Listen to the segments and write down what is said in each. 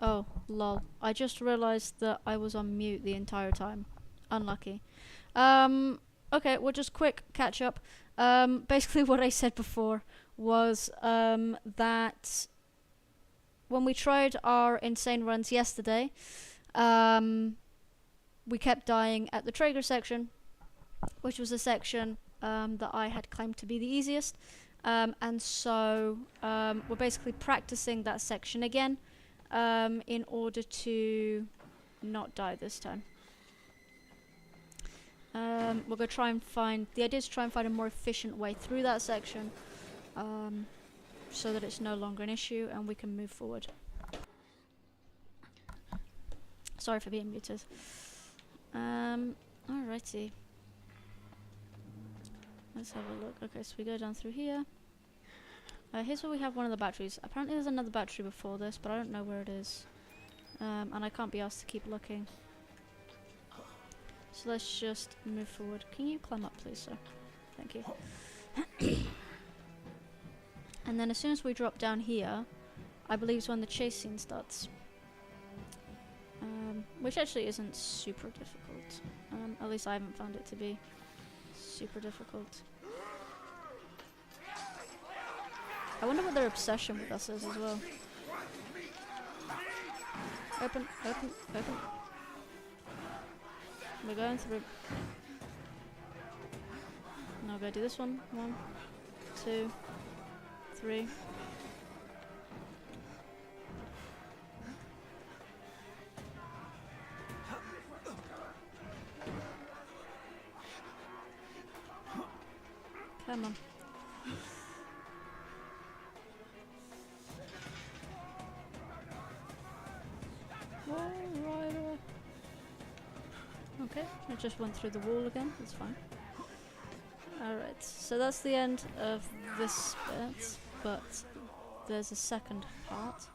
Oh, lol. I just realized that I was on mute the entire time. Unlucky. Okay, well, just quick catch up. Basically what I said before was, that when we tried our insane runs yesterday, we kept dying at the Traeger section, which was a section, that I had claimed to be the easiest. And so, we're basically practicing that section again, in order to not die this time. We're gonna try and find, the idea is to try and find a more efficient way through that section, so that it's no longer an issue and we can move forward. Sorry for being muted. Alrighty. Let's have a look. Okay, so we go down through here. Here's where we have one of the batteries. Apparently there's another battery before this, but I don't know where it is. And I can't be asked to keep looking. So let's just move forward. Can you climb up, please, sir? Thank you. And then as soon as we drop down here, I believe is when the chase scene starts. Which actually isn't super difficult. At least I haven't found it to be super difficult. I wonder what their obsession with us is as well. Open, open, open. We're going through. Now go do this one. 1, 2, 3. Come on. Okay, I just went through the wall again, that's fine. Alright, so that's the end of this bit, but there's a second part.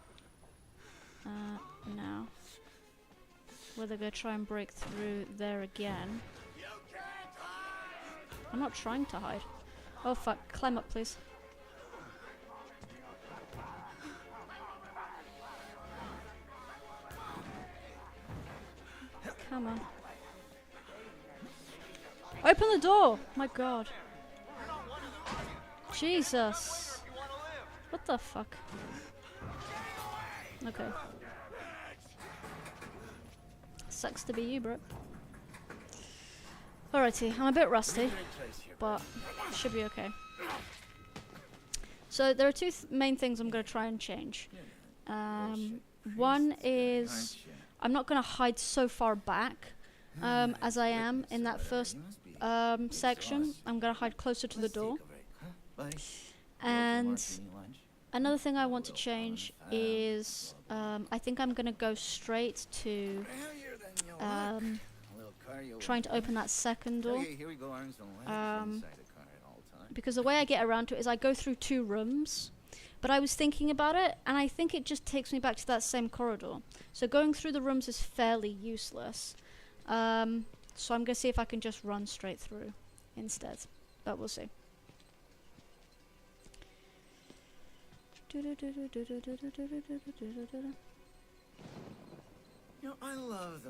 Now. Where they're gonna try and break through there again. I'm not trying to hide. Oh fuck, climb up please. Come on. Open the door! My god. Jesus. What the fuck? Okay. Sucks to be you, bro. Alrighty, I'm a bit rusty, but should be okay. So there are two main things I'm going to try and change. One is I'm not going to hide so far back as I am in that first section. I'm going to hide closer to the door. And another thing I want to change is I think I'm going to go straight to trying to open that second door. Because the way I get around to it is I go through 2 rooms. But I was thinking about it, and I think it just takes me back to that same corridor. So going through the rooms is fairly useless. So I'm going to see if I can just run straight through instead. But we'll see. I love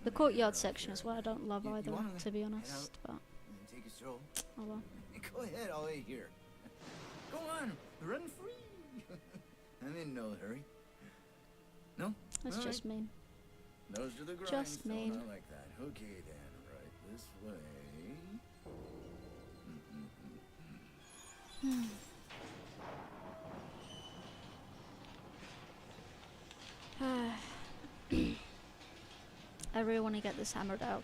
the courtyard section is what I don't love either, to be honest. But take a stroll. Oh well. Go ahead, I'll wait here. Go on, run free. I'm in no hurry. No? That's all just right. mean. Those are the Just mean. I like that. Okay then, right this way. I really want to get this hammered out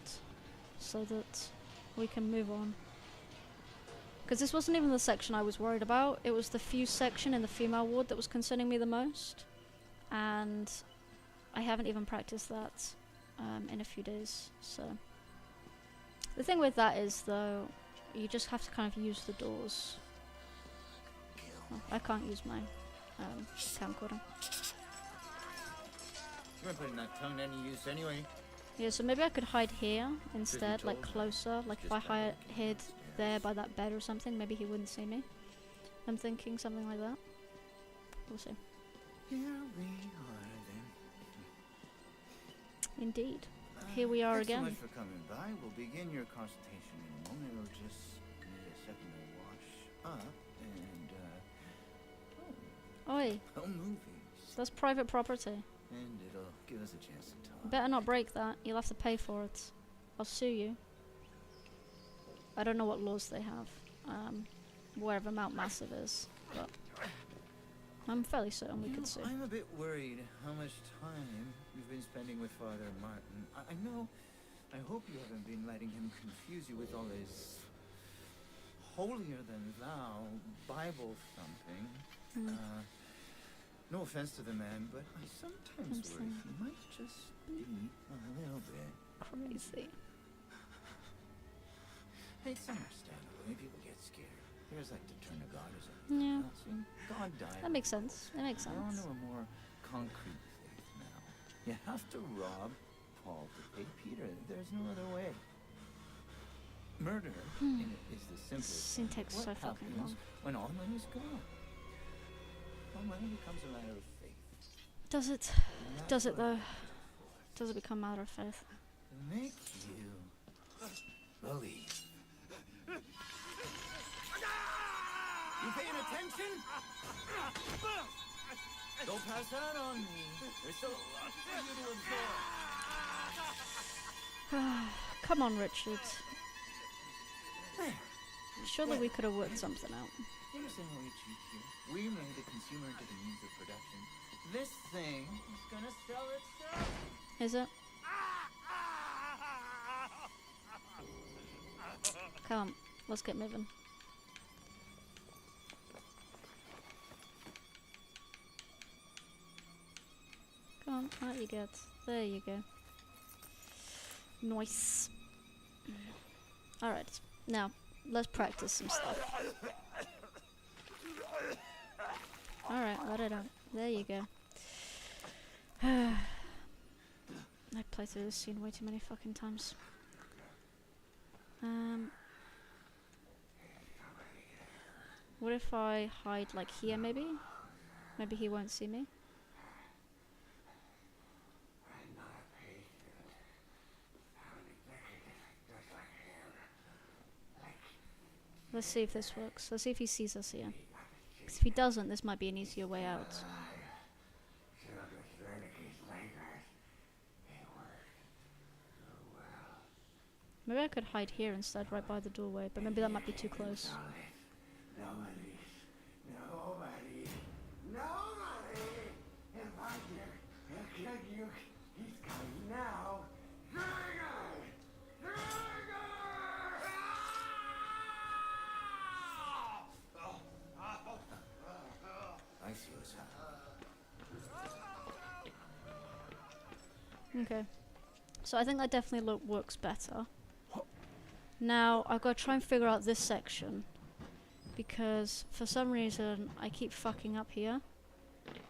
so that we can move on. Because this wasn't even the section I was worried about. It was the fuse section in the female ward that was concerning me the most. And I haven't even practiced that in a few days. So the thing with that is, though, you just have to kind of use the doors. Oh, I can't use my camcorder. You weren't putting that tongue to any use anyway. Yeah, so maybe I could hide here instead, like closer. Like if I hid there by that bed or something, maybe he wouldn't see me. I'm thinking something like that. We'll see. Here we are then. Indeed. Here we are Thanks so again. much for coming by. We'll begin your consultation in a moment. It'll just need a second to wash up and, Oi, movies. that's private property. And it'll give us a chance to talk. Better not break that. You'll have to pay for it. I'll sue you. I don't know what laws they have. Wherever Mount Massive is, but I'm fairly certain we could sue. I'm a bit worried how much time you've been spending with Father Martin. I know. I hope you haven't been letting him confuse you with all his holier-than-thou Bible thumping. No offense to the man, but I sometimes worry he might just be a little bit crazy. It's understandable when people get scared. There's like to turn to God or Yeah. something else. And God died. That makes sense. It makes We're on sense. to a more concrete faith now. You have to rob Paul to pay Peter. There's no other way. Murder is the simplest. Syntax What so fucking happens long. when all money's gone? Well, money becomes a matter of faith. Does it? And that's Does it what though? Does it become matter of faith? make you believe. You paying attention? Don't pass that on me. There's still a lot for you to absorb. Come on, Richard. There. Surely we could have worked something out. You understand how we cheat here? We made the consumer into the means of production. This thing is gonna sell itself. Is it? Come on, let's get moving. Come on, out you get. There you go. Nice. Alright, now, let's practice some stuff. Alright, let it out. There you go. I played through this scene way too many fucking times. What if I hide like here maybe? Maybe he won't see me. Let's see if this works. Let's see if he sees us here. 'Cause if he doesn't, this might be an easier way out. Maybe I could hide here instead, right by the doorway, but maybe that might be too close. Nobody. If I kill you, he's coming now. I see what's happening. Okay. So I think that definitely works better. Now, I've got to try and figure out this section. Because, for some reason, I keep fucking up here.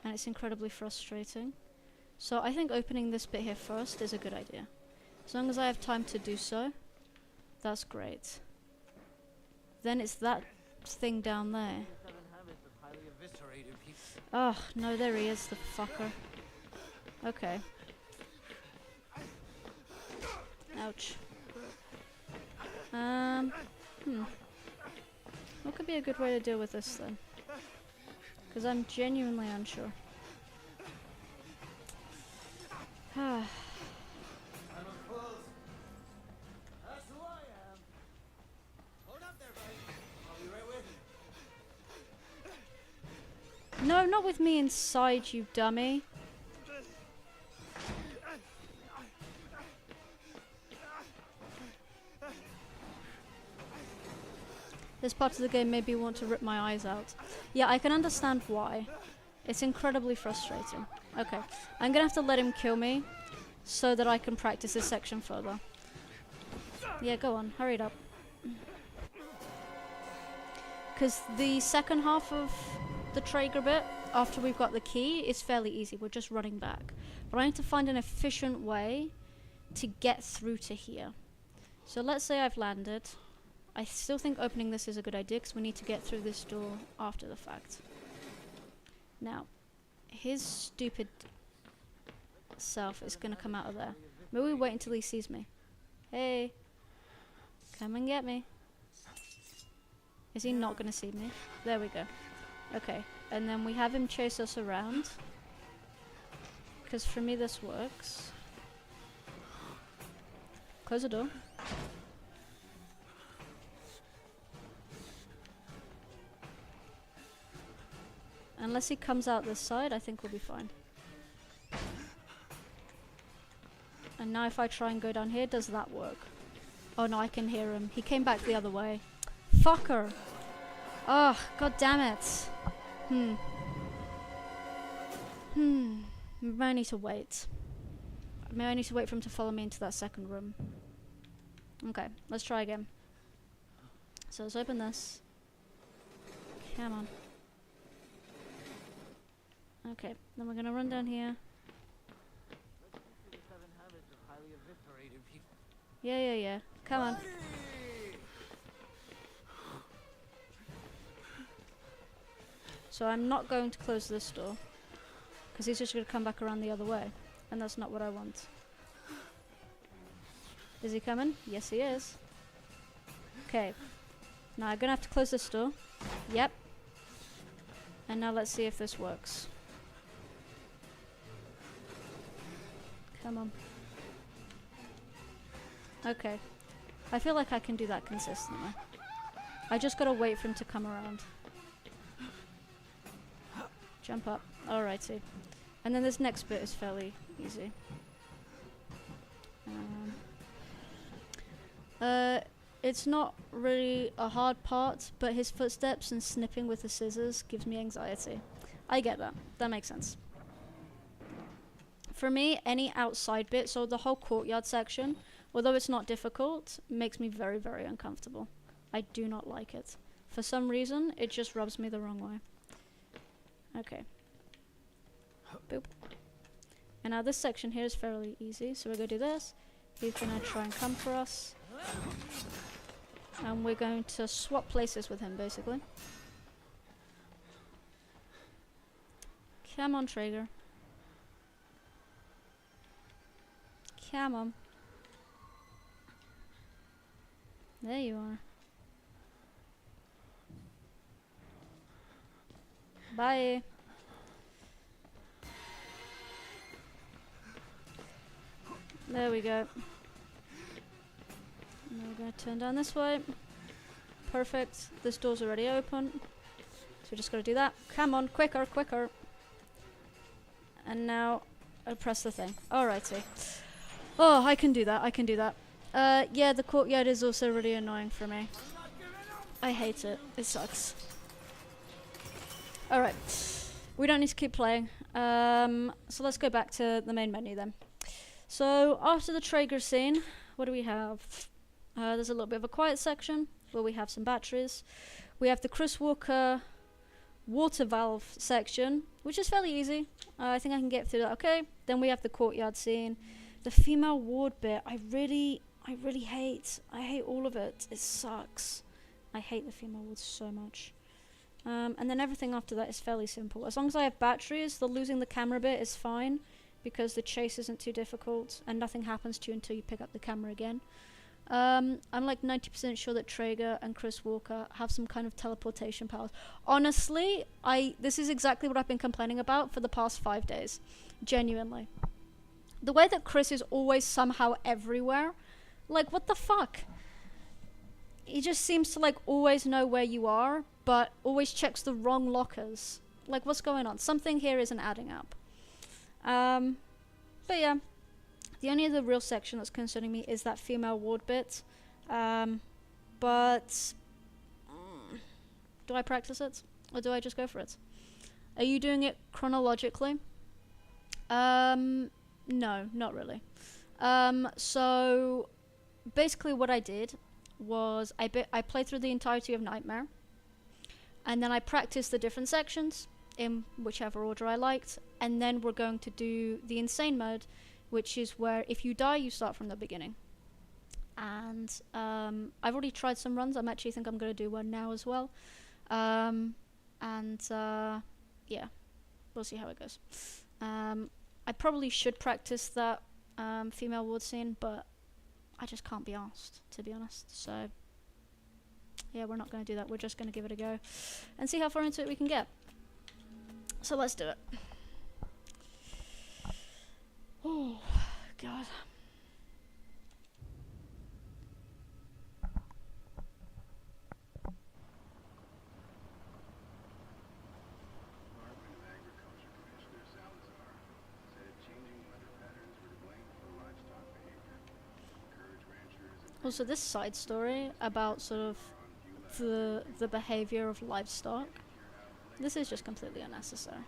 And it's incredibly frustrating. So I think opening this bit here first is a good idea. As long as I have time to do so, that's great. Then it's that thing down there. Oh, no, there he is, the fucker. Okay. Ouch. What could be a good way to deal with this then? Because I'm genuinely unsure. I'm close. That's who I am. Hold up there, buddy. I'll be right with you. No, not with me inside, you dummy. This part of the game made me want to rip my eyes out. Yeah, I can understand why. It's incredibly frustrating. Okay, I'm gonna have to let him kill me so that I can practice this section further. Yeah, go on, hurry it up. Because the second half of the Traeger bit, after we've got the key, is fairly easy. We're just running back. But I need to find an efficient way to get through to here. So let's say I've landed. I still think opening this is a good idea because we need to get through this door after the fact. Now, his stupid self is going to come out of there. Maybe we wait until he sees me. Hey. Come and get me. Is he not gonna see me? There we go. Okay. And then we have him chase us around. Because for me this works. Close the door. Unless he comes out this side, I think we'll be fine. And now if I try and go down here, does that work? Oh no, I can hear him. He came back the other way. Fucker! Oh, god damn it. Maybe I need to wait. Maybe I need to wait for him to follow me into that second room. Okay, let's try again. So let's open this. Come on. Okay, then we're gonna run down here. Yeah. Come on. So I'm not going to close this door. Because he's just going to come back around the other way. And that's not what I want. Is he coming? Yes, he is. Okay. Now I'm going to have to close this door. Yep. And now let's see if this works. Come on. Okay. I feel like I can do that consistently. I just gotta wait for him to come around. Jump up. Alrighty. And then this next bit is fairly easy. It's not really a hard part, but his footsteps and snipping with the scissors gives me anxiety. I get that. That makes sense. For me, any outside bit, so the whole courtyard section, although it's not difficult, makes me very, very uncomfortable. I do not like it. For some reason, it just rubs me the wrong way. Okay. Boop. And now this section here is fairly easy, so we're going to do this. He's going to try and come for us. And we're going to swap places with him, basically. Come on, Traeger. Come on. There you are. Bye. There we go. Now we're going to turn down this way. Perfect. This door's already open. So we just got to do that. Come on, quicker, quicker. And now I press the thing. Alrighty. Oh, I can do that. I can do that. Yeah, the courtyard is also really annoying for me. I hate it. It sucks. Alright. We don't need to keep playing. So let's go back to the main menu then. So after the Traeger scene, what do we have? There's a little bit of a quiet section where we have some batteries. We have the Chris Walker water valve section, which is fairly easy. I think I can get through that okay. Then we have the courtyard scene. The female ward bit, I really hate. I hate all of it. It sucks. I hate the female ward so much. And then everything after that is fairly simple. As long as I have batteries, the losing the camera bit is fine, because the chase isn't too difficult, and nothing happens to you until you pick up the camera again. I'm like 90% sure that Traeger and Chris Walker have some kind of teleportation powers. Honestly, this is exactly what I've been complaining about for the past 5 days. Genuinely. The way that Chris is always somehow everywhere, like, what the fuck? He just seems to, like, always know where you are, but always checks the wrong lockers. Like, what's going on? Something here isn't adding up. But yeah, the only other real section that's concerning me is that female ward bit. But do I practice it, or do I just go for it? Are you doing it chronologically? No, not really. So basically what I did was I played through the entirety of Nightmare, and then I practiced the different sections in whichever order I liked, and then we're going to do the insane mode, which is where if you die you start from the beginning. And I've already tried some runs. I actually think I'm going to do one now as well. Yeah, we'll see how it goes. I probably should practice that female ward scene, but I just can't be asked, to be honest. So yeah, we're not going to do that. We're just going to give it a go and see how far into it we can get. So let's do it. Oh god. Also, this side story about sort of the behavior of livestock, this is just completely unnecessary.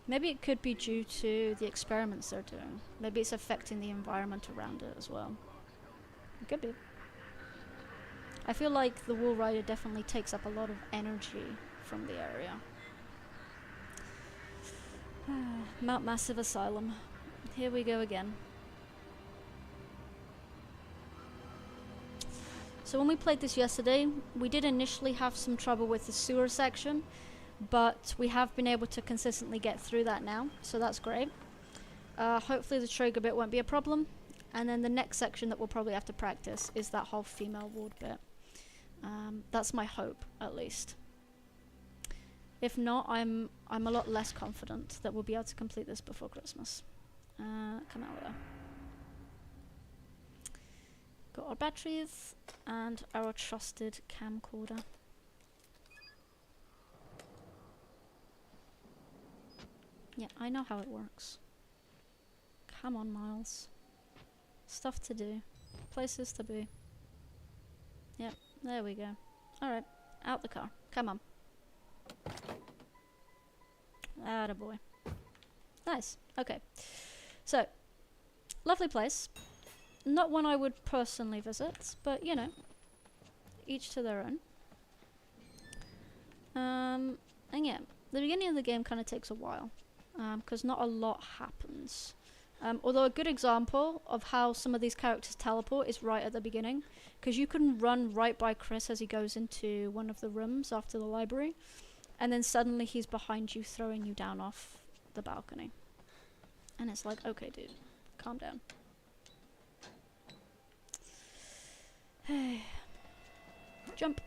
Maybe it could be due to the experiments they're doing. Maybe it's affecting the environment around it as well. It could be. I feel like the Wall Rider definitely takes up a lot of energy from the area. Mount Massive Asylum. Here we go again. So when we played this yesterday, we did initially have some trouble with the sewer section, but we have been able to consistently get through that now, so that's great. Hopefully the trigger bit won't be a problem, and then the next section that we'll probably have to practice is that whole female ward bit. That's my hope, at least. If not, I'm a lot less confident that we'll be able to complete this before Christmas. Come out there. Got our batteries and our trusted camcorder. Yeah, I know how it works. Come on, Miles. Stuff to do. Places to be. Yep, there we go. Alright, out the car. Come on. Attaboy. Nice. Okay. So, lovely place. Not one I would personally visit, but you know, each to their own. And yeah, the beginning of the game kind of takes a while, because not a lot happens. Although a good example of how some of these characters teleport is right at the beginning, because you can run right by Chris as he goes into one of the rooms after the library, and then suddenly he's behind you throwing you down off the balcony. And it's like, okay dude, calm down. Jump.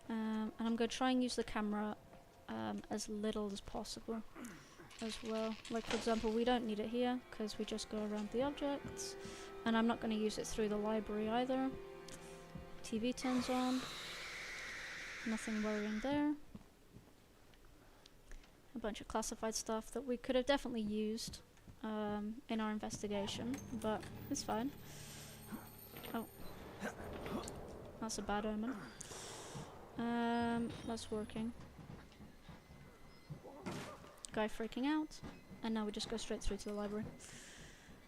And I'm going to try and use the camera as little as possible as well. Like for example, we don't need it here because we just go around the objects, and I'm not going to use it through the library either. TV turns on. Nothing worrying there. A bunch of classified stuff that we could have definitely used in our investigation, but it's fine. Oh, that's a bad omen. That's working. Guy freaking out, and now we just go straight through to the library.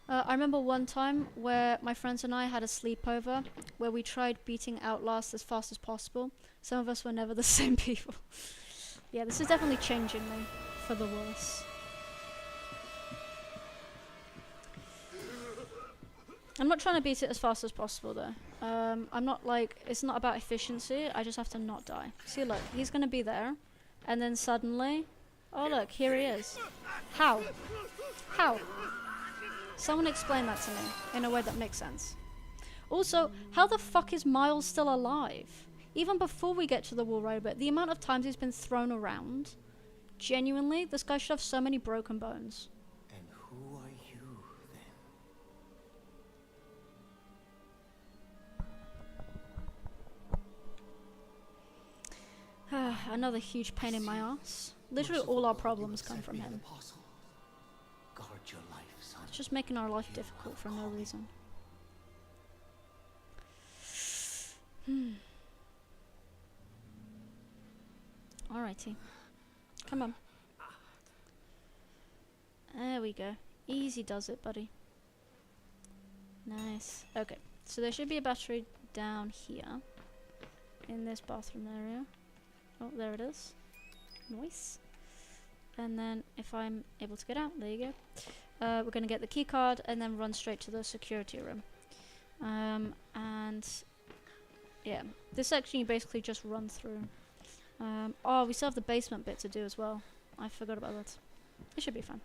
I remember one time where my friends and I had a sleepover where we tried beating Outlast as fast as possible. Some of us were never the same people. Yeah, this is definitely changing me for the worse. I'm not trying to beat it as fast as possible though. I'm not like, it's not about efficiency, I just have to not die. See look, he's gonna be there, and then suddenly, oh look, here he is. How? How? Someone explain that to me in a way that makes sense. Also, how the fuck is Miles still alive? Even before we get to the Wall Rider bit, the amount of times he's been thrown around, genuinely, this guy should have so many broken bones. And who are you, then? Another huge pain in my ass. Literally all our problems come from him. Guard your life, son. It's just making our life difficult for no reason. Alrighty. Come on. There we go. Easy does it, buddy. Nice. Okay. So there should be a battery down here. In this bathroom area. Oh, there it is. Nice. And then if I'm able to get out, there you go. We're going to get the key card and then run straight to the security room. And yeah, this section you basically just run through. Oh, we still have the basement bit to do as well. I forgot about that. It should be fun.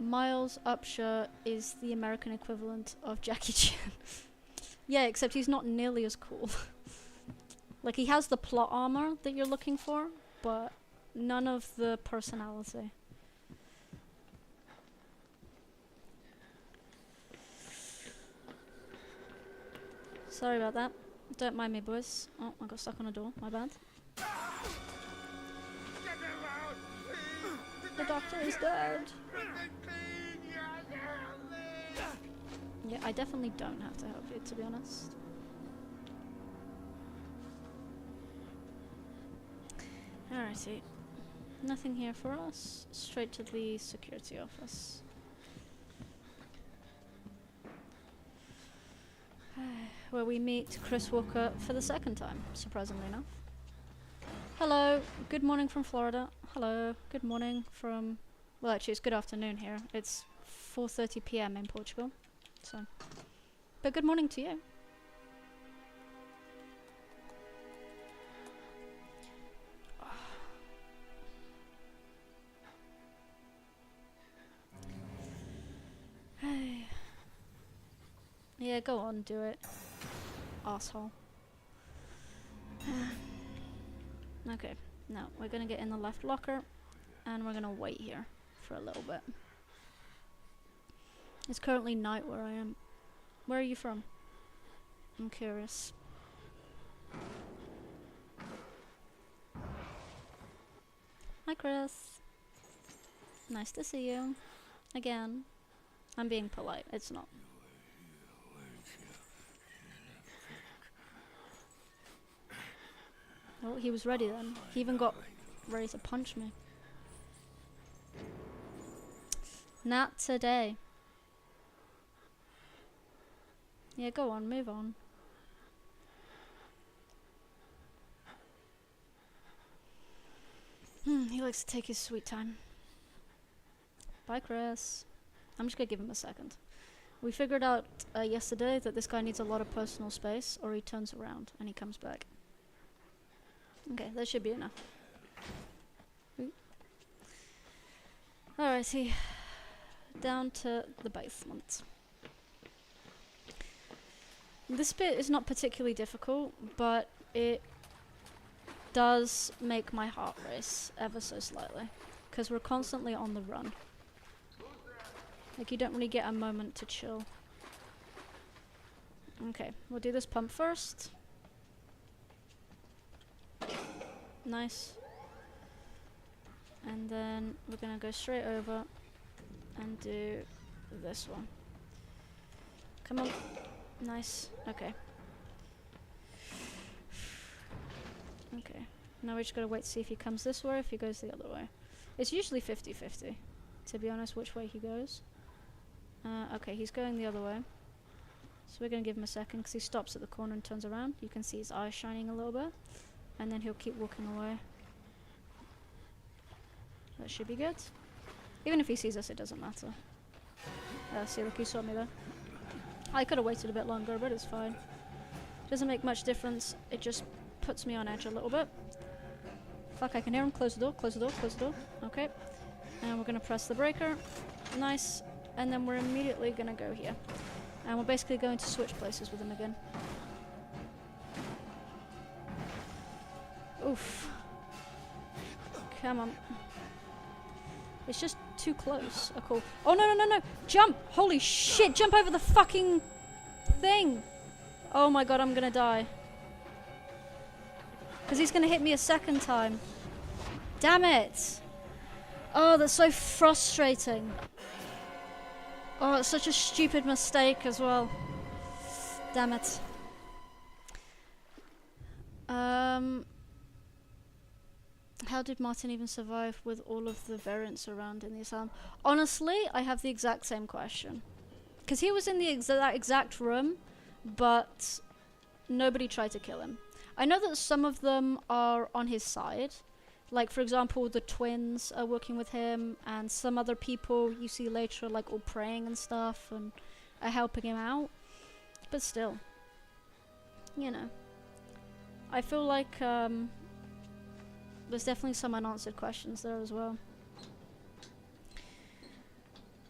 Miles Upshur is the American equivalent of Jackie Chan. Yeah, except he's not nearly as cool. Like, he has the plot armor that you're looking for, but none of the personality. Sorry about that. Don't mind me, boys. Oh, I got stuck on a door. My bad. The doctor is dead. Yeah, I definitely don't have to help you, to be honest. Alrighty. Nothing here for us. Straight to the security office. Where we meet Chris Walker for the second time, surprisingly enough. Hello, good morning from Florida. Hello, good morning from... Well, actually, it's good afternoon here. It's 4:30 PM in Portugal. So, but good morning to you. Yeah, go on, do it. Asshole. Okay, now we're gonna get in the left locker and we're gonna wait here for a little bit. It's currently night where I am. Where are you from? I'm curious. Hi, Chris. Nice to see you. Again. I'm being polite, it's not. Oh, he was ready then. He even got ready to punch me. Not today. Yeah, go on, move on. He likes to take his sweet time. Bye, Chris. I'm just gonna give him a second. We figured out yesterday that this guy needs a lot of personal space, or he turns around and he comes back. Okay, that should be enough. Alrighty. Down to the basement. This bit is not particularly difficult, but it does make my heart race ever so slightly. Because we're constantly on the run. Like, you don't really get a moment to chill. Okay, we'll do this pump first. Nice. And then we're gonna go straight over and do this one. Come on. Nice. Okay. Okay. Now we just gotta wait to see if he comes this way or if he goes the other way. It's usually 50-50, to be honest, which way he goes. Okay, he's going the other way. So we're gonna give him a second because he stops at the corner and turns around. You can see his eyes shining a little bit. And then he'll keep walking away. That should be good. Even if he sees us, it doesn't matter. See, look, he saw me there. I could have waited a bit longer, but it's fine. Doesn't make much difference. It just puts me on edge a little bit. Fuck, I can hear him. Close the door, close the door, close the door. Okay. And we're gonna press the breaker. Nice. And then we're immediately gonna go here. And we're basically going to switch places with him again. Oof. Come on. It's just too close. Oh, cool. Oh, no, no, no, no. Jump. Holy shit. Jump over the fucking thing. Oh my god, I'm gonna die. Because he's gonna hit me a second time. Damn it. Oh, that's so frustrating. Oh, it's such a stupid mistake as well. Damn it. How did Martin even survive with all of the variants around in the asylum? Honestly, I have the exact same question. Because he was in the exact room, but nobody tried to kill him. I know that some of them are on his side. Like, for example, the twins are working with him, and some other people you see later, like, all praying and stuff, and are helping him out. But still. you know, I feel like there's definitely some unanswered questions there as well.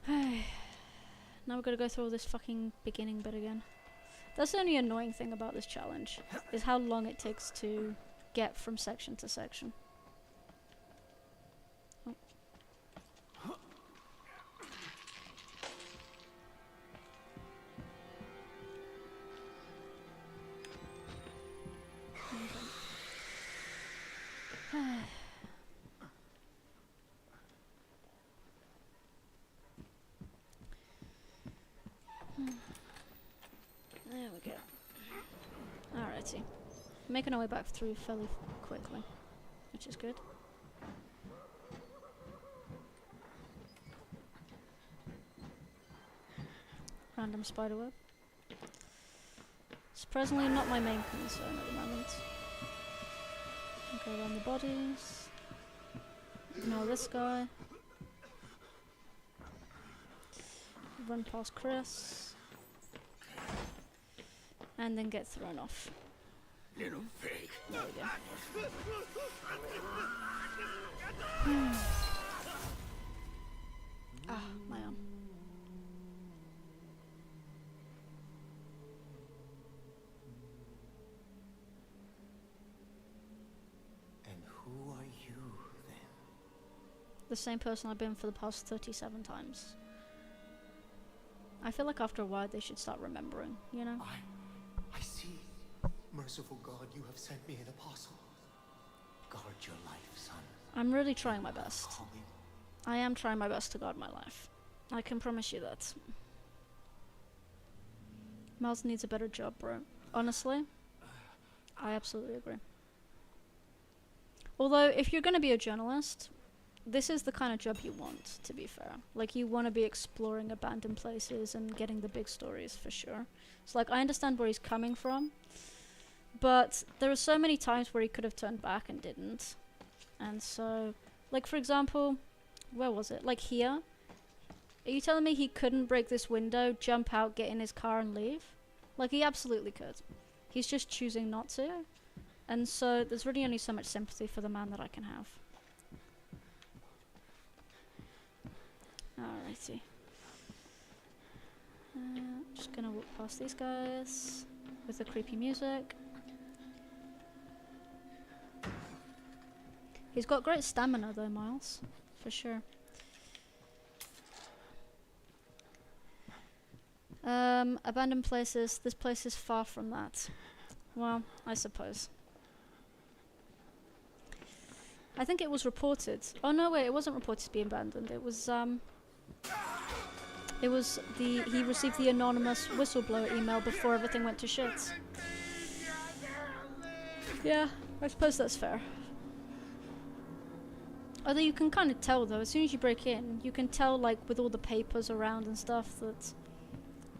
Now we're gonna go through all this fucking beginning bit again. That's the only annoying thing about this challenge, is how long it takes to get from section to section. Oh. Okay. There we go. Alrighty. Making our way back through fairly quickly, which is good. Random spiderweb. Surprisingly not my main concern at the moment. Go around the bodies. Ignore this guy. Run past Chris. And then get thrown off. Little pig. There we go. Ah, my arm. And who are you then? The same person I've been for the past 37 times. I feel like after a while they should start remembering, you know? I see. Merciful God, you have sent me an apostle. Guard your life, son. I'm really trying my best. Calling. I am trying my best to guard my life. I can promise you that. Miles needs a better job, bro. Honestly, I absolutely agree. Although, if you're gonna be a journalist, this is the kind of job you want, to be fair. Like, you want to be exploring abandoned places and getting the big stories, for sure. So, like, I understand where he's coming from, but there are so many times where he could have turned back and didn't. And so, like, for example, where was it? Like, here? Are you telling me he couldn't break this window, jump out, get in his car and leave? Like, he absolutely could. He's just choosing not to. And so, there's really only so much sympathy for the man that I can have. Alrighty. Just gonna walk past these guys with the creepy music. He's got great stamina though, Miles. For sure. Abandoned places. This place is far from that. Well, I suppose. I think it was reported. Oh no, wait, it wasn't reported to be abandoned. It was he received the anonymous whistleblower email before everything went to shit. Yeah, I suppose that's fair. Although you can kind of tell though, as soon as you break in, you can tell, like, with all the papers around and stuff, that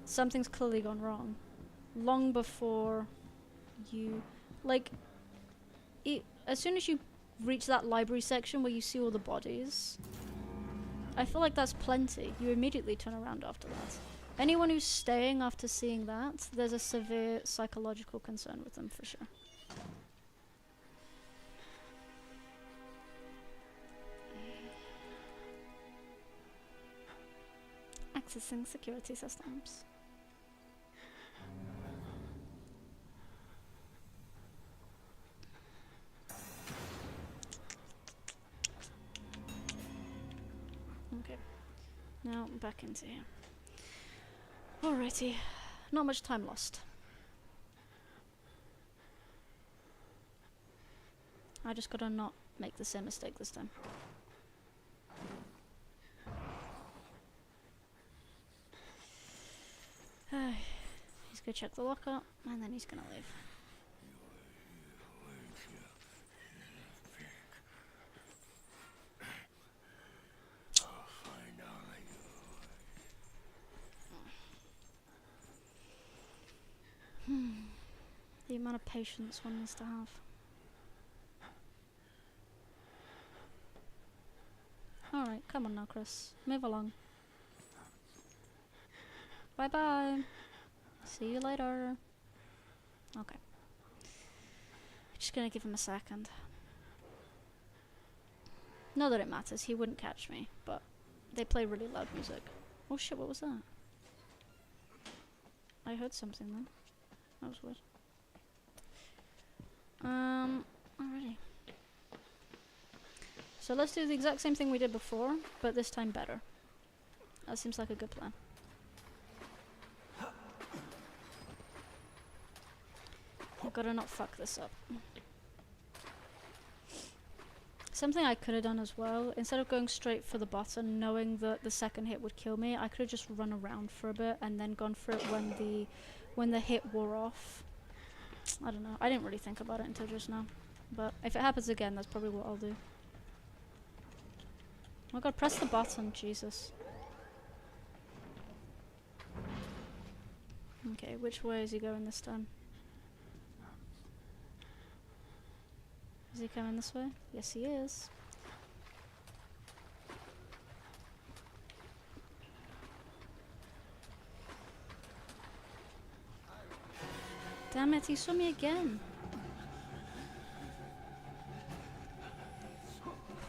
something's clearly gone wrong. Long before you, like, as soon as you reach that library section where you see all the bodies, I feel like that's plenty. You immediately turn around after that. Anyone who's staying after seeing that, there's a severe psychological concern with them for sure. Accessing security systems. Okay. Now back into here. Alrighty. Not much time lost. I just gotta not make the same mistake this time. He's gonna check the locker, and then he's gonna leave. The amount of patience one needs to have. Alright, come on now, Chris. Move along. Bye-bye. See you later. Okay. just gonna give him a second. Not that it matters, he wouldn't catch me, but they play really loud music. Oh shit, what was that? I heard something then. That was weird. Alrighty. So let's do the exact same thing we did before, but this time better. That seems like a good plan. I've gotta not fuck this up. Something I could have done as well, instead of going straight for the button, knowing that the second hit would kill me, I could have just run around for a bit and then gone for it when the hit wore off. I don't know. I didn't really think about it until just now. But if it happens again, that's probably what I'll do. Oh my god, press the button, Jesus. Okay, which way is he going this time? Is he coming this way? Yes, he is. Damn it, he saw me again.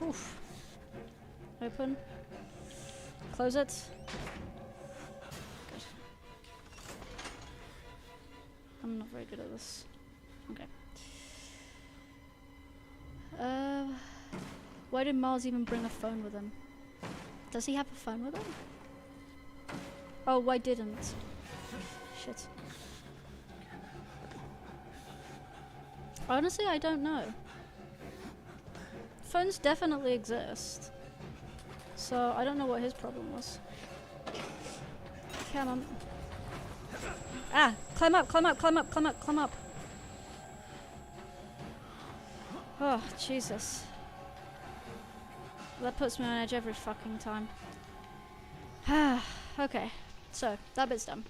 Oof. Open. Close it. Good. I'm not very good at this. Okay. Why did Miles even bring a phone with him? Does he have a phone with him? Oh, why didn't? Shit. Honestly, I don't know. Phones definitely exist. So, I don't know what his problem was. Come on. Ah! Climb up, climb up, climb up, climb up, climb up. Oh, Jesus. That puts me on edge every fucking time. Okay, so, that bit's done.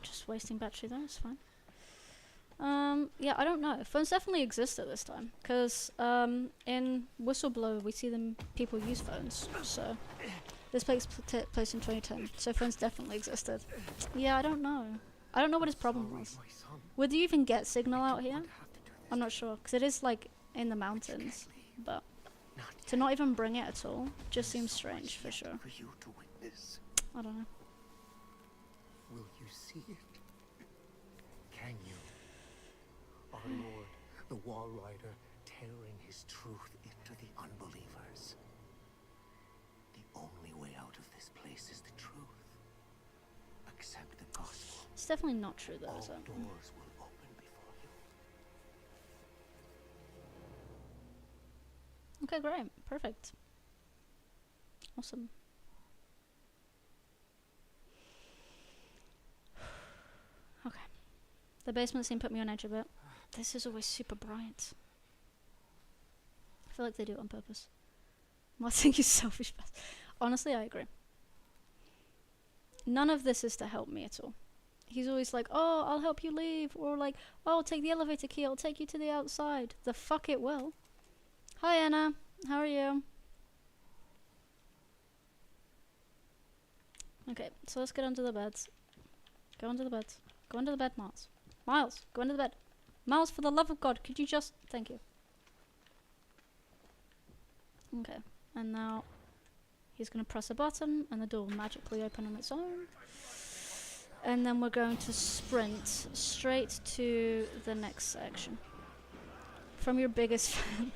Just wasting battery there, it's fine. Yeah, I don't know. Phones definitely exist at this time. Because, in Whistleblower, we see people use phones. So, this takes place in 2010. So, phones definitely existed. Yeah, I don't know. I don't know what his problem was. Would you even get signal out here? I'm not sure. Because it is, like, in the mountains. But, to not even bring it at all just seems strange, for sure. I don't know. Will you see it? Can you? Our Lord, the Wall Rider, tearing his truth into the unbelievers. The only way out of this place is the truth. Accept the gospel. It's definitely not true though, is it? All doors will open before you. Okay, great. Perfect. Awesome. Okay. The basement scene put me on edge a bit. This is always super bright. I feel like they do it on purpose. I think he's selfish. Honestly, I agree. None of this is to help me at all. He's always like, oh, I'll help you leave. Or like, oh, I'll take the elevator key. I'll take you to the outside. The fuck it will. Hi, Anna. How are you? Okay, so let's get under the beds. Go under the beds. Go under the bed, Miles. Miles, go under the bed. Miles, for the love of God, could you just... Thank you. Okay, and now he's going to press a button and the door will magically open on its own. And then we're going to sprint straight to the next section. From your biggest fan.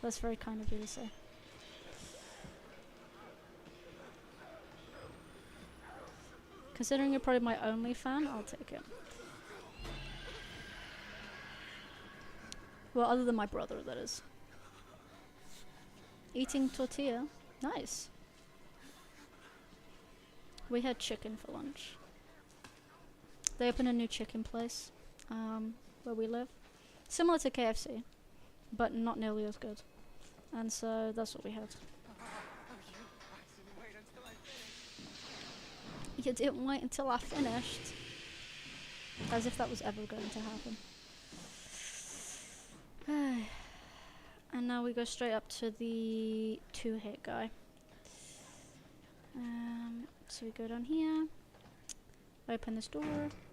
That's very kind of you to say. Considering you're probably my only fan, I'll take it. Well, other than my brother, that is. Eating tortilla. Nice. We had chicken for lunch. They opened a new chicken place where we live. Similar to KFC, but not nearly as good. And so that's what we had. You didn't wait until I finished. As if that was ever going to happen. And now we go straight up to the 2-hit guy. So we go down here. open this door.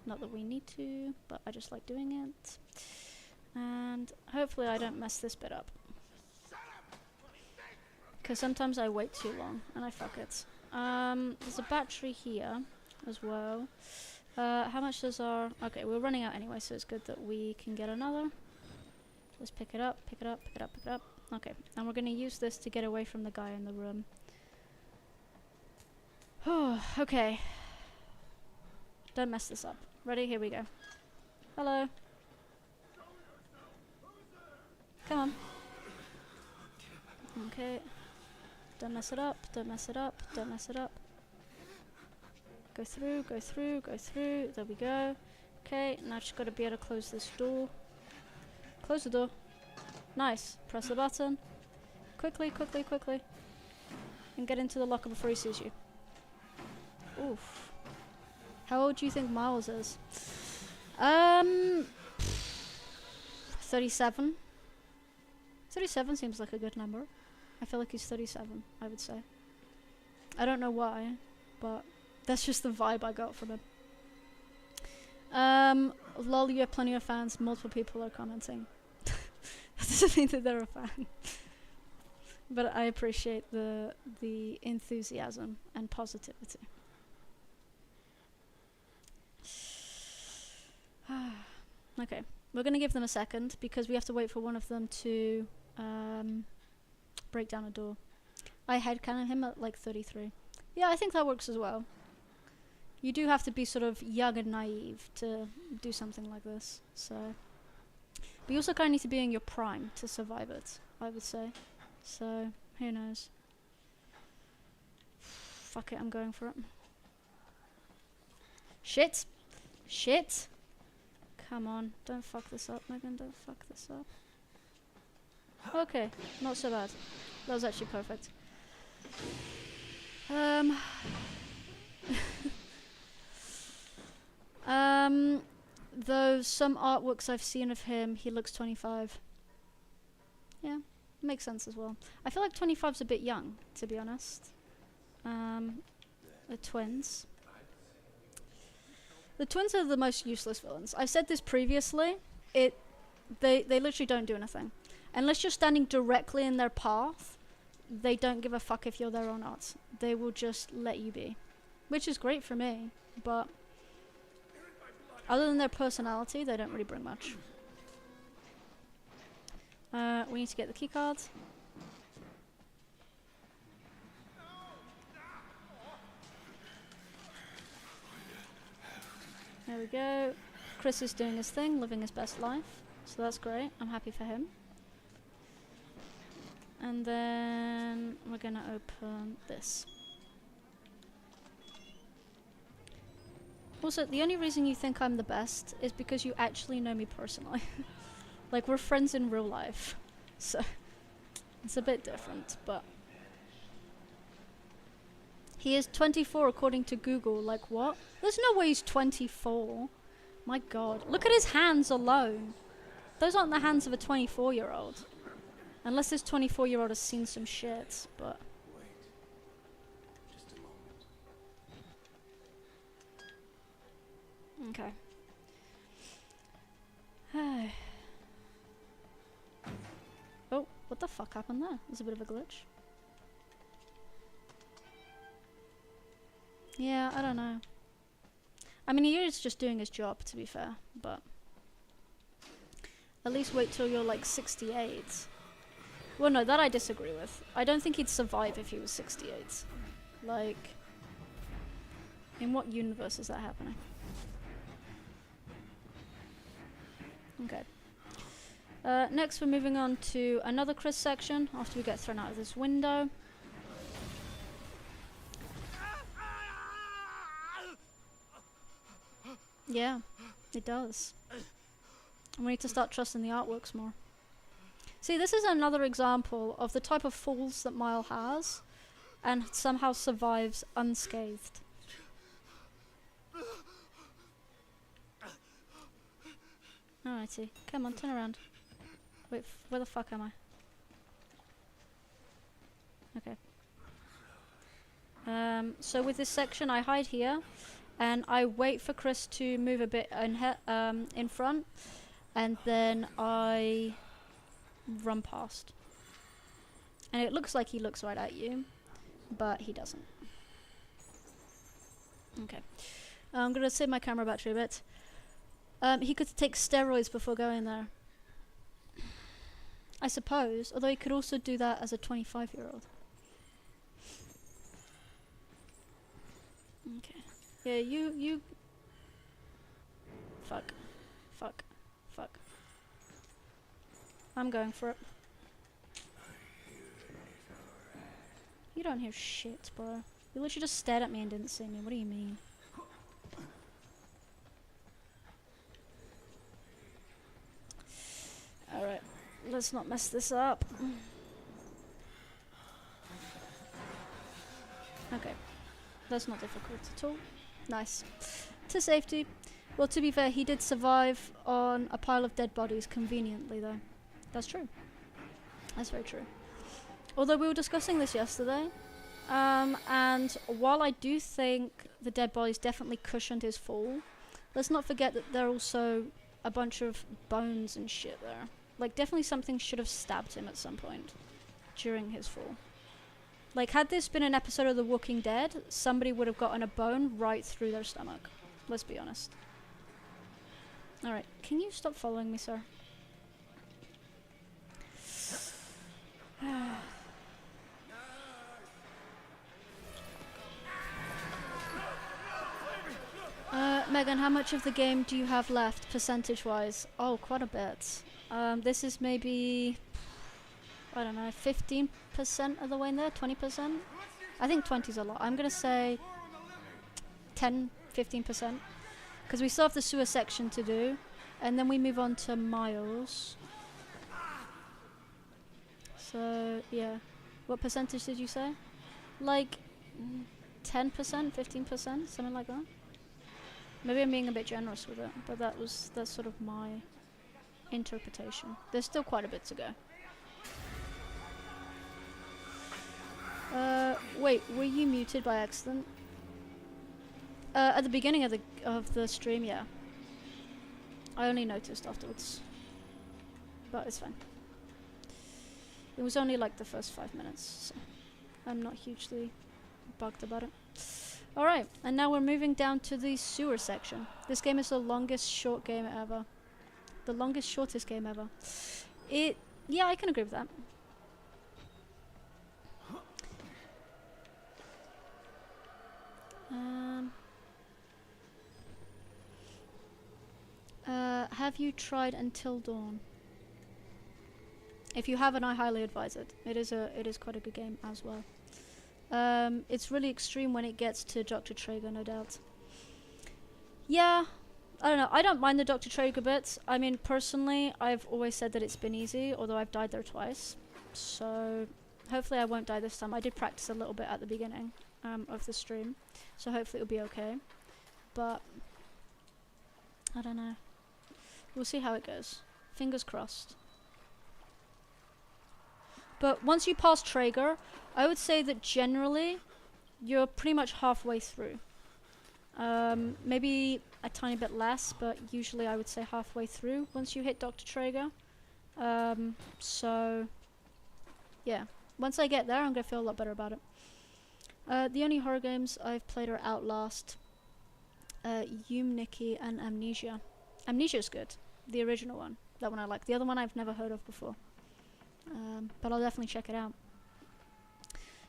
Not that we need to, but I just like doing it. And hopefully I don't mess this bit up. Because sometimes I wait too long and I fuck it. There's a battery here as well. How much does our... Okay, we're running out anyway, so it's good that we can get another. Just pick it up, pick it up, pick it up, pick it up. Okay, and we're going to use this to get away from the guy in the room. Oh, okay. Don't mess this up. Ready? Here we go. Hello. Come on. Okay. Don't mess it up, don't mess it up, don't mess it up. Go through, go through, go through. There we go. Okay, now just gotta be able to close this door. Close the door. Nice. Press the button. Quickly, quickly, quickly. And get into the locker before he sees you. Oof. How old do you think Miles is? 37. 37 seems like a good number. I feel like he's 37, I would say. I don't know why, but that's just the vibe I got from him. Lol, you have plenty of fans. Multiple people are commenting. That doesn't mean that they're a fan. But I appreciate the enthusiasm and positivity. Okay, we're gonna give them a second because we have to wait for one of them to break down a door. I headcanon him at like 33. Yeah, I think that works as well. You do have to be sort of young and naive to do something like this, so. But you also kind of need to be in your prime to survive it, I would say. So, who knows. Fuck it, I'm going for it. Shit! Shit! Come on, don't fuck this up, Megan, don't fuck this up. Okay, not so bad. That was actually perfect. Though some artworks I've seen of him, he looks 25. Yeah, makes sense as well. I feel like 25's a bit young, to be honest. The twins. The twins are the most useless villains. I've said this previously. They literally don't do anything. Unless you're standing directly in their path, they don't give a fuck if you're there or not. They will just let you be. Which is great for me, but other than their personality, they don't really bring much. We need to get the key cards. There we go. Chris is doing his thing, living his best life. So that's great. I'm happy for him. And then we're gonna open this. Also, the only reason you think I'm the best is because you actually know me personally. Like, we're friends in real life. So, it's a bit different, but... He is 24 according to Google. Like, what? There's no way he's 24. My god. Look at his hands alone. Those aren't the hands of a 24-year-old. Unless this 24-year-old has seen some shit, but... Wait. Just a moment. Okay. Oh, what the fuck happened there? There's a bit of a glitch. Yeah, I don't know. I mean, he is just doing his job, to be fair, but... At least wait till you're like 68. Well, no, that I disagree with. I don't think he'd survive if he was 68. Like... In what universe is that happening? Okay. Next we're moving on to another Chris section after we get thrown out of this window. Yeah, it does. And we need to start trusting the artworks more. See, this is another example of the type of falls that Miles has and somehow survives unscathed. Alrighty, come on, turn around. Wait, where the fuck am I? Okay. So with this section, I hide here. and I wait for Chris to move a bit in front, and then I run past. And it looks like he looks right at you, but he doesn't. Okay. I'm gonna save my camera battery a bit. He could take steroids before going there, I suppose, although he could also do that as a 25-year-old. Okay. Yeah, you... Fuck. Fuck. Fuck. I'm going for it. You don't hear shit, bro. You literally just stared at me and didn't see me. What do you mean? Alright. Let's not mess this up. Okay. That's not difficult at all. Nice. To safety. Well, to be fair, he did survive on a pile of dead bodies conveniently, though. That's true. That's very true. Although we were discussing this yesterday, and while I do think the dead bodies definitely cushioned his fall, let's not forget that there are also a bunch of bones and shit there. Like, definitely something should have stabbed him at some point during his fall. Like, had this been an episode of The Walking Dead, somebody would have gotten a bone right through their stomach. Let's be honest. Alright, can you stop following me, sir? Megan, how much of the game do you have left, percentage-wise? Oh, quite a bit. This is maybe, I don't know, 15% of the way in there? 20%? I think 20's a lot. I'm gonna say 10, 15%. Because we still have the sewer section to do, and then we move on to Miles. So, yeah. What percentage did you say? Like, 10%, 15%, something like that? Maybe I'm being a bit generous with it, but that's sort of my interpretation. There's still quite a bit to go. Wait, were you muted by accident? At the beginning of the stream, yeah. I only noticed afterwards. But it's fine. It was only like the first 5 minutes, so I'm not hugely bugged about it. Alright, and now we're moving down to the sewer section. This game is the longest short game ever. The longest shortest game ever. Yeah, I can agree with that. Have you tried Until Dawn? If you haven't, I highly advise it. It is quite a good game as well. It's really extreme when it gets to Dr. Traeger, no doubt. Yeah, I don't know. I don't mind the Dr. Traeger bits. I mean, personally, I've always said that it's been easy, although I've died there twice. So, hopefully I won't die this time. I did practice a little bit at the beginning of the stream, so hopefully it'll be okay. But, I don't know. We'll see how it goes. Fingers crossed. But once you pass Traeger, I would say that generally, you're pretty much halfway through. Maybe a tiny bit less, but usually I would say halfway through once you hit Dr. Traeger. So, yeah. Once I get there, I'm going to feel a lot better about it. The only horror games I've played are Outlast, Nikki, and Amnesia. Amnesia's good. The original one. That one I like. The other one I've never heard of before. But I'll definitely check it out.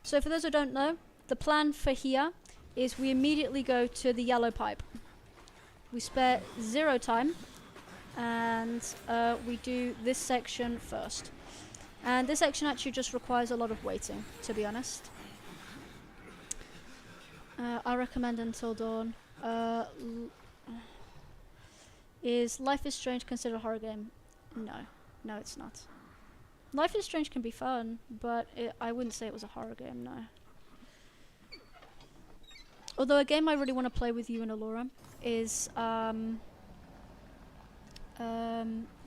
So for those who don't know, the plan for here is we immediately go to the yellow pipe. We spare 0 time, and we do this section first. And this section actually just requires a lot of waiting, to be honest. I recommend Until Dawn. Is Life is Strange considered a horror game? No. No, it's not. Life is Strange can be fun, but I wouldn't say it was a horror game, no. Although a game I really want to play with you and Alora is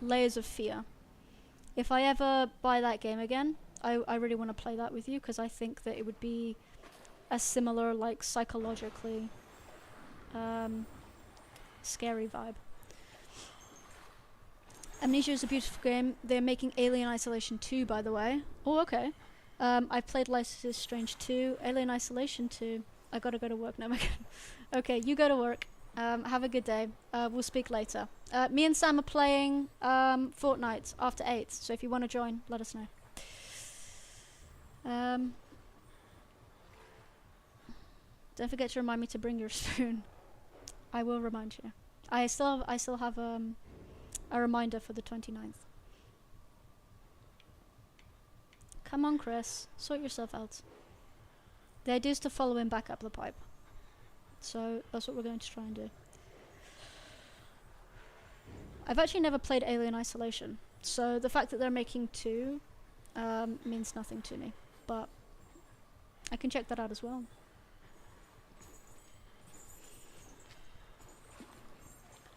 Layers of Fear. If I ever buy that game again, I really want to play that with you, because I think that it would be a similar, like, psychologically scary vibe. Amnesia is a beautiful game. They're making Alien Isolation 2, by the way. Oh, okay. I played Life is Strange 2, Alien Isolation 2. I gotta go to work now. Okay, you go to work. Have a good day. We'll speak later. Me and Sam are playing Fortnite after 8, so if you want to join, let us know. Don't forget to remind me to bring your spoon. I will remind you. I still have a reminder for the 29th. Come on, Chris. Sort yourself out. The idea is to follow him back up the pipe. So that's what we're going to try and do. I've actually never played Alien Isolation, so the fact that they're making 2 means nothing to me. But I can check that out as well.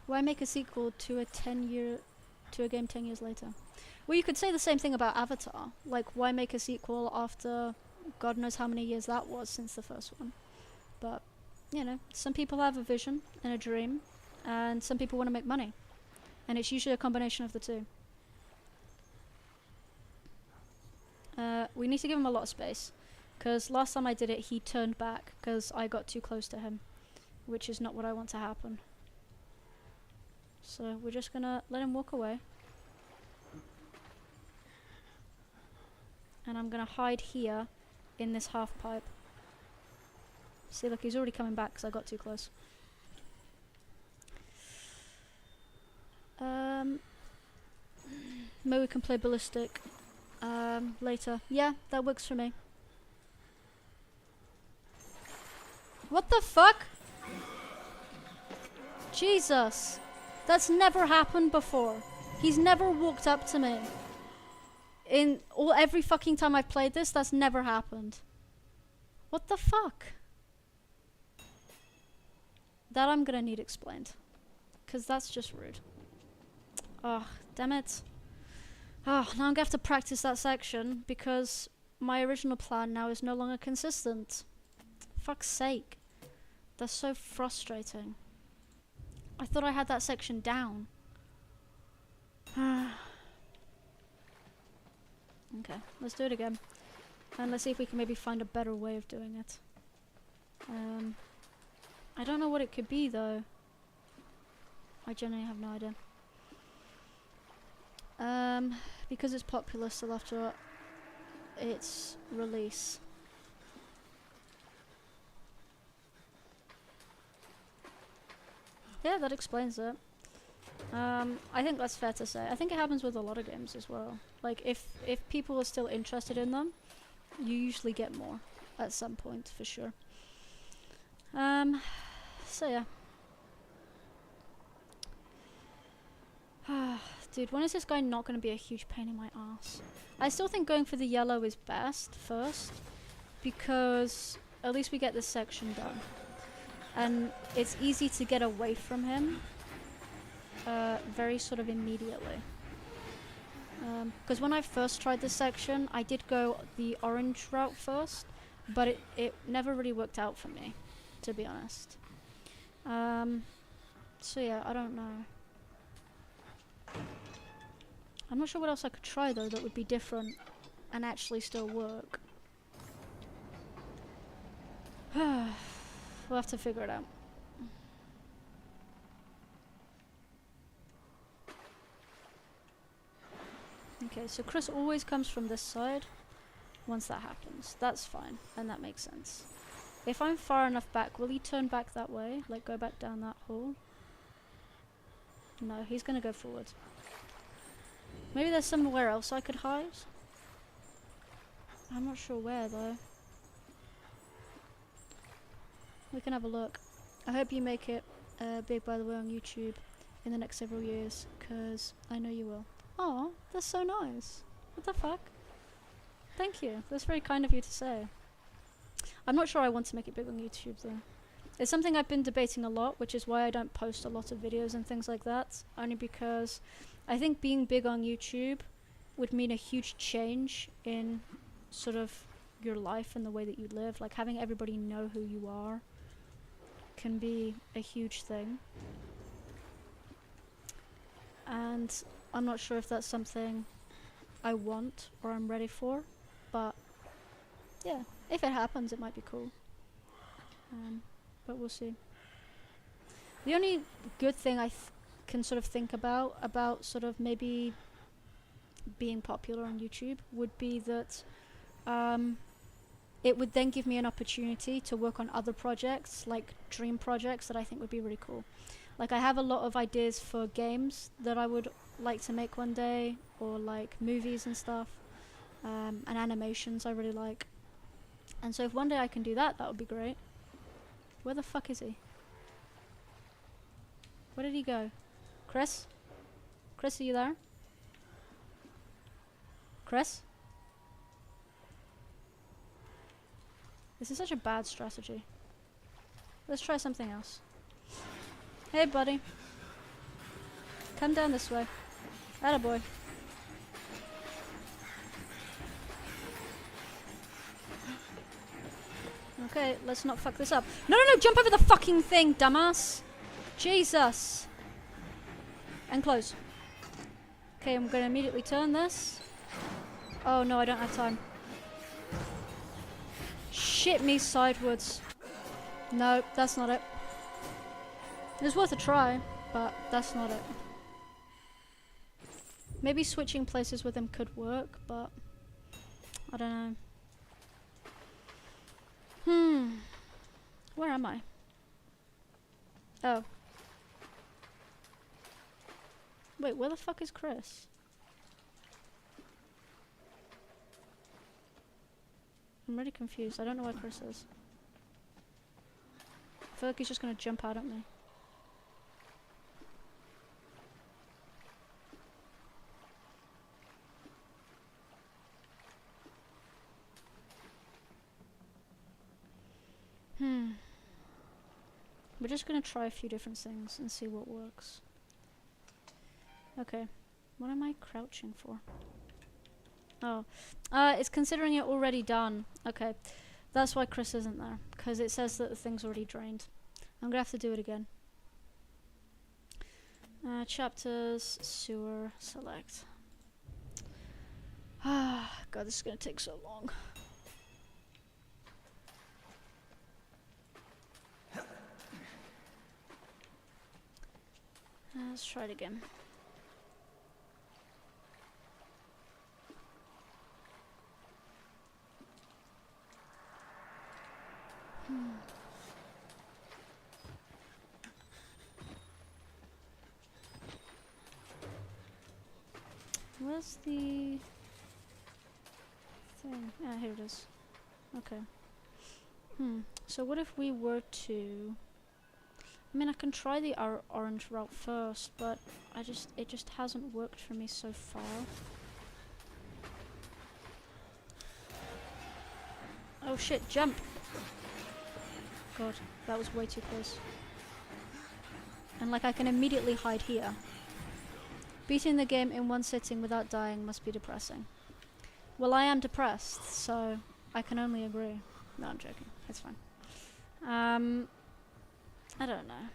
Why make a sequel to a game 10 years later? Well, you could say the same thing about Avatar. Like, why make a sequel after God knows how many years that was since the first one? But, you know, some people have a vision and a dream, and some people want to make money. And it's usually a combination of the two. We need to give him a lot of space, because last time I did it, he turned back because I got too close to him, which is not what I want to happen. So we're just gonna let him walk away. And I'm gonna hide here in this half pipe. See, look, he's already coming back because I got too close. Maybe we can play ballistic later. Yeah, that works for me. What the fuck? Jesus. That's never happened before. He's never walked up to me. Every fucking time I've played this, that's never happened. What the fuck? That I'm gonna need explained. Because that's just rude. Oh, damn it. Oh, now I'm gonna have to practice that section because my original plan now is no longer consistent. Fuck's sake. That's so frustrating. I thought I had that section down. Okay, let's do it again. And let's see if we can maybe find a better way of doing it. I don't know what it could be though. I genuinely have no idea. Because it's popular still after its release. Yeah, that explains it. I think that's fair to say. I think it happens with a lot of games as well. Like, if people are still interested in them, you usually get more at some point, for sure. So yeah. Dude, when is this guy not going to be a huge pain in my ass? I still think going for the yellow is best first, because at least we get this section done. And it's easy to get away from him very sort of immediately. Because when I first tried this section, I did go the orange route first, but it never really worked out for me, to be honest. So yeah, I don't know. I'm not sure what else I could try though that would be different and actually still work. We'll have to figure it out. Okay, so Chris always comes from this side once that happens. That's fine, and that makes sense. If I'm far enough back, will he turn back that way? Like, go back down that hole? No, he's gonna go forward. Maybe there's somewhere else I could hide? I'm not sure where, though. We can have a look. I hope you make it big, by the way, on YouTube in the next several years, because I know you will. Aw, that's so nice. What the fuck? Thank you. That's very kind of you to say. I'm not sure I want to make it big on YouTube, though. It's something I've been debating a lot, which is why I don't post a lot of videos and things like that, only because I think being big on YouTube would mean a huge change in sort of your life and the way that you live, like having everybody know who you are can be a huge thing. And I'm not sure if that's something I want or I'm ready for, but yeah, if it happens, it might be cool. But we'll see. The only good thing I can sort of think about sort of maybe being popular on YouTube would be that it would then give me an opportunity to work on other projects, like dream projects that I think would be really cool. Like, I have a lot of ideas for games that I would like to make one day, or like movies and stuff, and animations I really like. And so if one day I can do that, that would be great. Where the fuck is he? Where did he go? Chris? Chris, are you there? Chris? This is such a bad strategy. Let's try something else. Hey, buddy. Come down this way. Attaboy. Okay, let's not fuck this up. No, no, no! Jump over the fucking thing, dumbass! Jesus! And close. Okay, I'm gonna immediately turn this. Oh no, I don't have time. Shit me sidewards. No, that's not it. It was worth a try, but that's not it. Maybe switching places with him could work, but I don't know. Where am I? Oh. Wait, where the fuck is Chris? I'm really confused. I don't know where Chris is. I feel like he's just gonna jump out at me. We're just gonna try a few different things and see what works. Okay. What am I crouching for? Oh. It's considering it already done. Okay. That's why Chris isn't there. Because it says that the thing's already drained. I'm gonna have to do it again. Chapters, sewer, select. Ah, God, this is gonna take so long. Let's try it again. Where's the thing? Ah, here it is. Okay. So what if we were to... I mean, I can try the orange route first, but it just hasn't worked for me so far. Oh shit, jump! God, that was way too close. And like, I can immediately hide here. Beating the game in one sitting without dying must be depressing. Well, I am depressed, so I can only agree. No, I'm joking. It's fine. I don't know.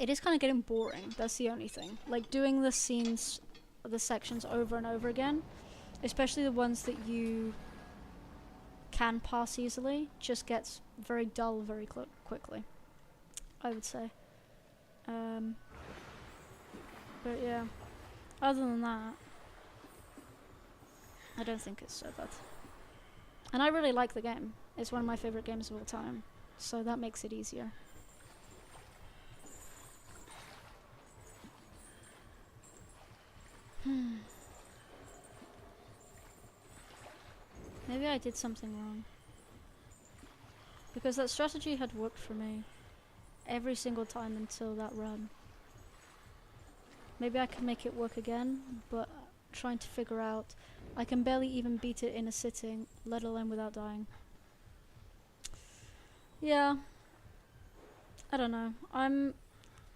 It is kind of getting boring, that's the only thing. Like, doing the scenes, the sections over and over again, especially the ones that you can pass easily, just gets very dull very quickly, I would say. But yeah, other than that, I don't think it's so bad. And I really like the game. It's one of my favorite games of all time, so that makes it easier. Maybe I did something wrong. Because that strategy had worked for me every single time until that run. Maybe I can make it work again, but trying to figure out... I can barely even beat it in a sitting, let alone without dying. Yeah. I don't know. I'm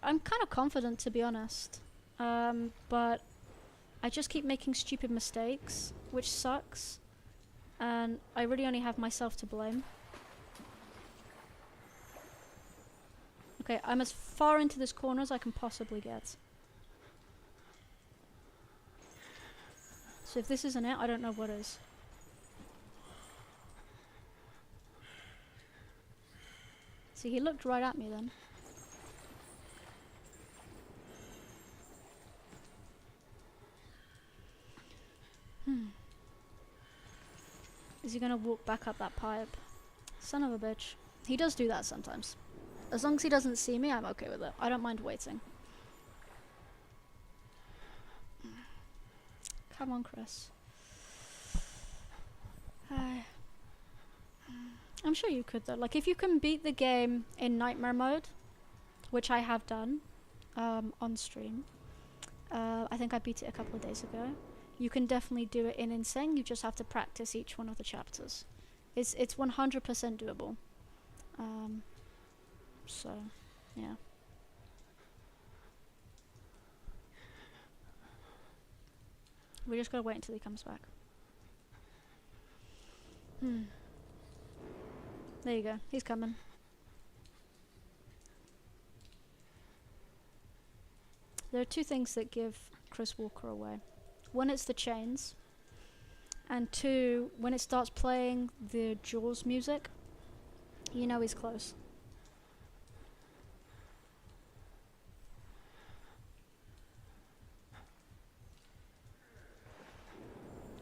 kind of confident, to be honest. But I just keep making stupid mistakes, which sucks. And I really only have myself to blame. Okay, I'm as far into this corner as I can possibly get. So if this isn't it, I don't know what is. See, he looked right at me then. Is he gonna walk back up that pipe? Son of a bitch. He does do that sometimes. As long as he doesn't see me, I'm okay with it. I don't mind waiting. Come on, Chris. I'm sure you could though. Like, if you can beat the game in nightmare mode, which I have done on stream. I think I beat it a couple of days ago. You can definitely do it in Insane. You just have to practice each one of the chapters. It's 100% doable. So, yeah. We just gotta wait until he comes back. There you go. He's coming. There are two things that give Chris Walker away. One, it's the chains. And two, when it starts playing the Jaws music, you know he's close.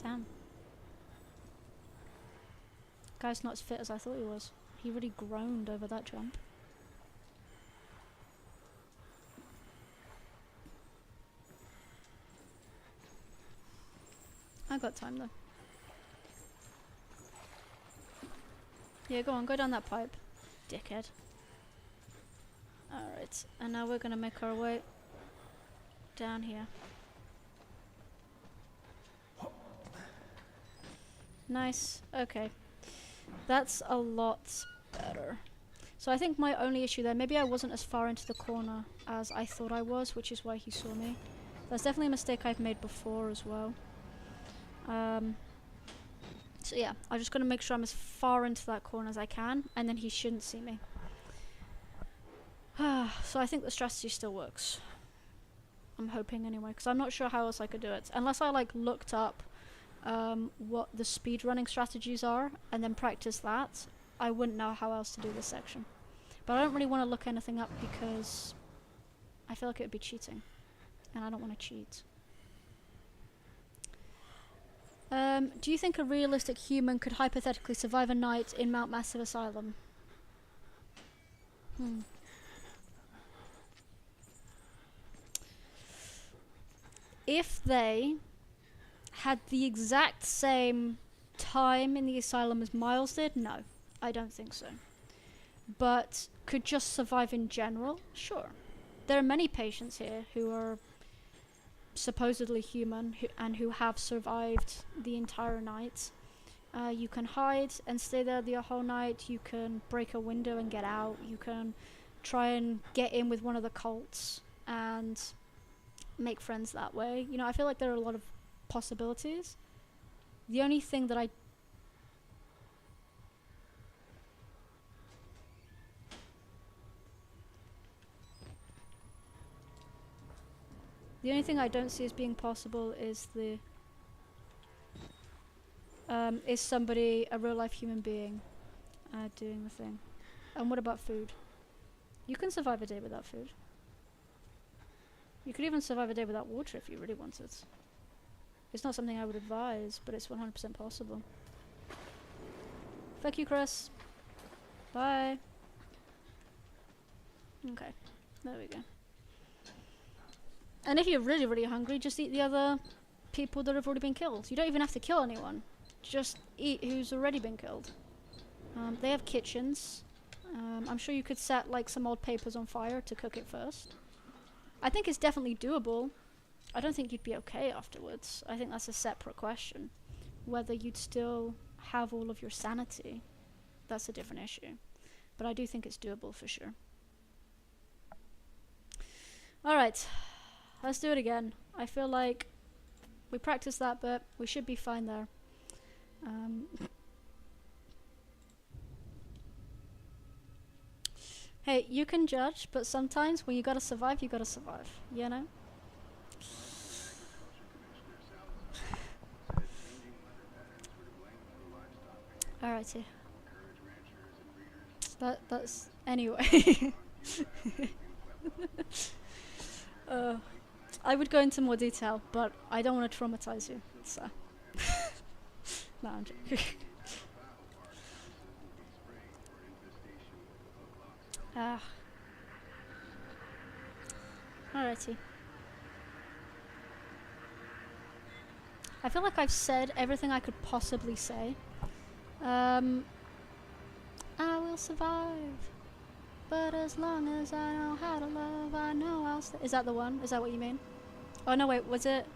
Damn. Guy's not as fit as I thought he was. He really groaned over that jump. I got time though. Yeah, go on, go down that pipe, dickhead. Alright, and now we're gonna make our way down here. Nice, okay. That's a lot better. So I think my only issue there, maybe I wasn't as far into the corner as I thought I was, which is why he saw me. That's definitely a mistake I've made before as well. So yeah, I'm just gonna make sure I'm as far into that corner as I can, and then he shouldn't see me. So I think the strategy still works. I'm hoping anyway, because I'm not sure how else I could do it. Unless I like looked up what the speedrunning strategies are, and then practice that, I wouldn't know how else to do this section. But I don't really want to look anything up because I feel like it would be cheating, and I don't want to cheat. Do you think a realistic human could hypothetically survive a night in Mount Massive Asylum? If they had the exact same time in the asylum as Miles did, no, I don't think so. But could just survive in general? Sure. There are many patients here who are supposedly human and who have survived the entire night. You can hide and stay there the whole night. You can break a window and get out. You can try and get in with one of the cults and make friends that way. You know, I feel like there are a lot of possibilities. The only thing that I don't see as being possible is is somebody, a real life human being, doing the thing. And what about food? You can survive a day without food. You could even survive a day without water if you really wanted. It's not something I would advise, but it's 100% possible. Fuck you, Chris. Bye. Okay, there we go. And if you're really, really hungry, just eat the other people that have already been killed. You don't even have to kill anyone. Just eat who's already been killed. They have kitchens. I'm sure you could set like some old papers on fire to cook it first. I think it's definitely doable. I don't think you'd be okay afterwards. I think that's a separate question. Whether you'd still have all of your sanity, that's a different issue. But I do think it's doable for sure. Alright, let's do it again. I feel like we practiced that bit. We should be fine there. Hey, you can judge, but sometimes when you gotta survive, you gotta survive. You know? Alrighty. That's anyway. uh, I would go into more detail, but I don't want to traumatize you. So, no, I'm joking. Ah, alrighty. I feel like I've said everything I could possibly say. I will survive. But as long as I know how to love, I know I'll stay. Is that the one? Is that what you mean? Oh no, wait, was it?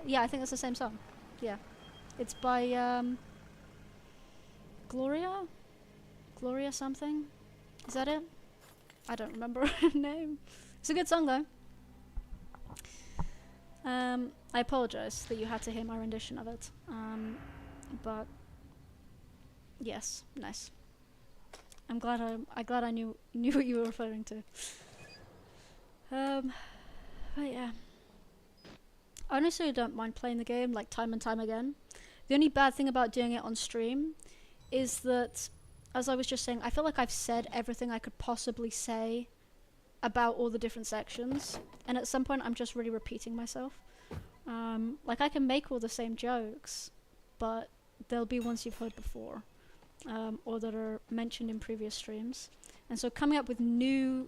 Yeah, I think it's the same song. Yeah. It's by, Gloria? Gloria something? Is that it? I don't remember her name. It's a good song though. I apologize that you had to hear my rendition of it. But yes, nice. I'm glad I knew what you were referring to. But yeah. I honestly don't mind playing the game like time and time again. The only bad thing about doing it on stream is that, as I was just saying, I feel like I've said everything I could possibly say about all the different sections, and at some point I'm just really repeating myself. Like I can make all the same jokes, but there'll be ones you've heard before, or that are mentioned in previous streams. And so coming up with new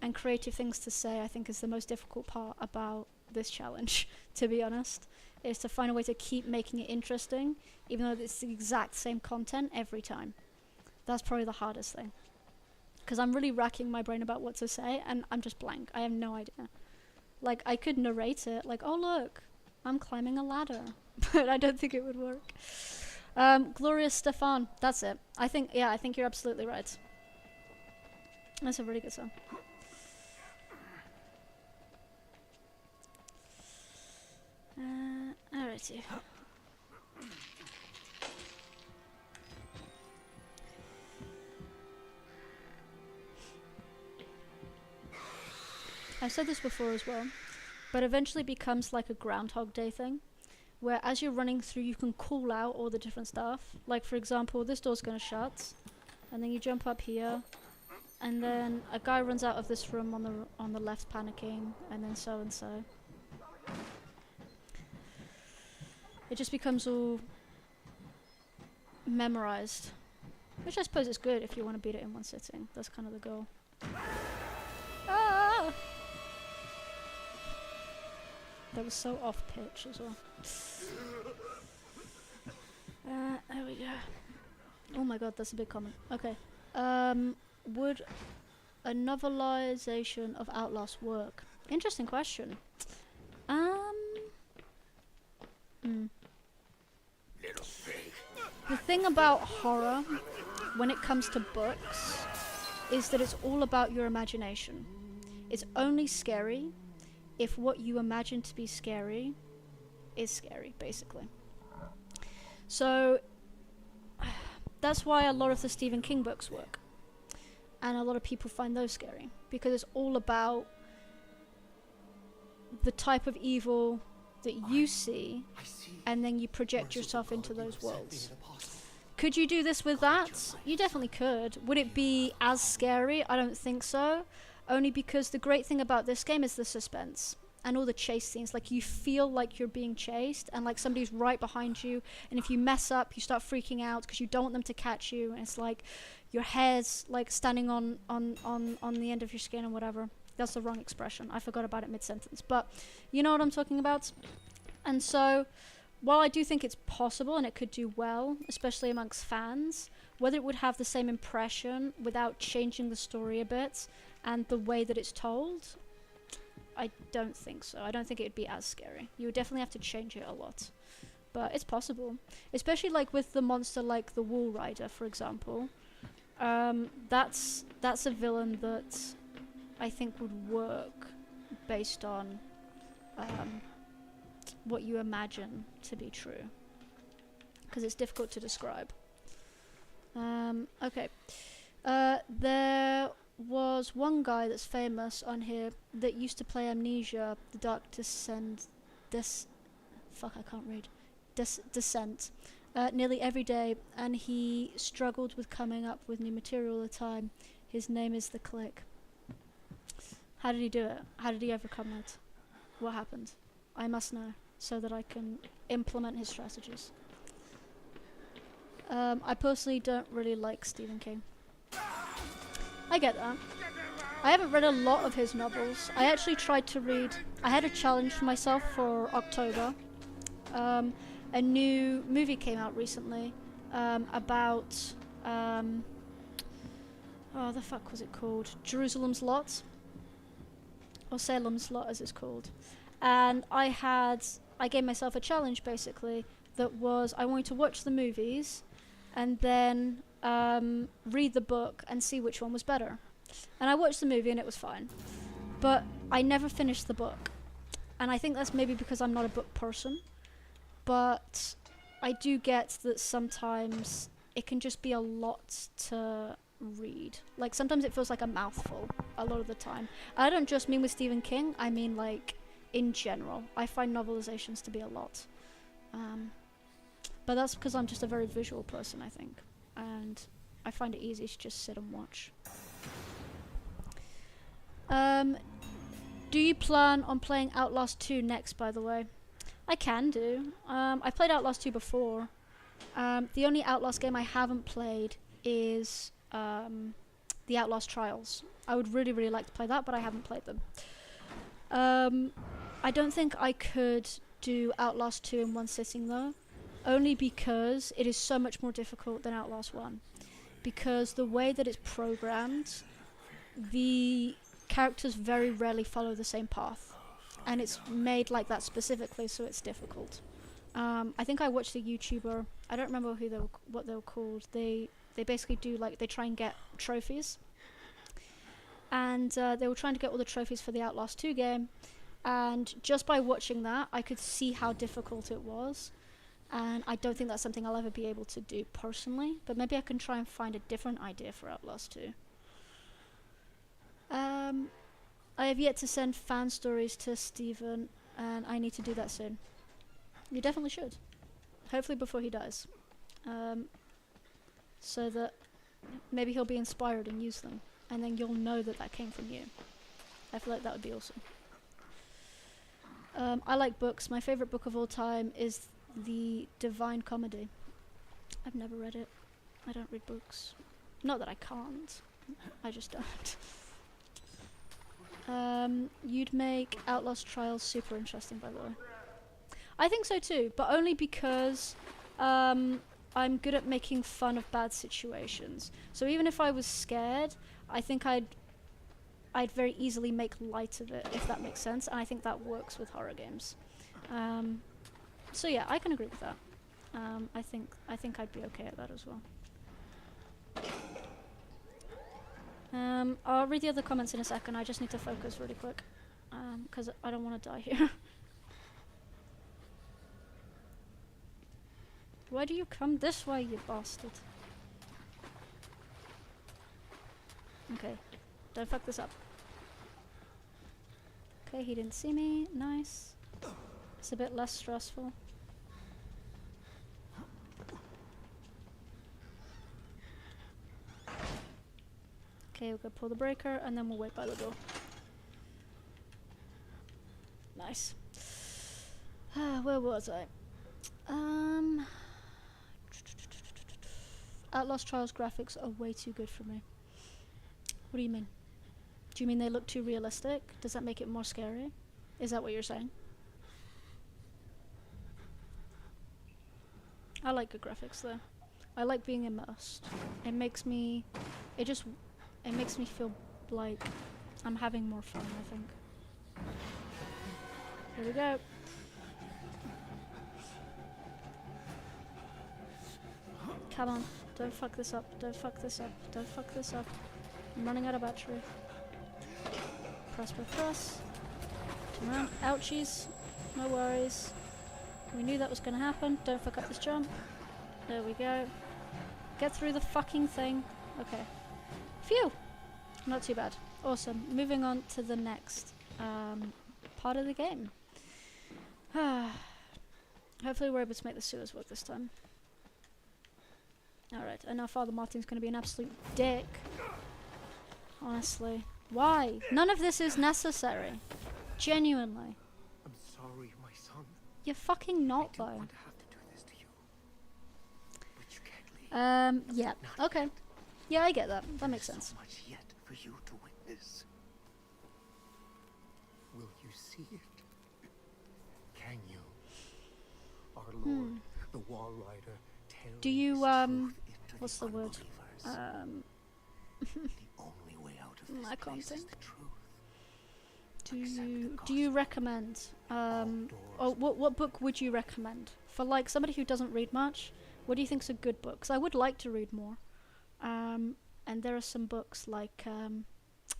and creative things to say, I think, is the most difficult part about this challenge, to be honest, is to find a way to keep making it interesting, even though it's the exact same content every time. That's probably the hardest thing. Because I'm really racking my brain about what to say, and I'm just blank. I have no idea. Like, I could narrate it, like, oh look, I'm climbing a ladder. But I don't think it would work. Gloria Stefan, that's it. I think you're absolutely right. That's a really good song. Alrighty. I've said this before as well, but eventually becomes like a Groundhog Day thing, where as you're running through you can call out all the different stuff. Like for example, this door's gonna shut, and then you jump up here, and then a guy runs out of this room on the left panicking, and then so and so. It just becomes all memorized, which I suppose is good if you want to beat it in one sitting. That's kind of the goal. Ah! That was so off pitch as well. There we go. Oh my god, that's a big comment. Okay. Would a novelization of Outlast work? Interesting question. The thing about horror, when it comes to books, is that it's all about your imagination. It's only scary if what you imagine to be scary is scary, basically. So that's why a lot of the Stephen King books work, and a lot of people find those scary, because it's all about the type of evil that you see, and then you project yourself into those worlds. Could you do this with that? You definitely could. Would it be as scary? I don't think so. Only because the great thing about this game is the suspense and all the chase scenes. Like, you feel like you're being chased and like somebody's right behind you, and if you mess up you start freaking out because you don't want them to catch you, and it's like your hair's like standing on the end of your skin or whatever. That's the wrong expression. I forgot about it mid-sentence. But you know what I'm talking about? And so, while I do think it's possible and it could do well, especially amongst fans, whether it would have the same impression without changing the story a bit and the way that it's told, I don't think so. I don't think it would be as scary. You would definitely have to change it a lot. But it's possible. Especially like with the monster like the Wall Rider, for example. That's a villain that I think would work based on what you imagine to be true, because it's difficult to describe. Okay, There was one guy that's famous on here that used to play Amnesia, The Dark Descent, fuck, I can't read. Descent. Nearly every day, and he struggled with coming up with new material all the time. His name is The Click. How did he do it? How did he overcome it? What happened? I must know, so that I can implement his strategies. I personally don't really like Stephen King. I get that. I haven't read a lot of his novels. I actually tried to read... I had a challenge for myself for October. A new movie came out recently about... oh, the fuck was it called? Jerusalem's Lot? Or Salem's Lot, as it's called. And I gave myself a challenge, basically, that was I wanted to watch the movies and then read the book and see which one was better. And I watched the movie and it was fine. But I never finished the book. And I think that's maybe because I'm not a book person. But I do get that sometimes it can just be a lot to read. Like, sometimes it feels like a mouthful a lot of the time. I don't just mean with Stephen King, I mean like in general. I find novelizations to be a lot. But that's because I'm just a very visual person, I think. And I find it easy to just sit and watch. Do you plan on playing Outlast 2 next, by the way? I can do. I've played Outlast 2 before. The only Outlast game I haven't played is the Outlast Trials. I would really, really like to play that, but I haven't played them. I don't think I could do Outlast 2 in one sitting, though. Only because it is so much more difficult than Outlast 1. Because the way that it's programmed, the characters very rarely follow the same path. And it's made like that specifically, so it's difficult. I think I watched a YouTuber, I don't remember what they were called. They basically do, like, they try and get trophies. And they were trying to get all the trophies for the Outlast 2 game. And just by watching that, I could see how difficult it was. And I don't think that's something I'll ever be able to do personally, but maybe I can try and find a different idea for Outlast 2. I have yet to send fan stories to Steven, and I need to do that soon. You definitely should. Hopefully before he dies. So that maybe he'll be inspired and use them, and then you'll know that that came from you. I feel like that would be awesome. I like books. My favorite book of all time is The Divine Comedy. I've never read it. I don't read books. Not that I can't. I just don't. You'd make Outlast Trials super interesting, by the way. I think so too, but only because I'm good at making fun of bad situations. So even if I was scared, I think I'd very easily make light of it, if that makes sense. And I think that works with horror games. So yeah, I can agree with that. I think I'd be okay at that as well. I'll read the other comments in a second. I just need to focus really quick, because I don't want to die here. Why do you come this way, you bastard? Okay, don't fuck this up. Okay, he didn't see me. Nice. It's a bit less stressful. Okay, we're gonna pull the breaker and then we'll wait by the door. Nice. Where was I? Outlast Trials graphics are way too good for me. What do you mean? Do you mean they look too realistic? Does that make it more scary? Is that what you're saying? I like good graphics though. I like being immersed. It makes me feel like I'm having more fun, I think. Here we go. Come on, don't fuck this up, don't fuck this up, don't fuck this up. I'm running out of battery. Press, press, press. Turn around. Ouchies. No worries. We knew that was gonna happen. Don't fuck up this jump. There we go. Get through the fucking thing. Okay. Phew! Not too bad. Awesome. Moving on to the next part of the game. Hopefully we're able to make the sewers work this time. Alright, I know Father Martin's going to be an absolute dick. Honestly. Why? None of this is necessary. Genuinely. I'm sorry, my son. You're fucking not, I though. didn't want to have to do this to you. But you can't leave. Yeah. Not Okay. yet. Yeah, I get that. That makes There's sense. so much yet for you to witness. Will you see it? Can you? Our Lord, the Wall Rider, tearing Do you, his truth into what's the word? unbelievers. The only way out of this I can't place is think. the truth. Do you recommend what book would you recommend for like somebody who doesn't read much? What do you think's a good book? 'Cause I would like to read more. And there are some books like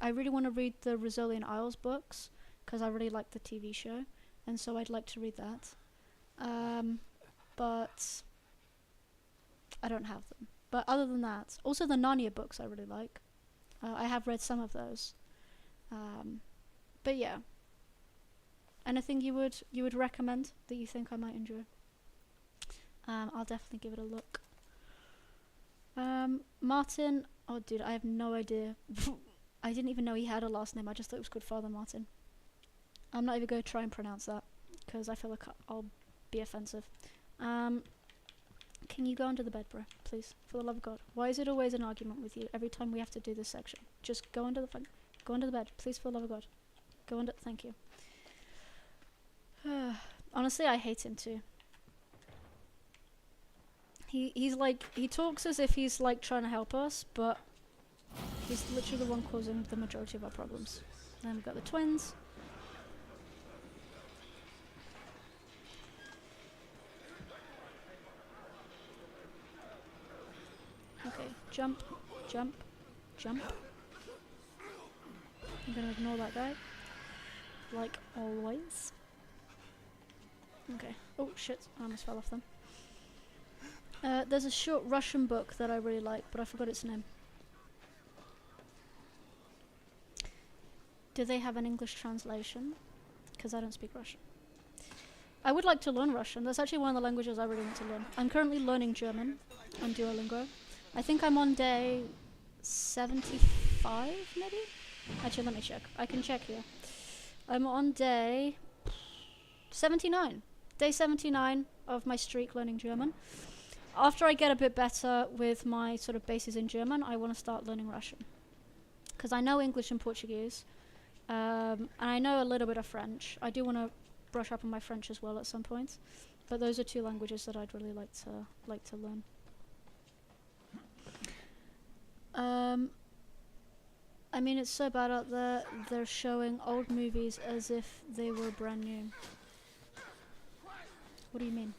I really want to read the Rosalian Isles books because I really like the TV show, and so I'd like to read that. But I don't have them. But other than that, also the Narnia books I really like. I have read some of those. But yeah. Anything you would recommend that you think I might enjoy? I'll definitely give it a look. Martin, oh dude, I have no idea. I didn't even know he had a last name. I just thought it was called Father Martin. I'm not even going to try and pronounce that because I feel like I'll be offensive. Can you go under the bed, bro? Please, for the love of God. Why is it always an argument with you every time we have to do this section? Just go under the bed, please, for the love of God. Go under. Thank you. Honestly, I hate him too. He's like, he talks as if he's like trying to help us, but he's literally the one causing the majority of our problems. Then we've got the twins. Okay, jump, jump, jump. I'm gonna ignore that guy, like always. Okay. Oh shit! I almost fell off them. There's a short Russian book that I really like, but I forgot its name. Do they have an English translation? Because I don't speak Russian. I would like to learn Russian. That's actually one of the languages I really want to learn. I'm currently learning German on Duolingo. I think I'm on day 75, maybe? Actually, let me check. I can check here. I'm on day 79. Day 79 of my streak learning German. After I get a bit better with my sort of bases in German, I want to start learning Russian. Because I know English and Portuguese. And I know a little bit of French. I do want to brush up on my French as well at some point. But those are two languages that I'd really like to learn. I mean, it's so bad out there. They're showing old movies as if they were brand new. What do you mean?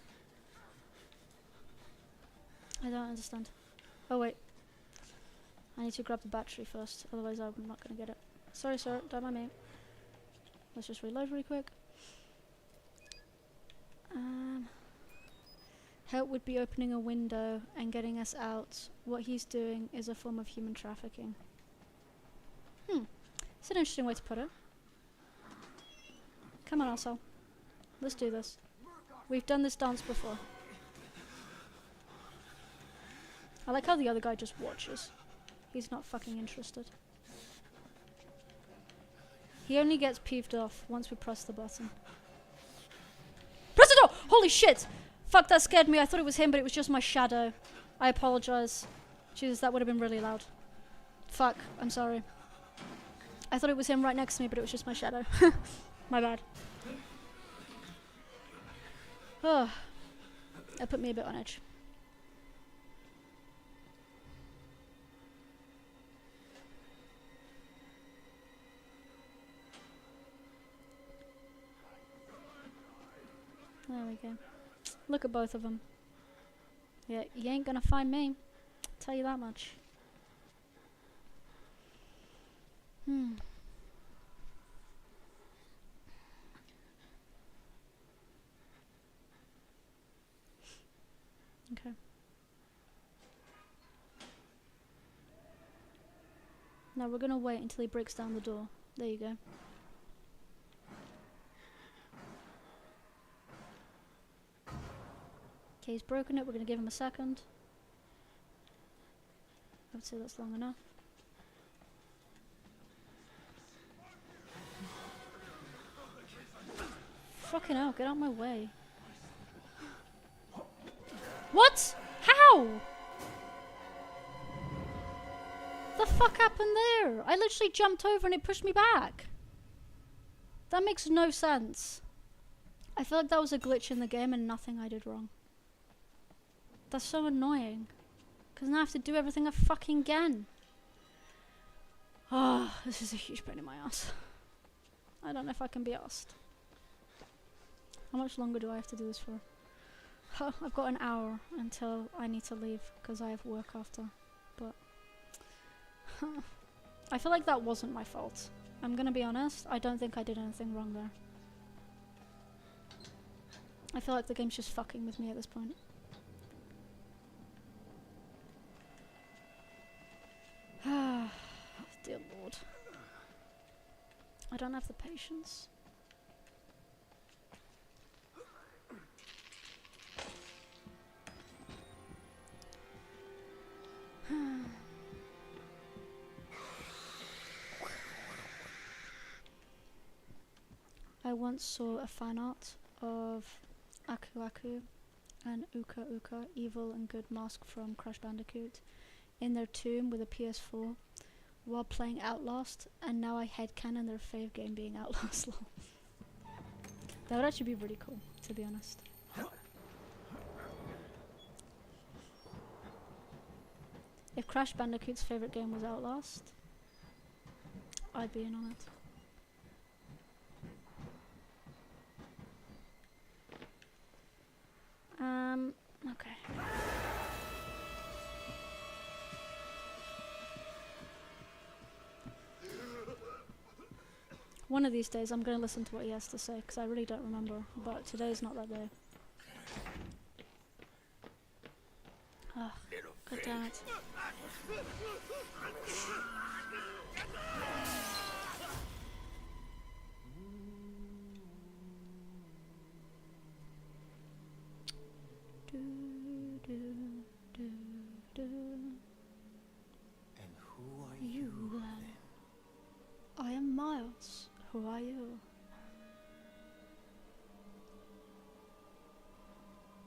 I don't understand. Oh wait. I need to grab the battery first, otherwise I'm not going to get it. Sorry sir, don't mind me. Let's just reload really quick. Help would be opening a window and getting us out. What he's doing is a form of human trafficking. It's an interesting way to put it. Come on, asshole. Let's do this. We've done this dance before. I like how the other guy just watches. He's not fucking interested. He only gets peeved off once we press the button. Press the door! Holy shit! Fuck, that scared me. I thought it was him, but it was just my shadow. I apologize. Jesus, that would have been really loud. Fuck, I'm sorry. I thought it was him right next to me, but it was just my shadow. My bad. Oh, that put me a bit on edge. There we go. Look at both of them. Yeah, you ain't gonna find me. Tell you that much. Okay. Now we're gonna wait until he breaks down the door. There you go. Okay, he's broken it. We're gonna give him a second. I would say that's long enough. Fucking hell, get out of my way. What? How? The fuck happened there? I literally jumped over and it pushed me back. That makes no sense. I feel like that was a glitch in the game and nothing I did wrong. That's so annoying. Because now I have to do everything fucking again. Oh, this is a huge pain in my ass. I don't know if I can be asked. How much longer do I have to do this for? Oh, I've got an hour until I need to leave because I have work after. But I feel like that wasn't my fault. I'm gonna be honest, I don't think I did anything wrong there. I feel like the game's just fucking with me at this point. Dear Lord. I don't have the patience. I once saw a fan art of Aku Aku and Uka Uka, evil and good mask from Crash Bandicoot, in their tomb with a PS4 while playing Outlast, and now I headcanon their fave game being Outlast. That would actually be really cool, to be honest. If Crash Bandicoot's favourite game was Outlast, I'd be in on it. Okay. One of these days I'm going to listen to what he has to say, because I really don't remember, but today's not that day. Oh, god damn it. And who are you then? I am Miles. Who are you?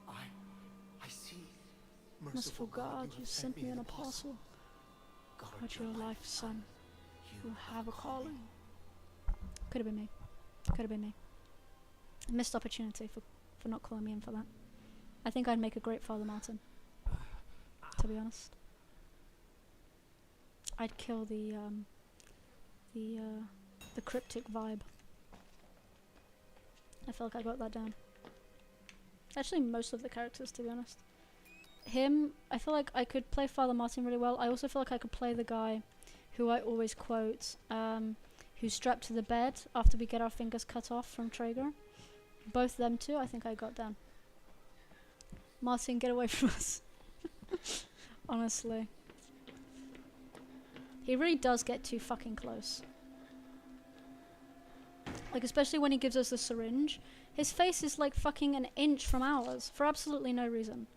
I see. Merciful God, you sent me an apostle. Guard your life, son. You have a calling. Could have been me. Could have been me. Missed opportunity for not calling me in for that. I think I'd make a great Father Martin, to be honest. I'd kill the cryptic vibe. I feel like I got that down. Actually, most of the characters, to be honest. Him, I feel like I could play Father Martin really well. I also feel like I could play the guy who I always quote, who's strapped to the bed after we get our fingers cut off from Traeger. Both them two, I think I got down. Martin, get away from us. Honestly. He really does get too fucking close. Like, especially when he gives us the syringe. His face is like fucking an inch from ours, for absolutely no reason.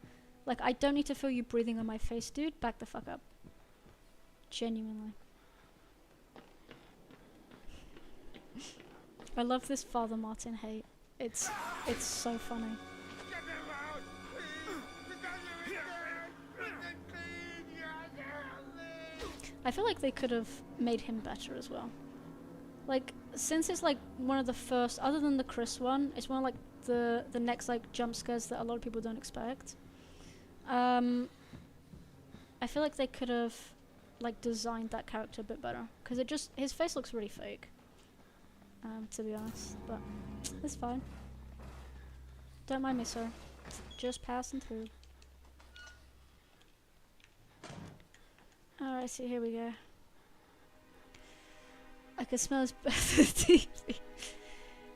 Like, I don't need to feel you breathing on my face, dude. Back the fuck up. Genuinely. I love this Father Martin hate. It's so funny. I feel like they could have made him better as well. Like, since it's like one of the first, other than the Chris one, it's one of like the next like jump scares that a lot of people don't expect. I feel like they could have like designed that character a bit better, because it just, his face looks really fake. To be honest, but it's fine. Don't mind me, sir. Just passing through. Alright, so here we go. I can smell his breath on TV.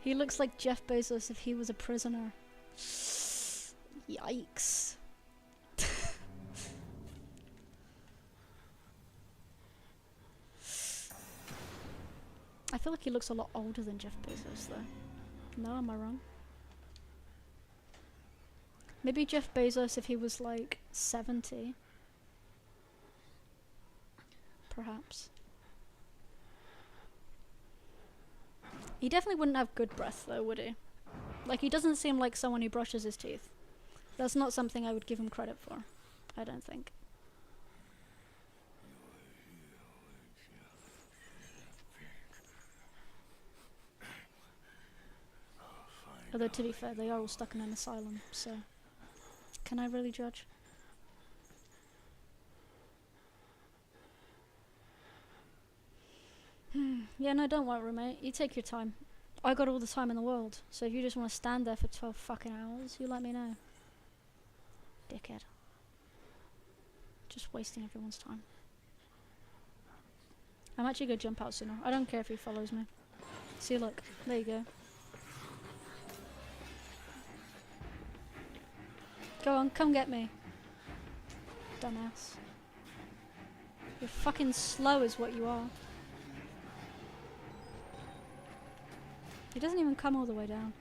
He looks like Jeff Bezos if he was a prisoner. Yikes. I feel like he looks a lot older than Jeff Bezos, though. No, am I wrong? Maybe Jeff Bezos if he was like 70. Perhaps. He definitely wouldn't have good breath though, would he? Like, he doesn't seem like someone who brushes his teeth. That's not something I would give him credit for. I don't think. Although, to be fair, they are all stuck in an asylum, so... Can I really judge? Yeah, no, don't worry, mate. You take your time. I got all the time in the world, so if you just want to stand there for 12 fucking hours, you let me know. Dickhead. Just wasting everyone's time. I'm actually gonna jump out sooner. I don't care if he follows me. See, look. There you go. Go on, come get me. Dumbass. You're fucking slow is what you are. He doesn't even come all the way down.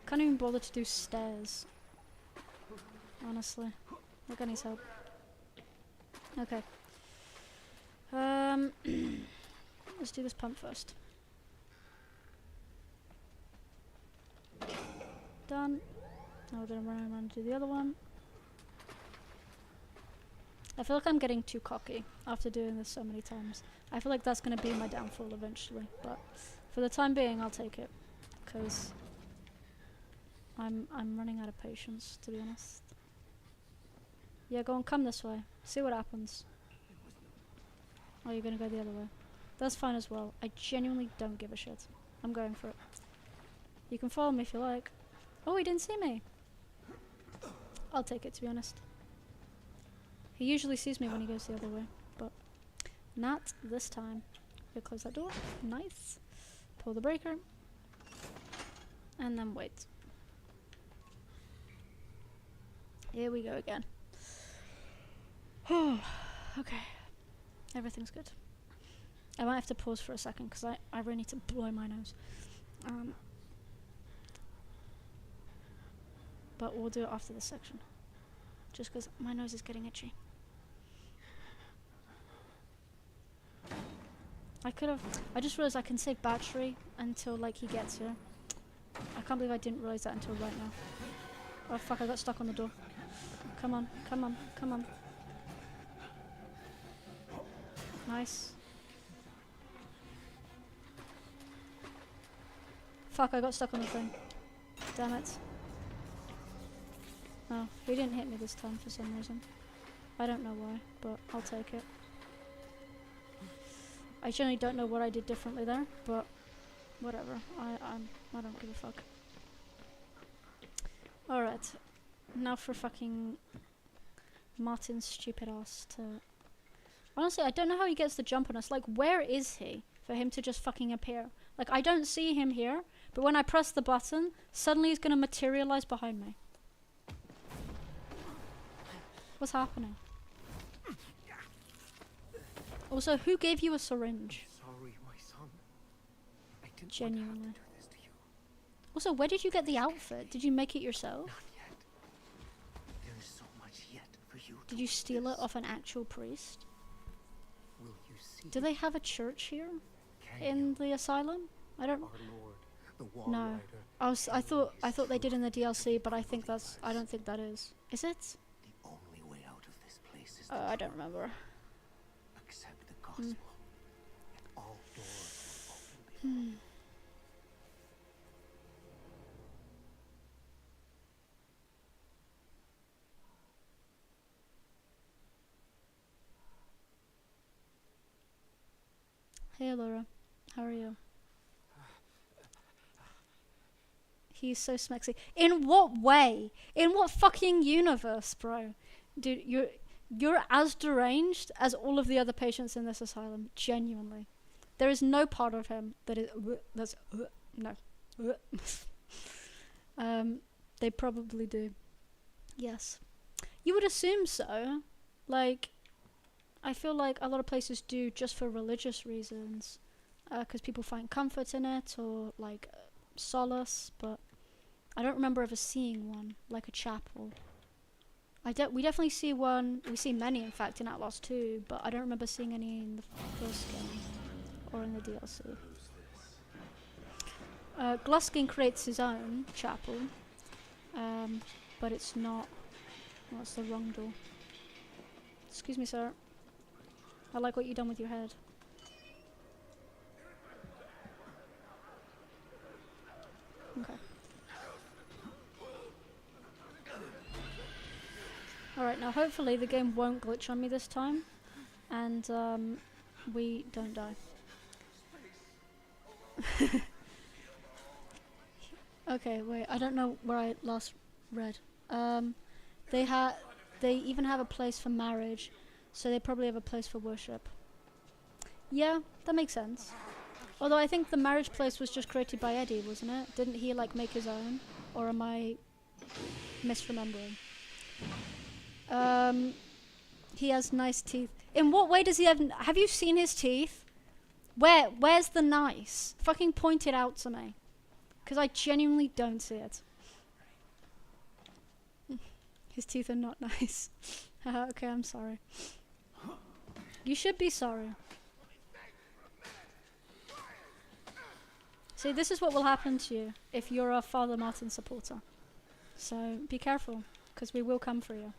Can't even bother to do stairs. Honestly. That guy needs help. Okay. Let's do this pump first. Done. Now we're gonna run around and do the other one. I feel like I'm getting too cocky after doing this so many times. I feel like that's gonna be my downfall eventually, but for the time being I'll take it. Because I'm running out of patience, to be honest. Yeah, go on, come this way. See what happens. Oh, you're gonna go the other way. That's fine as well. I genuinely don't give a shit. I'm going for it. You can follow me if you like. Oh, he didn't see me. I'll take it, to be honest. He usually sees me when he goes the other way, but not this time. You close that door. Nice. Pull the breaker. And then wait. Here we go again. Okay. Everything's good. I might have to pause for a second because I really need to blow my nose. But we'll do it after this section. Just because my nose is getting itchy. I just realized I can save battery until like he gets here. I can't believe I didn't realize that until right now. Oh fuck, I got stuck on the door. Come on, come on, come on. Nice. Fuck, I got stuck on the thing. Damn it. Oh, he didn't hit me this time for some reason. I don't know why, but I'll take it. I generally don't know what I did differently there, but whatever. I don't give a fuck. Alright. Now for fucking Martin's stupid ass to... Honestly, I don't know how he gets the jump on us. Like, where is he for him to just fucking appear? Like, I don't see him here, but when I press the button, suddenly he's gonna materialize behind me. What's happening? Also, who gave you a syringe? Sorry, my son. I didn't Genuinely. want to have to do this to you. Also, where did you get the outfit? Did you make it yourself? Not yet. There is so much yet for you to Did you steal it witness. off an actual priest? Will you see? Do they have a church here Can in you? the asylum? I don't. Our Lord, the Wall No. Rider, I thought they did in the DLC, but I don't think that is. Is it? the only way out of this place is I don't remember. accept the gospel. And all doors will open before you. Hey, Laura. How are you? He's so smexy. In what way? In what fucking universe, bro? Dude, you're as deranged as all of the other patients in this asylum. Genuinely. There is no part of him that is... no. They probably do. Yes. You would assume so. Like, I feel like a lot of places do just for religious reasons. because people find comfort in it or like solace, but I don't remember ever seeing one, like a chapel. We definitely see one, we see many in fact in Outlast 2, but I don't remember seeing any in the first game or in the DLC. Gluskin creates his own chapel, but it's not, well, it's the wrong door. Excuse me, sir. I like what you've done with your head. Okay. Alright, now hopefully the game won't glitch on me this time, and we don't die. Okay, wait, I don't know where I last read. They even have a place for marriage, so they probably have a place for worship. Yeah, that makes sense. Although I think the marriage place was just created by Eddie, wasn't it? Didn't he like make his own? Or am I misremembering? He has nice teeth. In what way does he have you seen his teeth? Where's the nice? Fucking point it out to me. Because I genuinely don't see it. His teeth are not nice. Okay, I'm sorry. You should be sorry. See, this is what will happen to you if you're a Father Martin supporter. So, be careful, because we will come for you.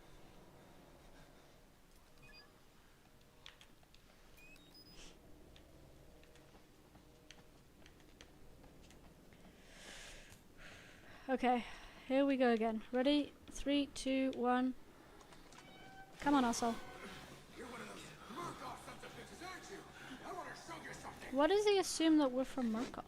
Okay, here we go again. Ready? 3, 2, 1. Come on, asshole. Why does he assume that we're from Murkoff?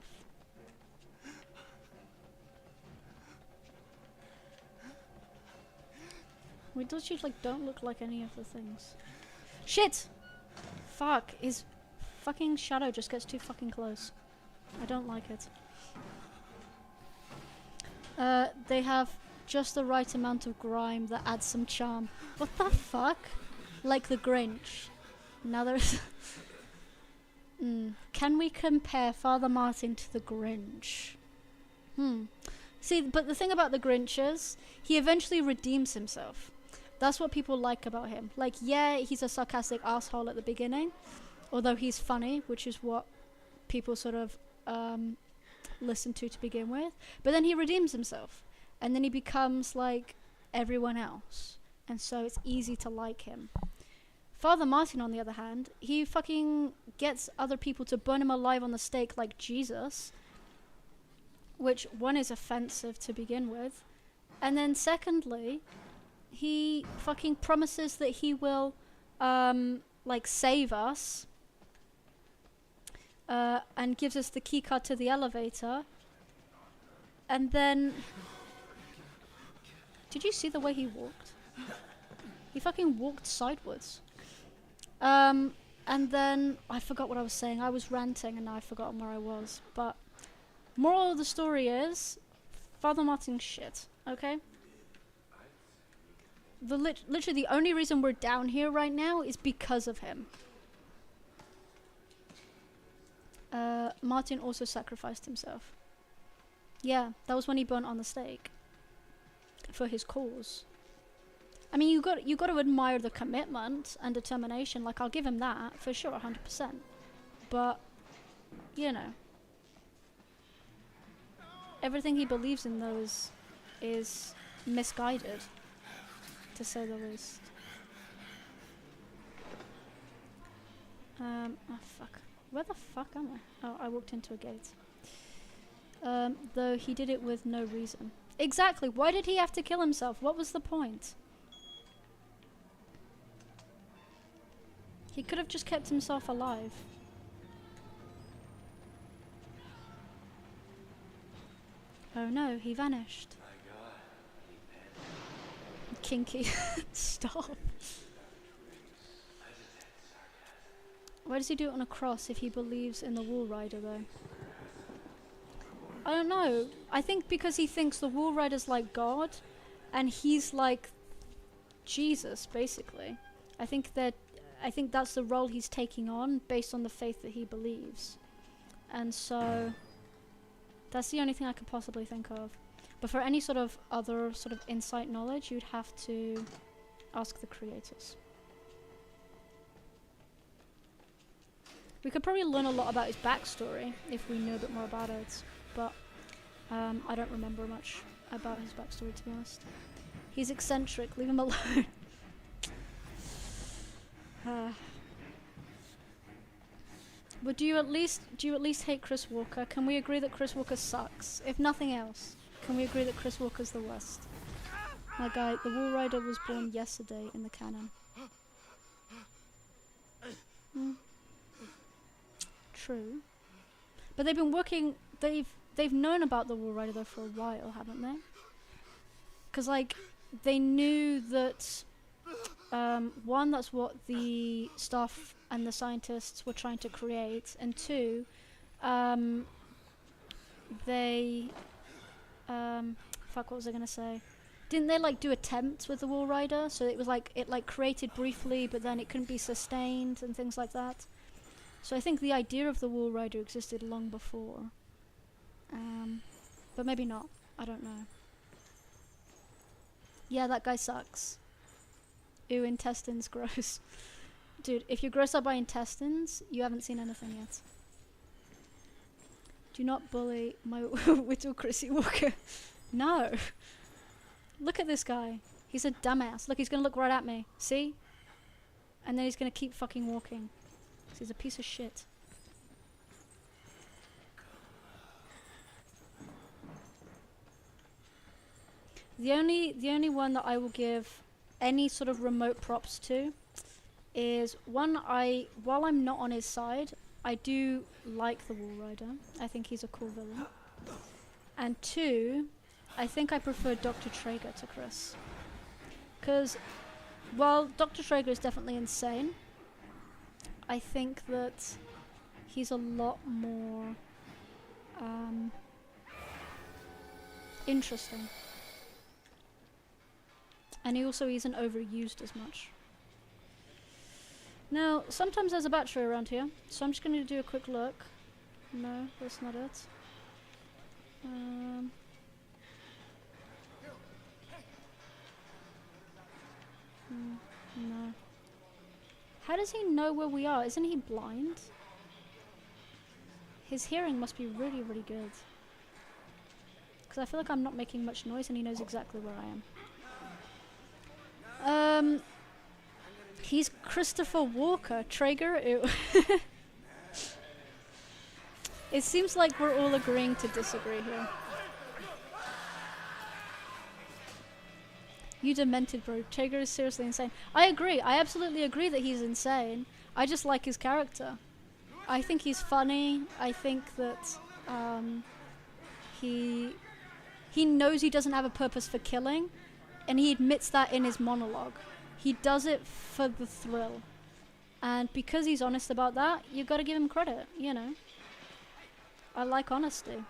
We literally like don't look like any of the things. Shit! Fuck, his fucking shadow just gets too fucking close. I don't like it. They have just the right amount of grime that adds some charm. What the fuck? Like the Grinch. Now there's... Can we compare Father Martin to the Grinch? See, but the thing about the Grinch is, he eventually redeems himself. That's what people like about him. Like, yeah, he's a sarcastic asshole at the beginning, although he's funny, which is what people sort of listen to begin with. But then he redeems himself, and then he becomes like everyone else, and so it's easy to like him. Father Martin, on the other hand, he fucking gets other people to burn him alive on the stake like Jesus, which one is offensive to begin with, and then secondly, he fucking promises that he will like save us, and gives us the keycard to the elevator, and then did you see the way he walked? He fucking walked sideways. And then I forgot what I was saying. I was ranting and now I've forgotten where I was. But moral of the story is, Father Martin's shit, okay? Literally the only reason we're down here right now is because of him. Martin also sacrificed himself. Yeah, that was when he burnt on the stake. For his cause. I mean, you got to admire the commitment and determination. Like, I'll give him that for sure, 100%. But, you know, everything he believes in, though, is misguided, to say the least. Oh fuck, where the fuck am I? Oh, I walked into a gate. Though he did it with no reason. Exactly. Why did he have to kill himself? What was the point? He could have just kept himself alive. Oh no, he vanished. Kinky. Stop. Why does he do it on a cross if he believes in the Wall Rider though? I don't know. I think because he thinks the Wall Rider's like God, and he's like Jesus, basically. I think that's the role he's taking on based on the faith that he believes. and so that's the only thing I could possibly think of. But for any sort of other sort of insight knowledge, you'd have to ask the creators. We could probably learn a lot about his backstory if we knew a bit more about it, but I don't remember much about his backstory, to be honest. He's eccentric, leave him alone. But do you at least hate Chris Walker? Can we agree that Chris Walker sucks? If nothing else, can we agree that Chris Walker's the worst? My guy, the Wall Rider was born yesterday in the canon. True. But they've been working, they've known about the Wall Rider though for a while, haven't they? Because like, they knew that, one, that's what the staff and the scientists were trying to create, and two, they, fuck, what was I gonna say? Didn't they like do attempts with the Wall Rider? So it was like, it like created briefly, but then it couldn't be sustained and things like that. So I think the idea of the Wall Rider existed long before. But maybe not. I don't know. Yeah, that guy sucks. Ew, intestines, gross. Dude, if you're grossed out by intestines, you haven't seen anything yet. Do not bully my little Chrissy Walker. No. Look at this guy. He's a dumbass. Look, he's gonna look right at me. See? And then he's gonna keep fucking walking. He's a piece of shit. The only one that I will give any sort of remote props to is one, while I'm not on his side, I do like the Wall Rider. I think he's a cool villain. And two, I think I prefer Dr. Traeger to Chris. Because while Dr. Traeger is definitely insane, I think that he's a lot more interesting. And he also isn't overused as much. Now, sometimes there's a battery around here, so I'm just going to do a quick look. No, that's not it. No. How does he know where we are? Isn't he blind? His hearing must be really, really good. Because I feel like I'm not making much noise and he knows exactly where I am. He's Christopher Walker. Traeger? Ew. It seems like we're all agreeing to disagree here. You demented, bro. Traeger is seriously insane. I agree. I absolutely agree that he's insane. I just like his character. I think he's funny. I think that he knows he doesn't have a purpose for killing, and he admits that in his monologue. He does it for the thrill. And because he's honest about that, you gotta give him credit, you know. I like honesty.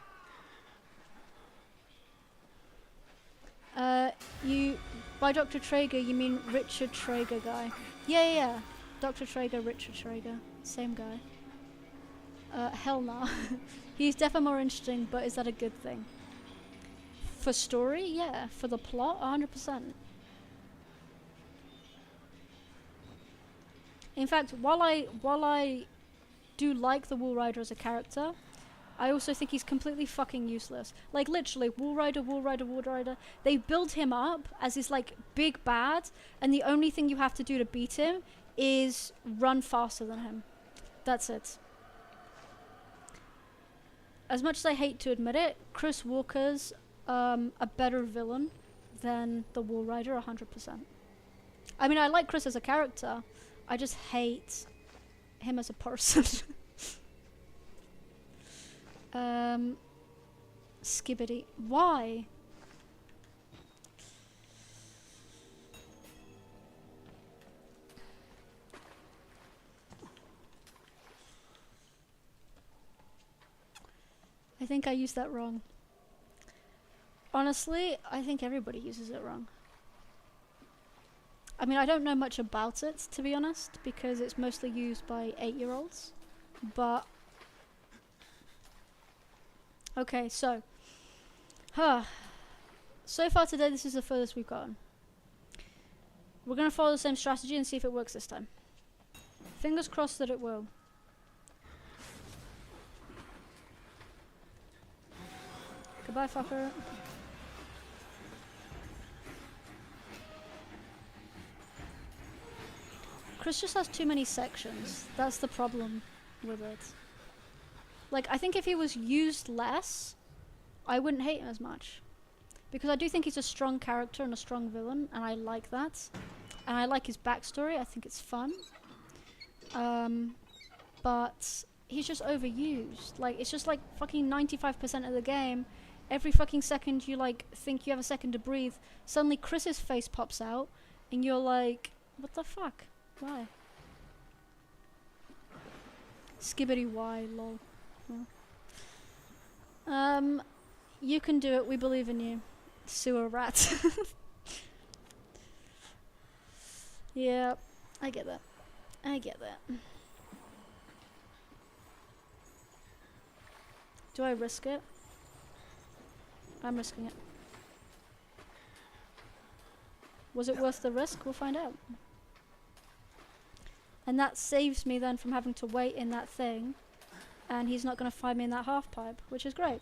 By Dr. Traeger, you mean Richard Traeger guy? Yeah. Dr. Traeger, Richard Traeger. Same guy. Hell no. He's definitely more interesting, but is that a good thing? For story? Yeah. For the plot? 100%. In fact, while I do like the Wall Rider as a character, I also think he's completely fucking useless. Like, literally, Wall Rider. They build him up as this, like, big bad, and the only thing you have to do to beat him is run faster than him. That's it. As much as I hate to admit it, Chris Walker's a better villain than the Wall Rider, 100%. I mean, I like Chris as a character. I just hate him as a person. Skibbity. Why? I think I used that wrong. Honestly, I think everybody uses it wrong. I mean, I don't know much about it, to be honest, because it's mostly used by 8-year-olds. But Okay, so so far today, this is the furthest we've gotten. We're gonna follow the same strategy and see if it works this time. Fingers crossed that it will. Goodbye, fucker. Chris just has too many sections. That's the problem with it. Like, I think if he was used less, I wouldn't hate him as much. Because I do think he's a strong character and a strong villain, and I like that. And I like his backstory, I think it's fun. But he's just overused. Like, it's just like fucking 95% of the game. Every fucking second you like think you have a second to breathe, suddenly Chris's face pops out, and you're like, what the fuck? Why? Skibbity why, lol. Well. You can do it, we believe in you. Sewer rat. Yeah, I get that. I get that. Do I risk it? I'm risking it. Was it worth the risk? We'll find out. And that saves me then from having to wait in that thing, and he's not going to find me in that half pipe, which is great.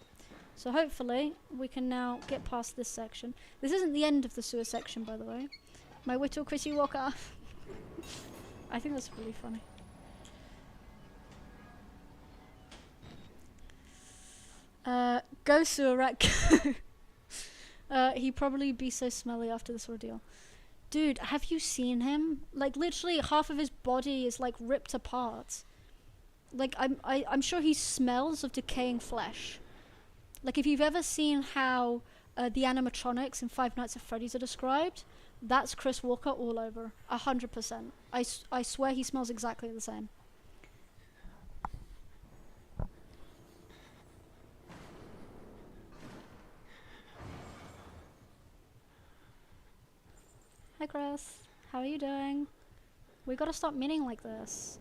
So hopefully we can now get past this section. This isn't the end of the sewer section, by the way. My Whittle Chrissy Walker. I think that's really funny. Go sewer rat, go. He'd probably be so smelly after this ordeal. Dude, have you seen him? Like, literally half of his body is like ripped apart. Like, I'm sure he smells of decaying flesh. Like, if you've ever seen how the animatronics in Five Nights at Freddy's are described, that's Chris Walker all over. 100%. I swear he smells exactly the same. Hi Chris, how are you doing? We gotta stop meaning like this.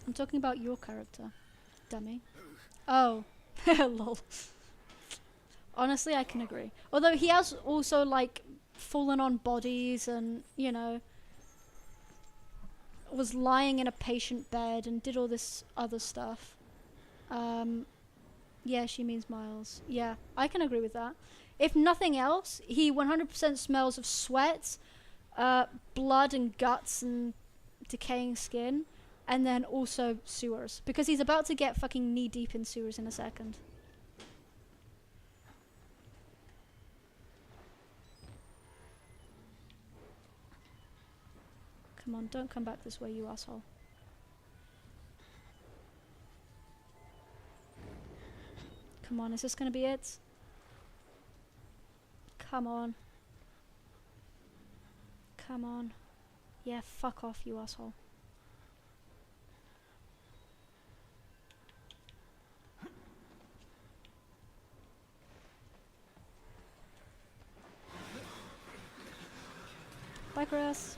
I'm talking about your character, dummy. Oh, lol. Honestly, I can agree. Although he has also, like, fallen on bodies and, you know, was lying in a patient bed and did all this other stuff. Yeah, she means Miles. Yeah, I can agree with that. If nothing else, he 100% smells of sweat, blood and guts and decaying skin, and then also sewers. Because he's about to get fucking knee deep in sewers in a second. Come on, don't come back this way, you asshole. Come on, is this gonna be it? Come on. Come on. Yeah, fuck off, you asshole. Bye, Chris.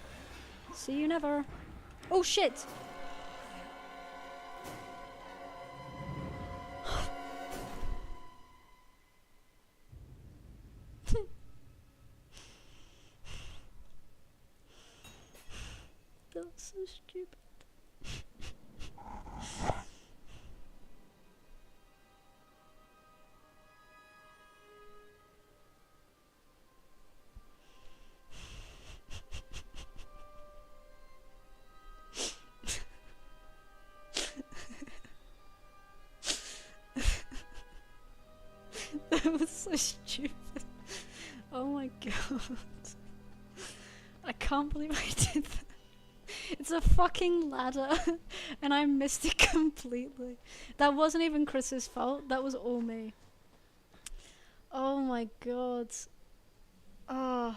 See you never. Oh, shit! That's so stupid. That was so stupid. Oh my god. I can't believe I did that. It's a fucking ladder, and I missed it completely. That wasn't even Chris's fault, that was all me. Oh my god. Oh.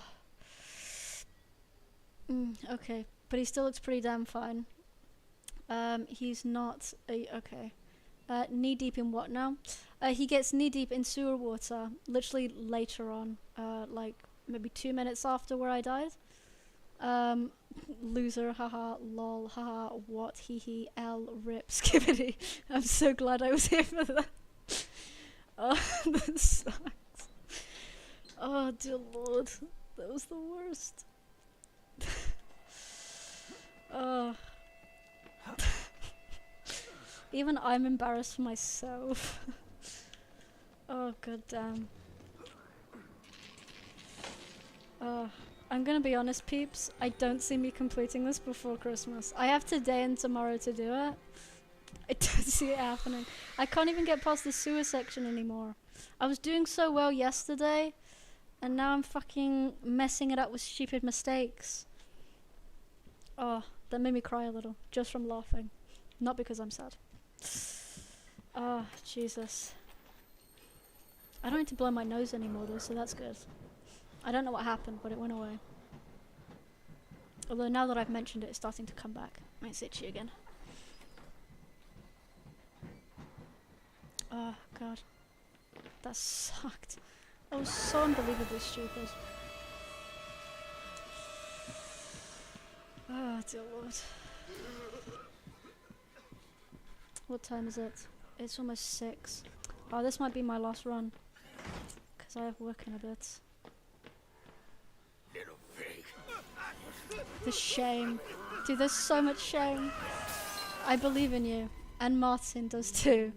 Okay, but he still looks pretty damn fine. He's not a... okay. Knee deep in what now? He gets knee deep in sewer water, literally later on, like maybe 2 minutes after where I died. Loser, haha, lol, haha, what, hee hee, L, rip, skibbity. I'm so glad I was here for that. Oh, that sucks. Oh, dear lord. That was the worst. Oh. Even I'm embarrassed for myself. Oh, god damn. I'm gonna be honest, peeps. I don't see me completing this before Christmas. I have today and tomorrow to do it. I don't see it happening. I can't even get past the sewer section anymore. I was doing so well yesterday, and now I'm fucking messing it up with stupid mistakes. Oh, that made me cry a little, just from laughing. Not because I'm sad. Oh, Jesus. I don't need to blow my nose anymore though, so that's good. I don't know what happened, but it went away. Although now that I've mentioned it, it's starting to come back. It's itchy again. Oh, God. That sucked. That was so unbelievably stupid. Oh, dear lord. What time is it? It's almost 6. Oh, this might be my last run. Because I have work in a bit. Little pig. The shame. Dude, there's so much shame. I believe in you. And Martin does too.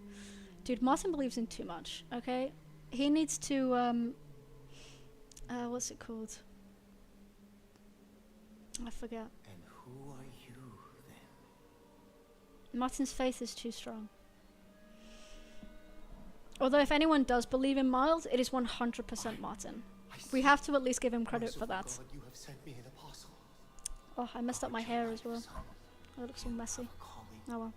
Dude, Martin believes in too much, okay? He needs to, what's it called? I forget. And who are you, then? Martin's faith is too strong. Although if anyone does believe in Miles, it is 100% Martin. We have to at least give him credit for that. God, you have sent me an apostle. Oh, I messed up my hair as well. Oh, it looks all messy. Oh well.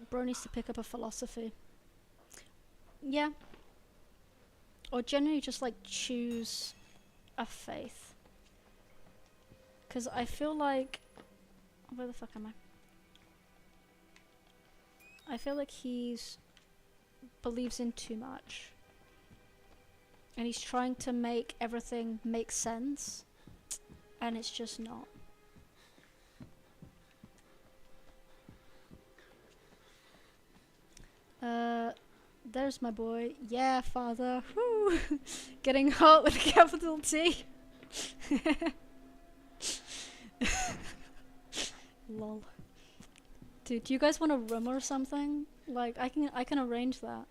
Bro needs to pick up a philosophy. Yeah. Or generally just like choose a faith. Because I feel like... Where the fuck am I? I feel like he's... believes in too much. And he's trying to make everything make sense. And it's just not. There's my boy. Yeah, father. Woo! Getting hot with a capital T. Lol. Dude, do you guys want a room or something? Like, I can arrange that.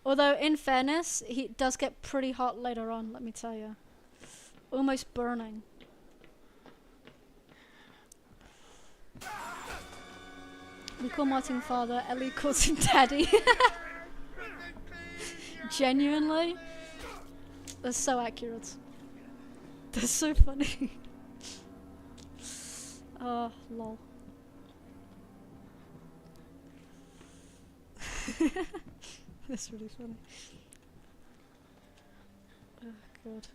Although, in fairness, he does get pretty hot later on, let me tell you. Almost burning. We call Martin father, Ellie calls him daddy. Genuinely? That's so accurate. That's so funny. Lol. That's really funny. Oh, God.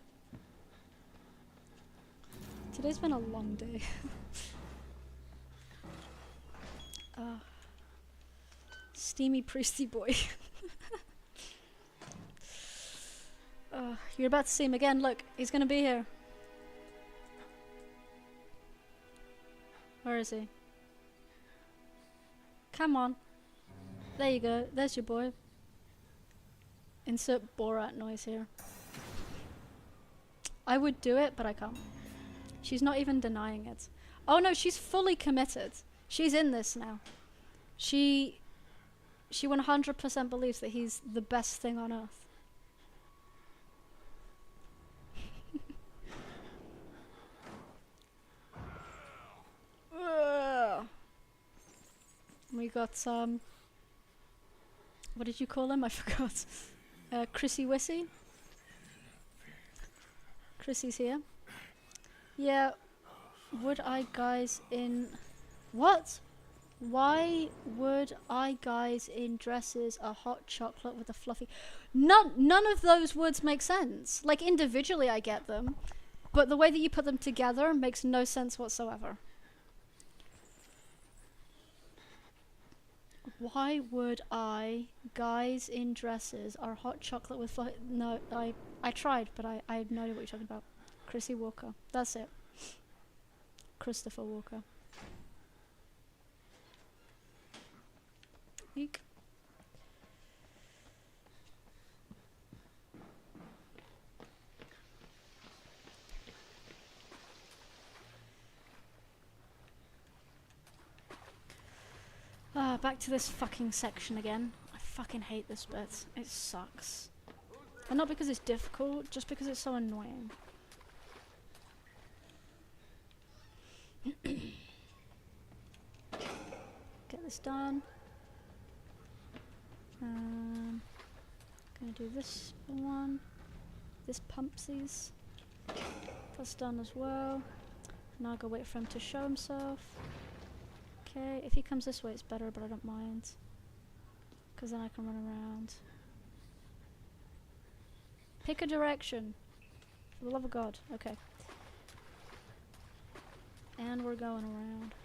Today's been a long day. Steamy priesty boy. You're about to see him again. Look, he's gonna be here. Where is he? Come on. There you go. There's your boy. Insert Borat noise here. I would do it, but I can't. She's not even denying it. Oh no, she's fully committed. She's in this now. She 100% believes that he's the best thing on earth. We got what did you call him? I forgot. Chrissy Wissy. Chrissy's here. Yeah. Would I guys in... What? Why would I guys in dresses a hot chocolate with a fluffy... None of those words make sense. Like, individually I get them. But the way that you put them together makes no sense whatsoever. Why would I guys in dresses are hot chocolate with fluffy... No, I tried, but I have no idea what you're talking about. Chrissy Walker. That's it. Christopher Walker. Eek. Back to this fucking section again. I fucking hate this bit. It sucks. And not because it's difficult, just because it's so annoying. Get this done. Gonna do this one. This pumpsies. That's done as well. Now I'll go wait for him to show himself. Okay, if he comes this way it's better, but I don't mind. Because then I can run around. Pick a direction. For the love of God. Okay. And we're going around.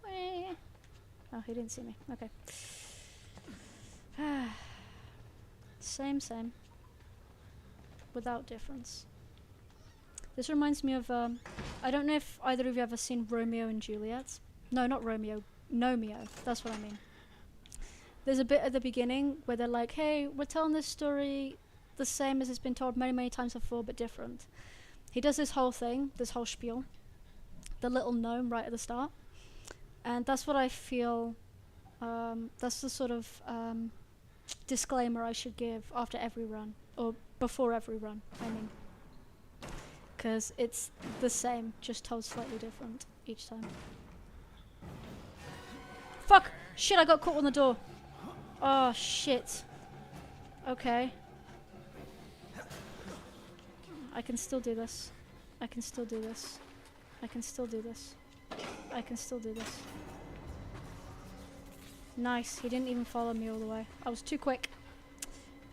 Whee! Oh, he didn't see me. Okay. Same. Without difference. This reminds me of, I don't know if either of you ever seen Romeo and Juliet. No, not Romeo. Nomeo. That's what I mean. There's a bit at the beginning where they're like, hey, we're telling this story the same as it's been told many, many times before, but different. He does this whole thing, this whole spiel. The little gnome right at the start. And that's what I feel, that's the sort of disclaimer I should give after every run. Or before every run, I mean. Because it's the same, just told slightly different each time. Fuck! Shit, I got caught on the door. Oh, shit. Okay. I can still do this. I can still do this. I can still do this. I can still do this. Nice, he didn't even follow me all the way. I was too quick.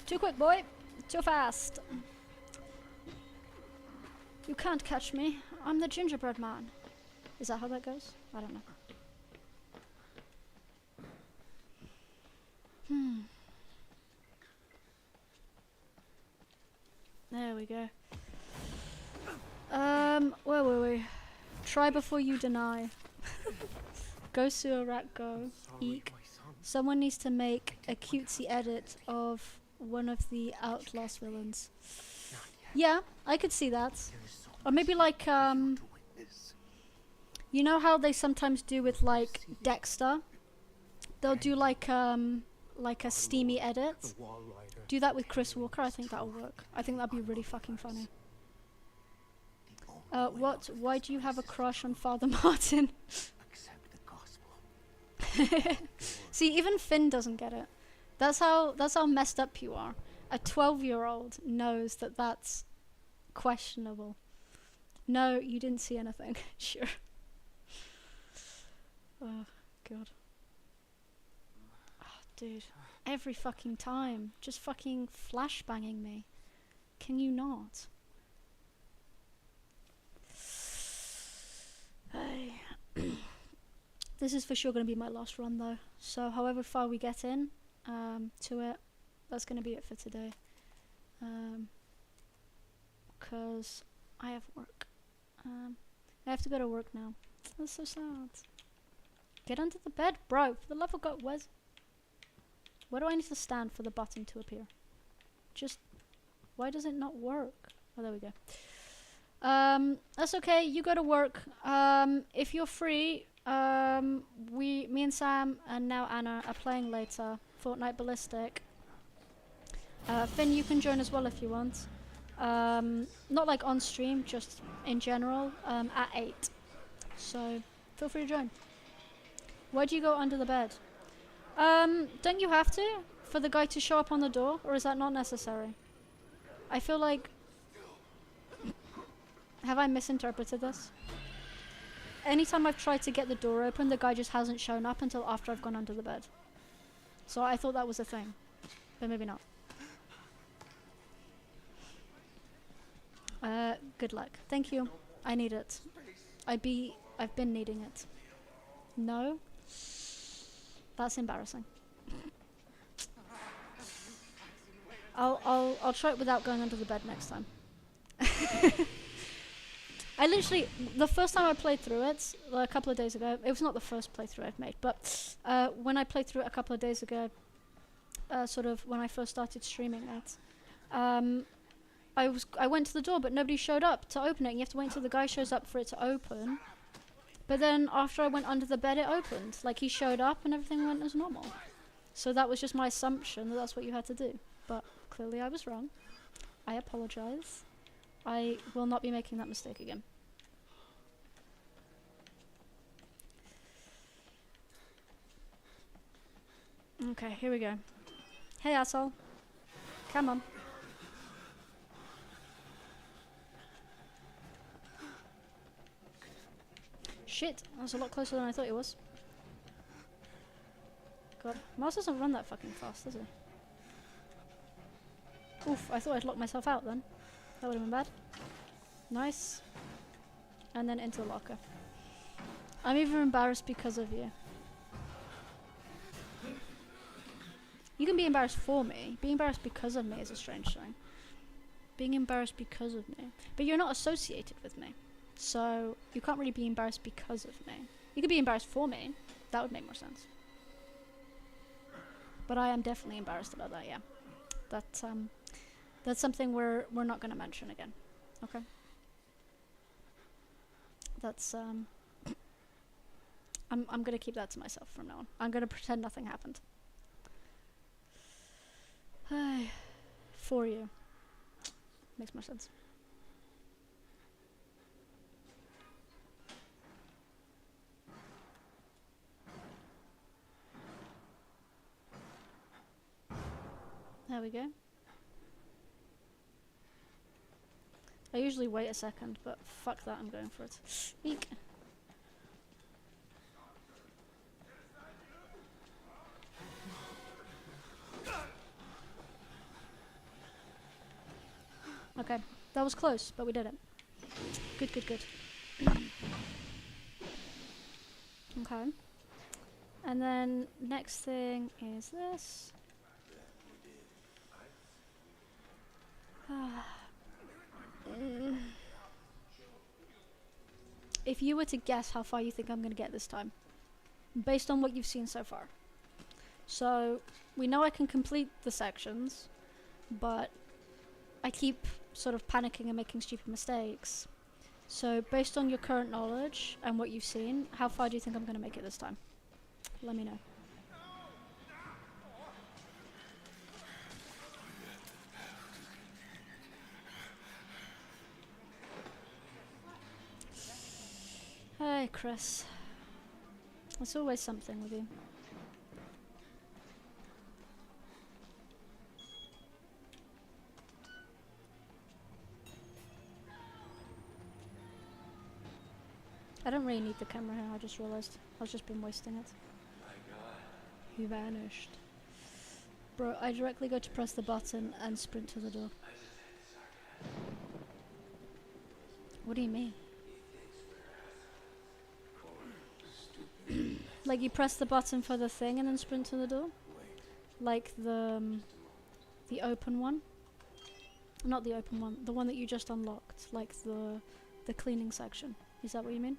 Too quick, boy. Too fast. You can't catch me. I'm the gingerbread man. Is that how that goes? I don't know. There we go. Where were we? Try before you deny. Go sewer rat go. Eek. Someone needs to make a cutesy edit of one of the Outlast villains. Yeah, I could see that. Or maybe like, you know how they sometimes do with like Dexter? They'll do like a steamy edit. Do that with Chris Walker, I think that'll work. I think that'd be really fucking funny. What? Why do you have a crush on Father Martin? See, even Finn doesn't get it. That's how messed up you are. A 12-year-old knows that that's questionable. No, you didn't see anything. Sure. Oh, God. Oh, dude. Every fucking time. Just fucking flashbanging me. Can you not? Hey. This is for sure going to be my last run though. So however far we get in to it, that's going to be it for today. Because I have work. I have to go to work now. That's so sad. Get under the bed, bro. For the love of God, where do I need to stand for the button to appear? Just, why does it not work? Oh, there we go. That's okay. You go to work. If you're free, me and Sam and now Anna are playing later. Fortnite Ballistic. Finn, you can join as well if you want. Not like on stream, just in general, at 8. So, feel free to join. Why do you go under the bed? Don't you have to? For the guy to show up on the door? Or is that not necessary? I feel like... Have I misinterpreted this? Anytime I've tried to get the door open, the guy just hasn't shown up until after I've gone under the bed. So I thought that was a thing. But maybe not. Good luck. Thank you. I need it. I've been needing it. No? That's embarrassing. I'll try it without going under the bed next time. I literally, the first time I played through it, a couple of days ago, it was not the first playthrough I've made, but when I played through it a couple of days ago, sort of when I first started streaming it, I went to the door, but nobody showed up to open it, and you have to wait until the guy shows up for it to open. But then after I went under the bed, it opened. Like, he showed up and everything went as normal. So that was just my assumption that that's what you had to do. But clearly I was wrong. I apologize. I will not be making that mistake again. Okay, here we go. Hey, asshole. Come on. Shit, that's a lot closer than I thought it was. God, Mars doesn't run that fucking fast, does he? Oof, I thought I'd locked myself out then. That would have been bad. Nice. And then into the locker. I'm even embarrassed because of you. You can be embarrassed for me. Being embarrassed because of me is a strange thing. Being embarrassed because of me. But you're not associated with me. So you can't really be embarrassed because of me. You could be embarrassed for me. That would make more sense. But I am definitely embarrassed about that, yeah. That's something we're not gonna mention again. Okay? That's I'm gonna keep that to myself from now on. I'm gonna pretend nothing happened. For you. Makes more sense. There we go. I usually wait a second, but fuck that, I'm going for it. Eek. Okay, that was close, but we did it. Good, good, good. Okay. And then next thing is this. If you were to guess how far you think I'm going to get this time, based on what you've seen so far. So, we know I can complete the sections, but I keep sort of panicking and making stupid mistakes. So, based on your current knowledge and what you've seen, how far do you think I'm going to make it this time? Let me know. Hey, Chris. There's always something with you. I don't really need the camera here, I just realized. I've just been wasting it. He vanished. Bro, I directly go to press the button and sprint to the door. What do you mean? Like you press the button for the thing and then sprint to the door? Like the open one? Not the open one, the one that you just unlocked, like the cleaning section. Is that what you mean?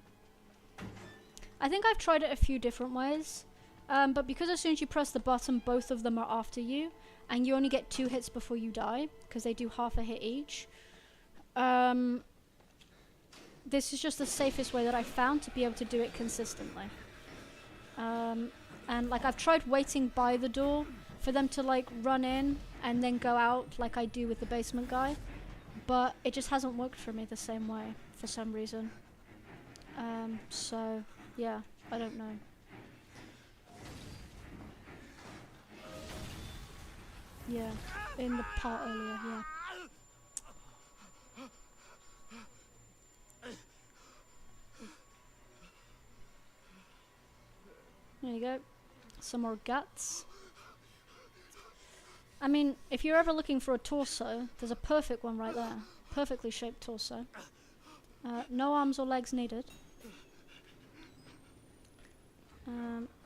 I think I've tried it a few different ways, but because as soon as you press the button, both of them are after you, and you only get 2 hits before you die, because they do half a hit each. This is just the safest way that I found to be able to do it consistently. And like I've tried waiting by the door for them to like run in and then go out like I do with the basement guy, but it just hasn't worked for me the same way for some reason. So yeah, I don't know. Yeah, in the part earlier, yeah. There you go. Some more guts. I mean, if you're ever looking for a torso, there's a perfect one right there. Perfectly shaped torso. No arms or legs needed.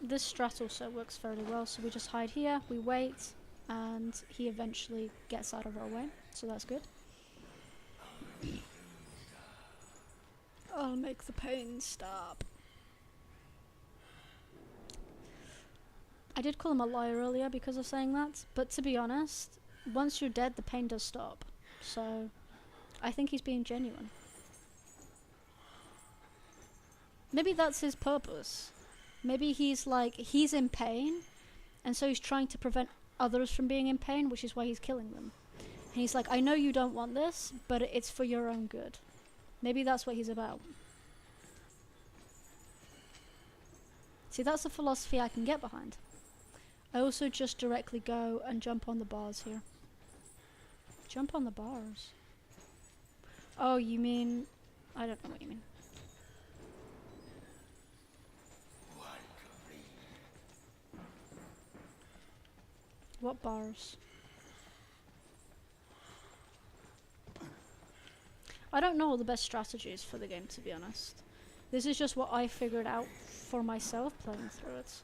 This strat also works fairly well, so we just hide here, we wait, and he eventually gets out of our way, so that's good. I'll make the pain stop. I did call him a liar earlier because of saying that, but to be honest, once you're dead, the pain does stop. So, I think he's being genuine. Maybe that's his purpose. Maybe he's like, he's in pain, and so he's trying to prevent others from being in pain, which is why he's killing them. And he's like, I know you don't want this, but it's for your own good. Maybe that's what he's about. See, that's a philosophy I can get behind. I also just directly go and jump on the bars here. Jump on the bars? Oh, you mean... I don't know what you mean. What bars? I don't know all the best strategies for the game, to be honest. This is just what I figured out for myself playing through it.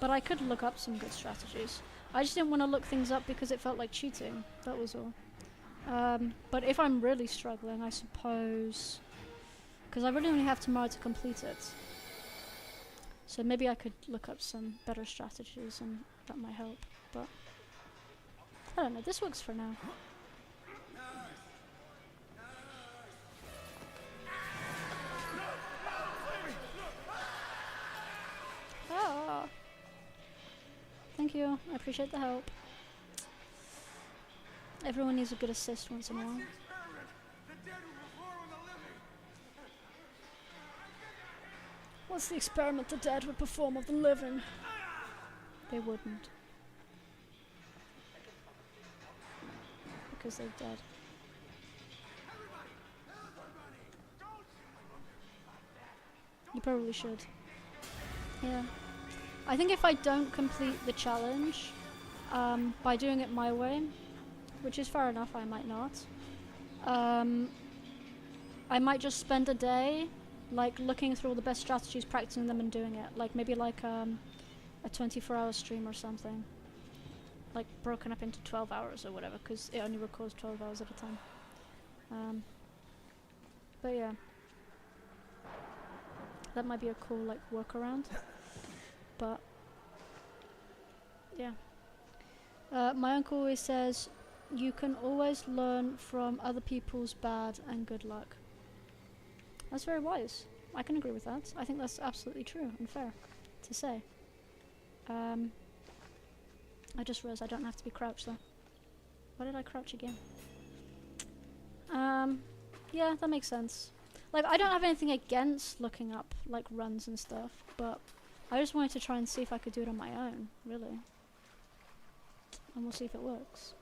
But I could look up some good strategies. I just didn't want to look things up because it felt like cheating. That was all. But if I'm really struggling, I suppose... Because I really only have tomorrow to complete it. So maybe I could look up some better strategies and that might help. But... I don't know, this works for now. Ah! Thank you, I appreciate the help. Everyone needs a good assist once in a while. What's the experiment the dead would perform of the living? They wouldn't. Because they're dead. You probably should. Yeah. I think if I don't complete the challenge, by doing it my way, which is fair enough, I might not, I might just spend a day like looking through all the best strategies, practicing them and doing it. Like maybe like a 24-hour stream or something. Like broken up into 12 hours or whatever, because it only records 12 hours at a time. But yeah. That might be a cool like workaround. But yeah. My uncle always says, you can always learn from other people's bad and good luck. That's very wise. I can agree with that. I think that's absolutely true and fair to say. I just realized I don't have to be crouched though. Why did I crouch again? Yeah, that makes sense. Like, I don't have anything against looking up, like, runs and stuff, but I just wanted to try and see if I could do it on my own, really. And we'll see if it works.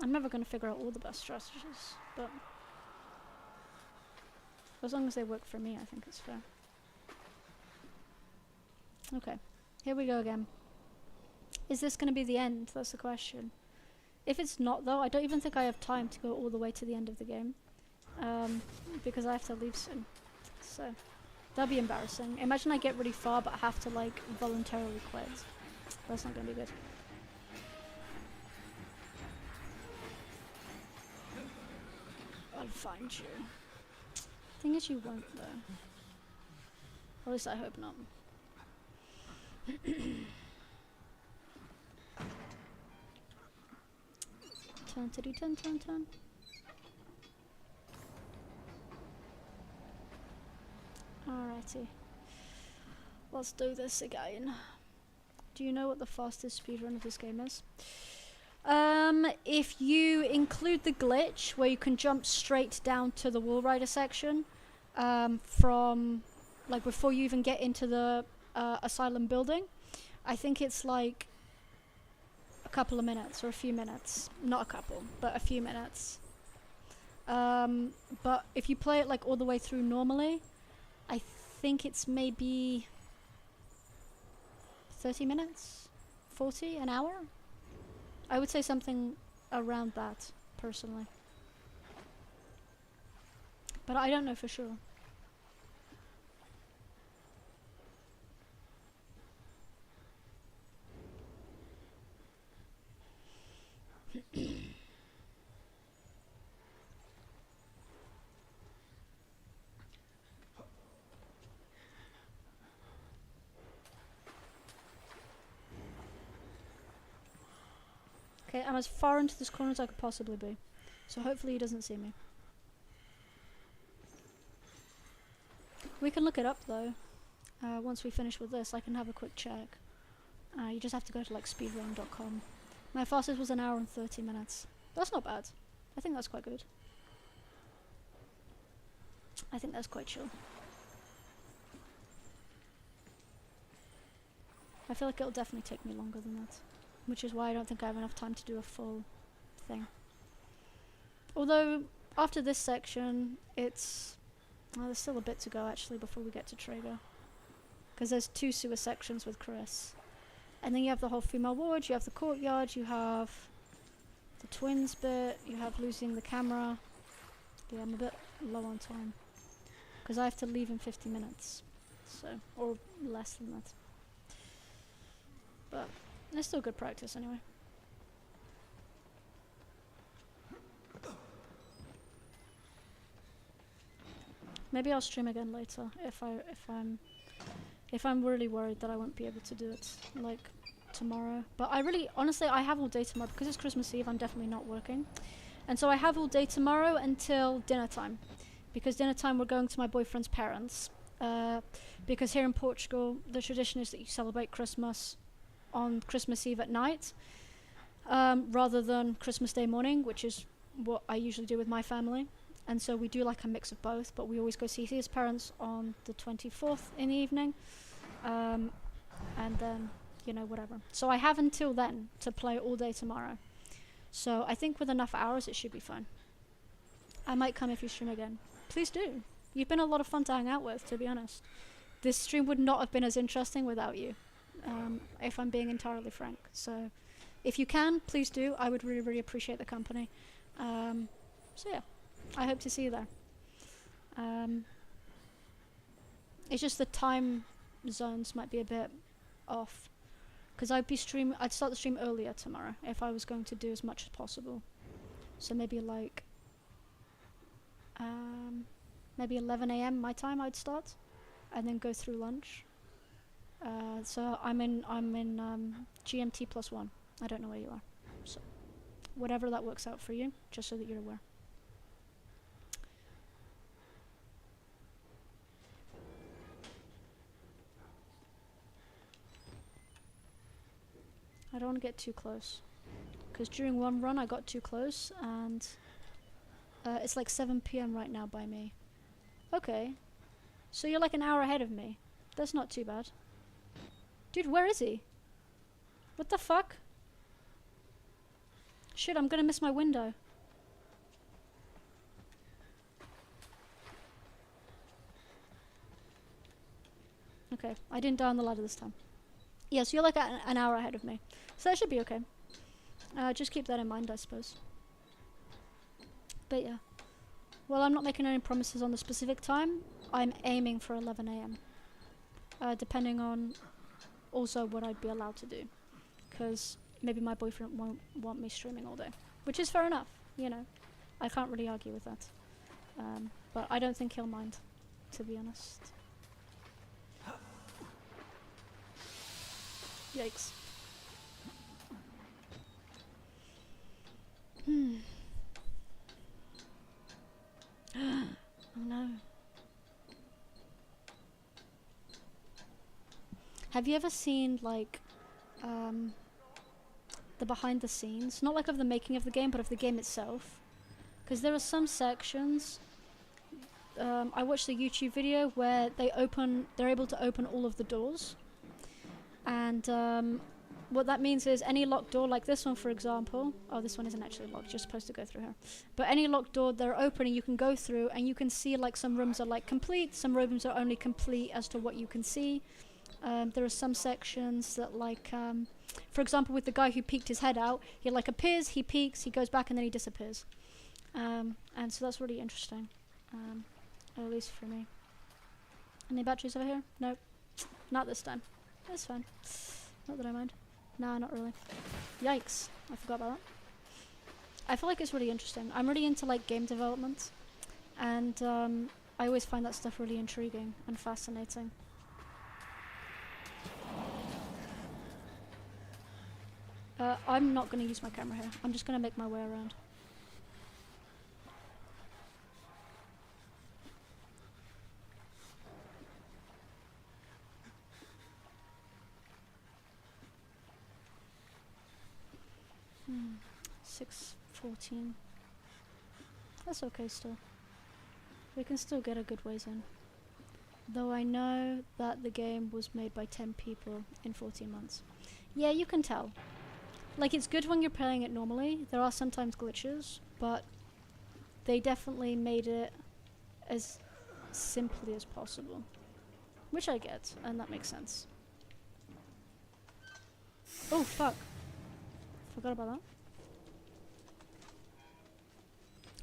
I'm never going to figure out all the best strategies, but as long as they work for me, I think it's fair. Okay, here we go again. Is this going to be the end? That's the question. If it's not, though, I don't even think I have time to go all the way to the end of the game. Because I have to leave soon. So, that'd be embarrassing. Imagine I get really far, but I have to, like, voluntarily quit. That's not going to be good. I'll find you. Thing is, you won't, though. Or at least I hope not. Turn, titty, turn, turn, turn. Alrighty. Let's do this again. Do you know what the fastest speedrun of this game is? If you include the glitch where you can jump straight down to the wall rider section, from, like, before you even get into the asylum building, I think it's like a couple of minutes or a few minutes. Not a couple, but a few minutes. But if you play it like all the way through normally, I think it's maybe 30 minutes? 40? An hour? I would say something around that, personally. But I don't know for sure. Okay, I'm as far into this corner as I could possibly be. So hopefully he doesn't see me. We can look it up though. Once we finish with this, I can have a quick check. You just have to go to like speedrun.com. My fastest was 1 hour and 30 minutes. That's not bad. I think that's quite good. I think that's quite chill. I feel like it'll definitely take me longer than that. Which is why I don't think I have enough time to do a full thing. Although, after this section, it's... Well, there's still a bit to go actually before we get to Traeger. Because there's 2 sewer sections with Chris. And then you have the whole female ward, you have the courtyard, you have the twins bit, you have losing the camera. Yeah, I'm a bit low on time. Because I have to leave in 50 minutes. So, or less than that. But, it's still good practice anyway. Maybe I'll stream again later if I'm really worried that I won't be able to do it like tomorrow. But honestly I have all day tomorrow because it's Christmas Eve. I'm definitely not working, and so I have all day tomorrow until dinner time, because dinner time we're going to my boyfriend's parents. Because here in Portugal the tradition is that you celebrate Christmas on Christmas Eve at night, rather than Christmas Day morning, which is what I usually do with my family. And so we do like a mix of both, but we always go see his parents on the 24th in the evening. And then, you know, whatever. So I have until then to play all day tomorrow. So I think with enough hours it should be fine. I might come if you stream again. Please do. You've been a lot of fun to hang out with, to be honest. This stream would not have been as interesting without you, if I'm being entirely frank. So if you can, please do. I would really, really appreciate the company. So yeah. I hope to see you there. It's just the time zones might be a bit off, because I'd start the stream earlier tomorrow if I was going to do as much as possible. So maybe like maybe 11 a.m. my time I'd start, and then go through lunch. So I'm in GMT +1. I don't know where you are, so whatever that works out for you, just so that you're aware. I don't want to get too close, because during one run I got too close, and it's like 7 p.m. right now by me. Okay, so you're like an hour ahead of me. That's not too bad. Dude, where is he? What the fuck? Shit, I'm gonna miss my window. Okay, I didn't die on the ladder this time. Yeah, so you're like an hour ahead of me. So that should be okay. Just keep that in mind, I suppose. But yeah. Well, I'm not making any promises on the specific time. I'm aiming for 11 a.m. Depending on also what I'd be allowed to do. Because maybe my boyfriend won't want me streaming all day. Which is fair enough, you know. I can't really argue with that. But I don't think he'll mind, to be honest. Yikes. Oh no. Have you ever seen like the behind the scenes? Not like of the making of the game, but of the game itself. Because there are some sections I watched the YouTube video where they're able to open all of the doors. And what that means is any locked door, like this one for example, oh, this one isn't actually locked, you're supposed to go through here, but any locked door they're opening you can go through, and you can see like some rooms are like complete, some rooms are only complete as to what you can see. There are some sections that like for example with the guy who peeked his head out, he like appears, he peeks, he goes back, and then he disappears. And so that's really interesting, at least for me. Any batteries over here? Nope, not this time. That's fine. Not that I mind. Nah, not really. Yikes. I forgot about that. I feel like it's really interesting. I'm really into like game development, and I always find that stuff really intriguing and fascinating. I'm not going to use my camera here. I'm just going to make my way around. Hmm. 6:14. That's okay still. We can still get a good ways in. Though I know that the game was made by 10 people in 14 months. Yeah, you can tell. Like, it's good when you're playing it normally. There are sometimes glitches, but they definitely made it as simply as possible. Which I get, and that makes sense. Oh, fuck. Forgot about that.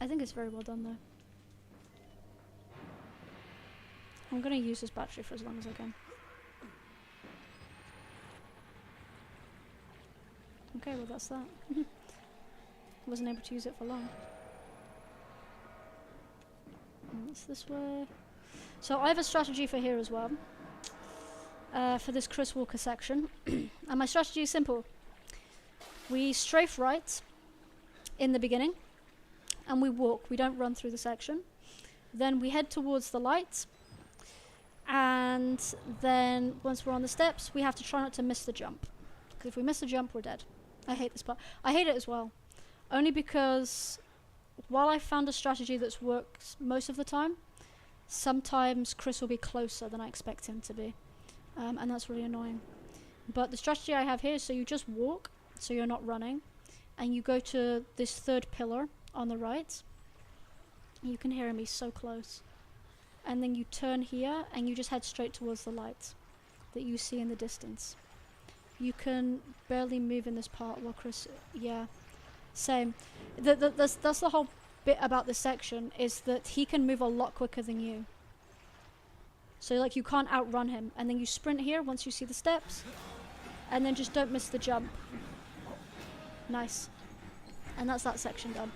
I think it's very well done, though. I'm gonna use this battery for as long as I can. Okay, well that's that. Wasn't able to use it for long. And it's this way. So I have a strategy for here as well. For this Chris Walker section. And my strategy is simple. We strafe right in the beginning. And we walk. We don't run through the section. Then we head towards the light. And then once we're on the steps, we have to try not to miss the jump. Because if we miss the jump, we're dead. I hate this part. I hate it as well. Only because while I found a strategy that's worked most of the time, sometimes Chris will be closer than I expect him to be. And that's really annoying. But the strategy I have here is so you just walk, so you're not running. And you go to this third pillar on the right. You can hear him, he's so close. And then you turn here and you just head straight towards the light that you see in the distance. You can barely move in this part while Chris... Yeah, same. That's the whole bit about this section, is that he can move a lot quicker than you. So like you can't outrun him. And then you sprint here once you see the steps. And then just don't miss the jump. Nice. And that's that section done.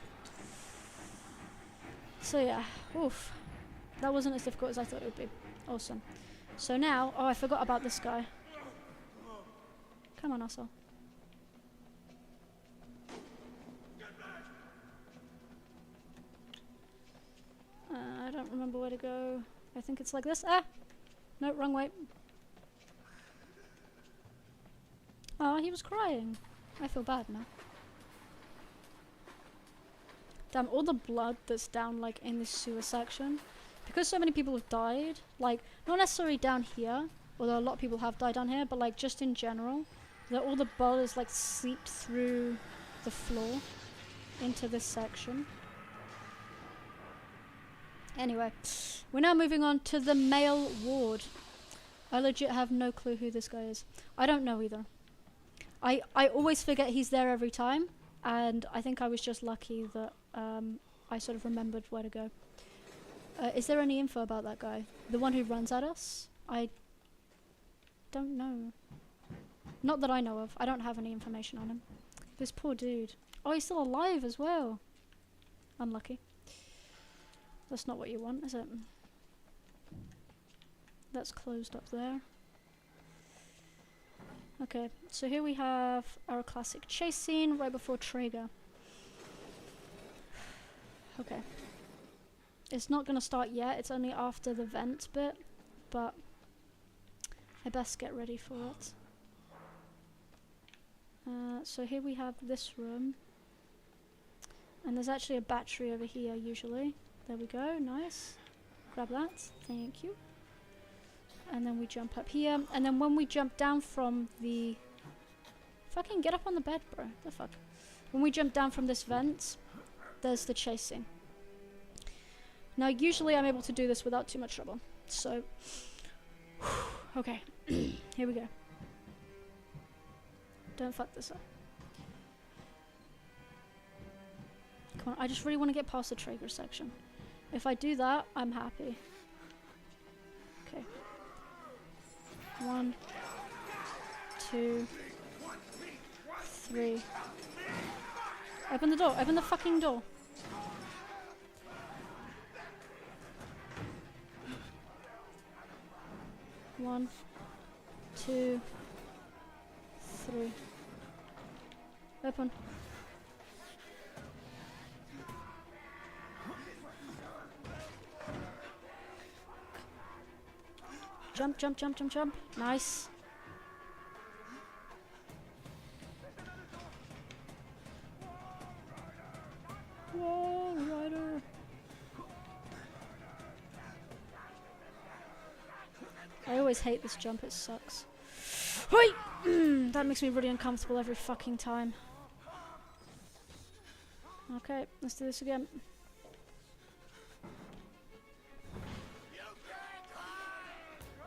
So yeah, oof. That wasn't as difficult as I thought it would be. Awesome. So now, oh, I forgot about this guy. Come on, asshole. I don't remember where to go. I think it's like this. Ah! No, wrong way. Oh, he was crying. I feel bad now. Damn, all the blood that's down, like, in this sewer section. Because so many people have died, like, not necessarily down here, although a lot of people have died down here, but, like, just in general, that all the blood is, like, seeped through the floor into this section. Anyway, we're now moving on to the male ward. I legit have no clue who this guy is. I don't know either. I always forget he's there every time, and I think I was just lucky that I sort of remembered where to go. Is there any info about that guy? The one who runs at us? I don't know. Not that I know of. I don't have any information on him. This poor dude. Oh, he's still alive as well. Unlucky. That's not what you want, is it? That's closed up there. Okay, so here we have our classic chase scene right before Traeger. Okay. It's not going to start yet, it's only after the vent bit, but I best get ready for it. So here we have this room. And there's actually a battery over here usually. There we go, nice. Grab that, thank you. And then we jump up here, and then when we jump down from the... Fucking get up on the bed, bro. The fuck? When we jump down from this vent, there's the chasing. Now, usually I'm able to do this without too much trouble. So, okay, here we go. Don't fuck this up. Come on, I just really want to get past the Traeger section. If I do that, I'm happy. Okay. 1, 2, 3. Open the door. Open the fucking door. One, 2, 3. Open. Jump, jump, jump, jump, jump. Nice. Wall Rider. I always hate this jump, it sucks. Hoi! That makes me really uncomfortable every fucking time. Okay, let's do this again.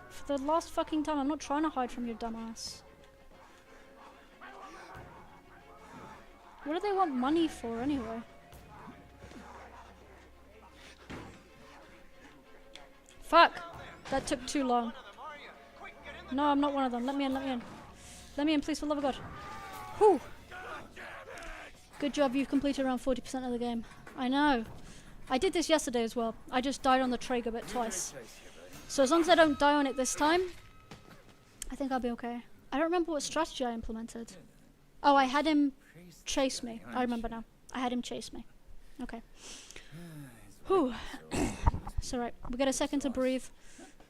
For the last fucking time, I'm not trying to hide from your dumbass. What do they want money for anyway? Fuck! That took too long. No, I'm not one of them. Let me in, let me in. Let me in, please, for the love of God. Whew! Good job, you've completed around 40% of the game. I know. I did this yesterday as well. I just died on the Traeger bit twice. So as long as I don't die on it this time, I think I'll be okay. I don't remember what strategy I implemented. Oh, I had him chase me. I remember now. I had him chase me. Okay. Whew. It's alright. We get a second to breathe.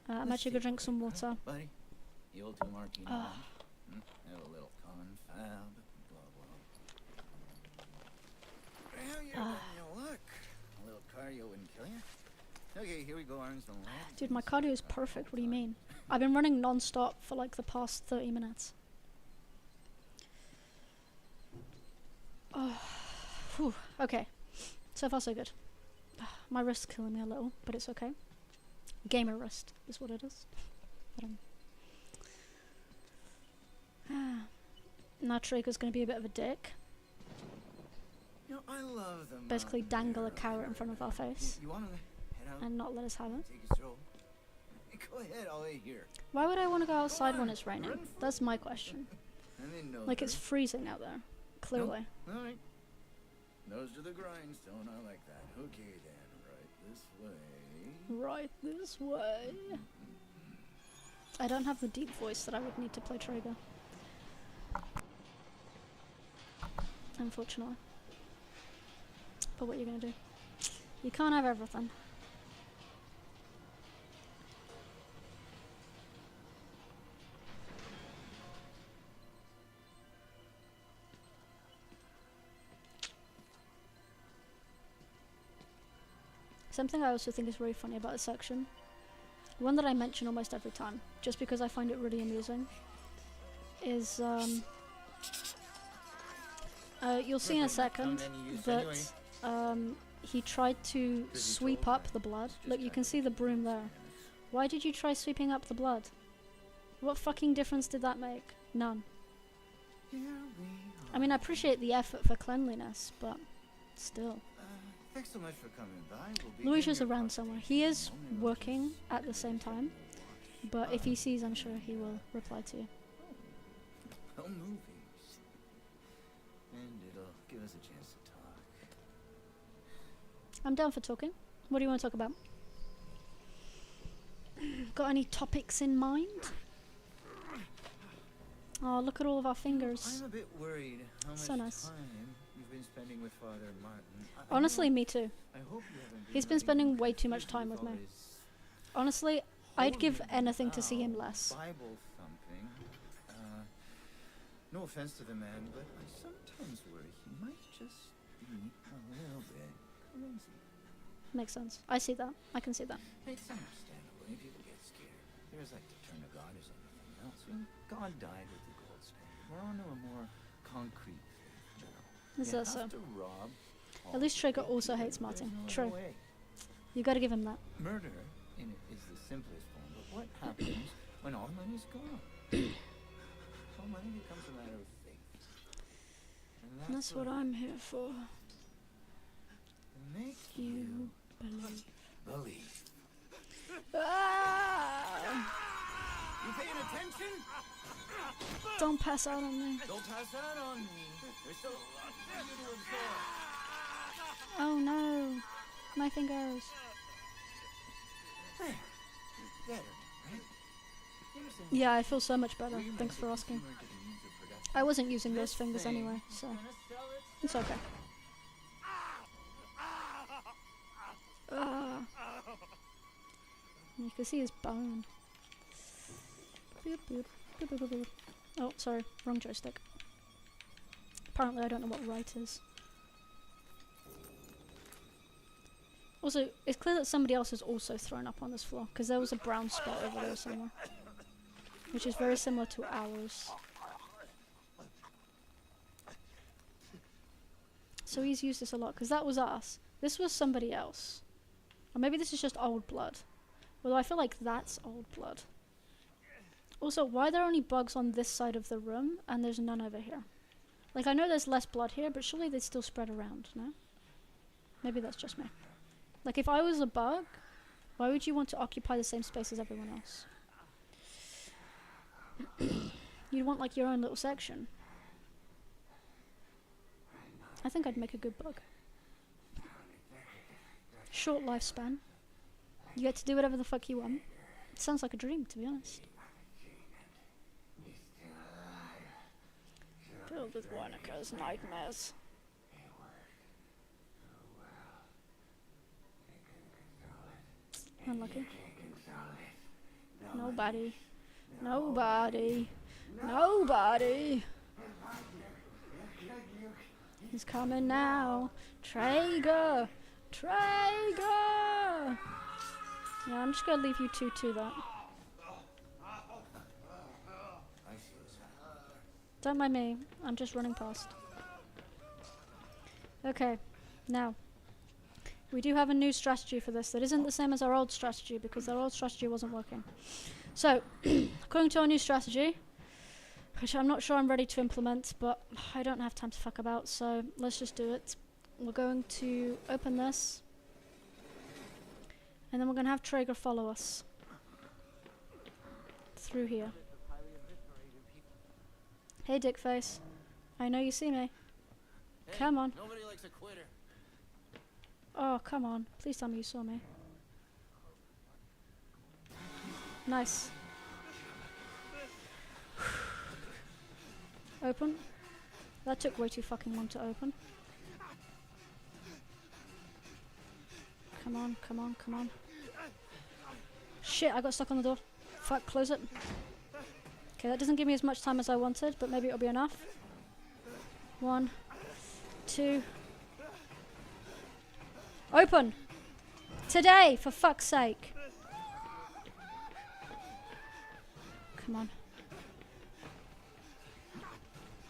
I'm actually gonna drink some water. Buddy, the old two marquee. Have a little confab. Blah blah. Well, you're on your luck. A little cardio wouldn't kill you. Okay, here we go, arms and legs. Dude, my cardio is perfect. What do you mean? I've been running non-stop for like the past 30 minutes. Oh, whew. Okay. So far so good. My wrist's killing me a little, but it's okay. Gamer wrist is what it is. Now Traeger's gonna be a bit of a dick. You know, I love them. Basically dangle a carrot in front of our face You wanna head out? and not let us have it. Take a stroll. Go ahead, I'll wait here. Why would I want to go outside when it's raining? That's my question. Like it's freezing out there. Clearly. Nope. All right. Nose to the grindstone. I like that. Okay then, right this way. Right this way. I don't have the deep voice that I would need to play Traeger. Unfortunately. But what are you gonna do? You can't have everything. Something I also think is really funny about this section, one that I mention almost every time, just because I find it really amusing, is you'll see in a second that he tried to sweep up the blood. Look, you can see the broom there. Why did you try sweeping up the blood? What fucking difference did that make? None. I mean, I appreciate the effort for cleanliness, but still. Thanks so much for coming by. Luigi's around somewhere. He is working at the same time, but if he sees, I'm sure he will reply to you. Well, movies. And it'll give us a chance to talk. I'm down for talking. What do you want to talk about? Got any topics in mind? Oh, look at all of our fingers. I'm a bit worried how much So nice. time you've been spending with Father Martin. Honestly, me too. I hope you haven't He's been spending way too much time with me. Honestly, I'd give anything to see him less. Bible thumping. No offense to the man, but I sometimes worry he might just be a little bit crazy. Makes sense. I see that. I can see that. It's understandable when people get scared. There's like to turn to God as anything else. When God died with the gold standard, we're on to a more concrete faith now. Is that so? To rob At least Traeger also hates Martin. True. You gotta give him that. Murder in it is the simplest form, but what happens when all money's gone? All money becomes a matter of faith. And That's what I'm here for. Make You believe. believe. Ah! You paying attention? Don't pass out on me. Don't pass that on me. There's still a lot for you to absorb. Oh no. My fingers. There. Better, right? Yeah, I feel so much better. Thanks for asking. I wasn't using those fingers anyway, so it's okay. You can see his bone. Boop, boop, boop, boop, boop, boop. Oh, sorry, wrong joystick. Apparently I don't know what right is. Also, it's clear that somebody else has also thrown up on this floor, because there was a brown spot over there somewhere. Which is very similar to ours. So he's used this a lot, because that was us. This was somebody else. Or maybe this is just old blood. Although I feel like that's old blood. Also, why are there only bugs on this side of the room, and there's none over here? Like, I know there's less blood here, but surely they'd still spread around, no? Maybe that's just me. Like, if I was a bug, why would you want to occupy the same space as everyone else? You'd want, like, your own little section. I think I'd make a good bug. Short lifespan. You get to do whatever the fuck you want. It sounds like a dream, to be honest. Filled with Warnicker's nightmares. Unlucky. Nobody. Nobody. Nobody. He's coming now. Traeger. Traeger. Yeah, I'm just gonna leave you two to that. Don't mind me. I'm just running past. Okay. Now. We do have a new strategy for this that isn't the same as our old strategy because our old strategy wasn't working. So, according to our new strategy, which I'm not sure I'm ready to implement, but I don't have time to fuck about, so let's just do it. We're going to open this, and then we're going to have Traeger follow us through here. Hey, Dickface. I know you see me. Hey, come on. Nobody likes a quitter. Oh, come on. Please tell me you saw me. Nice. Open. That took way too fucking long to open. Come on, come on, come on. Shit, I got stuck on the door. Fuck, close it. Okay, that doesn't give me as much time as I wanted, but maybe it'll be enough. 1, 2. Open! Today, for fuck's sake. Come on.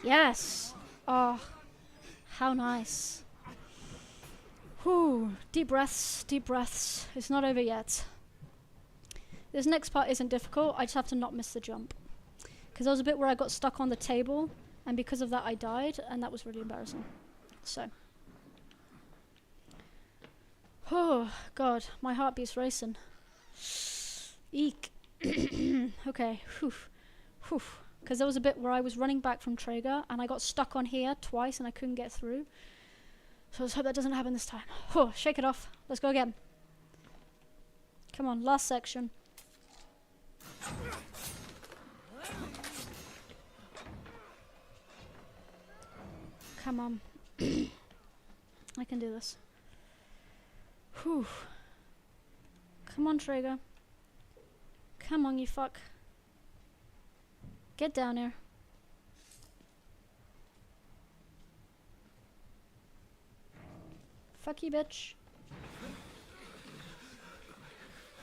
Yes! Oh, how nice. Whew, deep breaths, deep breaths. It's not over yet. This next part isn't difficult, I just have to not miss the jump. Because there was a bit where I got stuck on the table, and because of that I died, and that was really embarrassing. So. Oh, God, my heartbeat's racing. Eek. Okay, whew, whew. Because there was a bit where I was running back from Traeger, and I got stuck on here twice, and I couldn't get through. So let's hope that doesn't happen this time. Oh, shake it off. Let's go again. Come on, last section. Come on. I can do this. Whew. Come on, Traeger. Come on, you fuck. Get down here. Fuck you, bitch.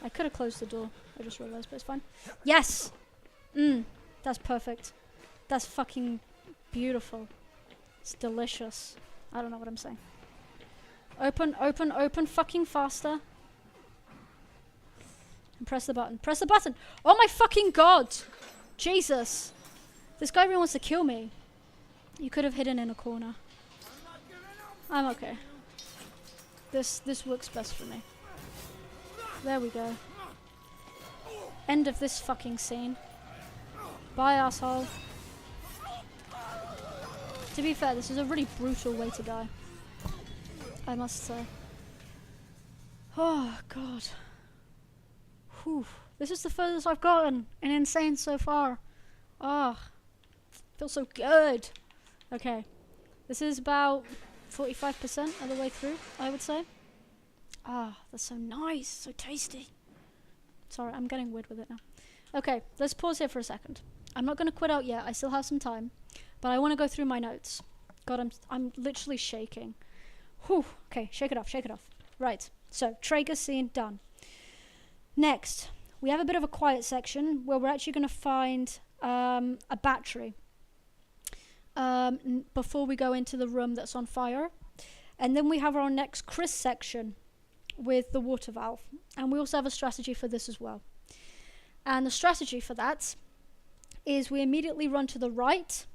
I could have closed the door. I just realized, but it's fine. Yes! That's perfect. That's fucking beautiful. It's delicious. I don't know what I'm saying. Open, open, open, fucking faster. And press the button. Press the button! Oh my fucking god! Jesus! This guy really wants to kill me. You could have hidden in a corner. I'm okay. This works best for me. There we go. End of this fucking scene. Bye, asshole. To be fair, this is a really brutal way to die. I must say. Oh, God. Whew. This is the furthest I've gotten in Insane so far. Ah. Feels so good. Okay. This is about 45% of the way through, I would say. Ah, that's so nice. So tasty. Sorry, I'm getting weird with it now. Okay, let's pause here for a second. I'm not going to quit out yet. I still have some time. But I want to go through my notes. God, I'm literally shaking. Whew. Okay, shake it off, shake it off. Right, so Traeger scene done. Next, we have a bit of a quiet section where we're actually going to find a battery before we go into the room that's on fire. And then we have our next Chris section with the water valve. And we also have a strategy for this as well. And the strategy for that is we immediately run to the right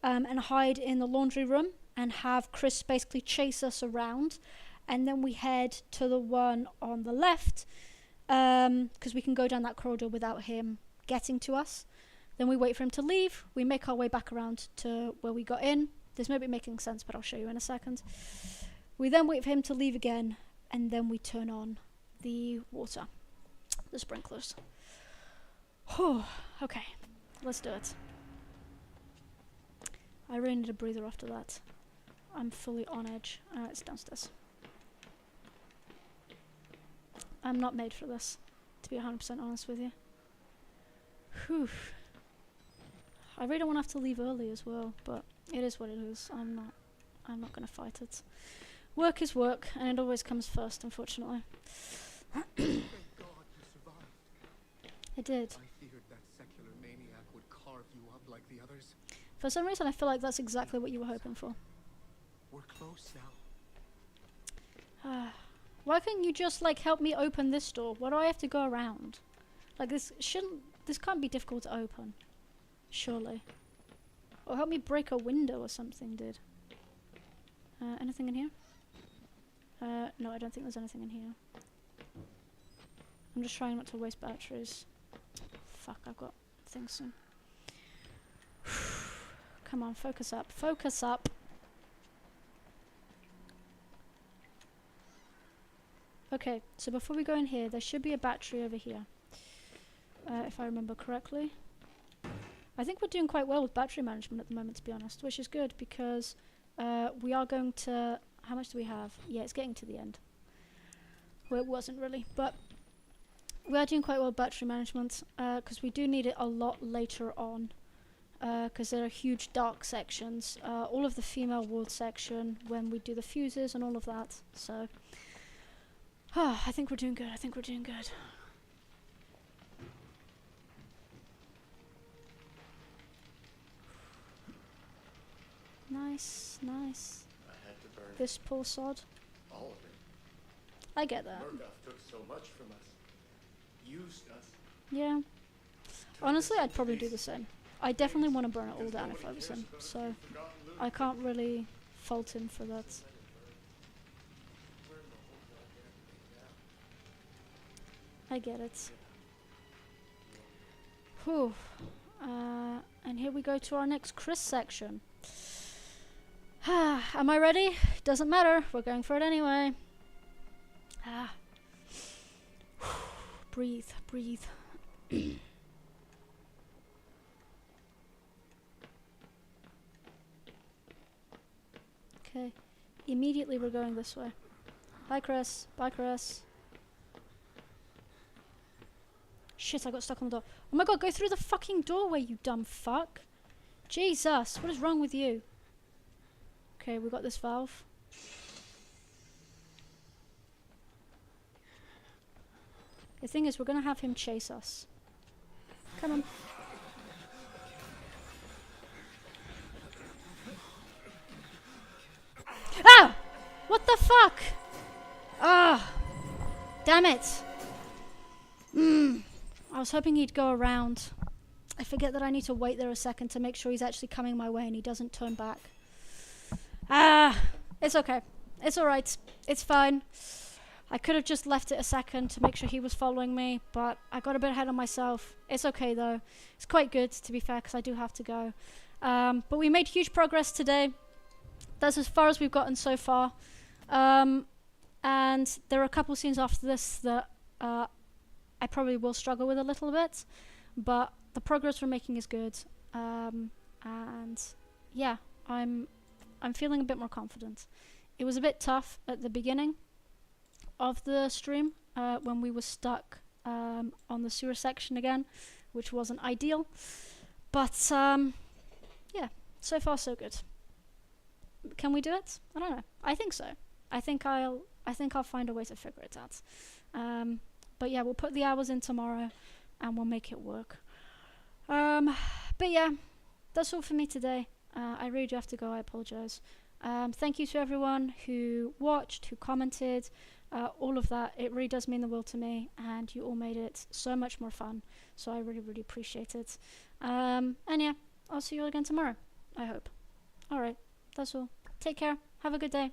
and hide in the laundry room and have Chris basically chase us around. And then we head to the one on the left because we can go down that corridor without him getting to us. Then we wait for him to leave. We make our way back around to where we got in. This may be making sense, but I'll show you in a second. We then wait for him to leave again, and then we turn on the water, the sprinklers. Whew. Okay, let's do it. I really need a breather after that. I'm fully on edge. It's downstairs. I'm not made for this, to be 100% honest with you. Whew. I really don't want to have to leave early as well, but it is what it is. I'm not going to fight it. Work is work, and it always comes first, unfortunately. Thank God you survived. It did. I feared that secular maniac would carve you up like the others. For some reason, I feel like that's exactly what you were hoping for. We're close now. Why can't you just, like, help me open this door? Why do I have to go around? Like, this can't be difficult to open. Surely. Or help me break a window or something, dude. Anything in here? No, I don't think there's anything in here. I'm just trying not to waste batteries. Fuck, I've got things soon. Come on, focus up. Focus up! Okay, so before we go in here, there should be a battery over here. If I remember correctly. I think we're doing quite well with battery management at the moment, to be honest, which is good because we are going to... How much do we have? Yeah, it's getting to the end. Well, it wasn't really, but we are doing quite well with battery management because we do need it a lot later on because there are huge dark sections. All of the female ward section when we do the fuses and all of that. So, I think we're doing good. I think we're doing good. Nice, nice. I had to burn This poor sod. all of it. I get that. Murdoch took so much from us. Used us. Yeah. Honestly, I'd probably do the same. I definitely want to burn it all down if I was him, so I can't really fault him for that. I get it. Whew. And here we go to our next Chris section. Am I ready? Doesn't matter. We're going for it anyway. Breathe, breathe. Okay. Immediately we're going this way. Bye, Chris. Bye, Chris. Shit, I got stuck on the door. Oh my god, go through the fucking doorway, you dumb fuck. Jesus, what is wrong with you? Okay, we got this valve. The thing is, we're gonna have him chase us. Come on. Ah! What the fuck? Ah! Damn it. I was hoping he'd go around. I forget that I need to wait there a second to make sure he's actually coming my way and he doesn't turn back. It's okay. It's alright. It's fine. I could have just left it a second to make sure he was following me, but I got a bit ahead of myself. It's okay though. It's quite good, to be fair, because I do have to go. But we made huge progress today. That's as far as we've gotten so far. And there are a couple scenes after this that I probably will struggle with a little bit, but the progress we're making is good. and yeah, I'm feeling a bit more confident. It was a bit tough at the beginning of the stream when we were stuck on the sewer section again, which wasn't ideal, but yeah, so far so good. Can we do it? I don't know. I think so. I think I'll find a way to figure it out. But yeah, we'll put the hours in tomorrow and we'll make it work. But yeah, that's all for me today. I really do have to go. I apologize. Thank you to everyone who watched, who commented, all of that. It really does mean the world to me, and you all made it so much more fun. So I really, really appreciate it. And yeah, I'll see you all again tomorrow, I hope. Alright, that's all. Take care. Have a good day.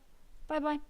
Bye bye.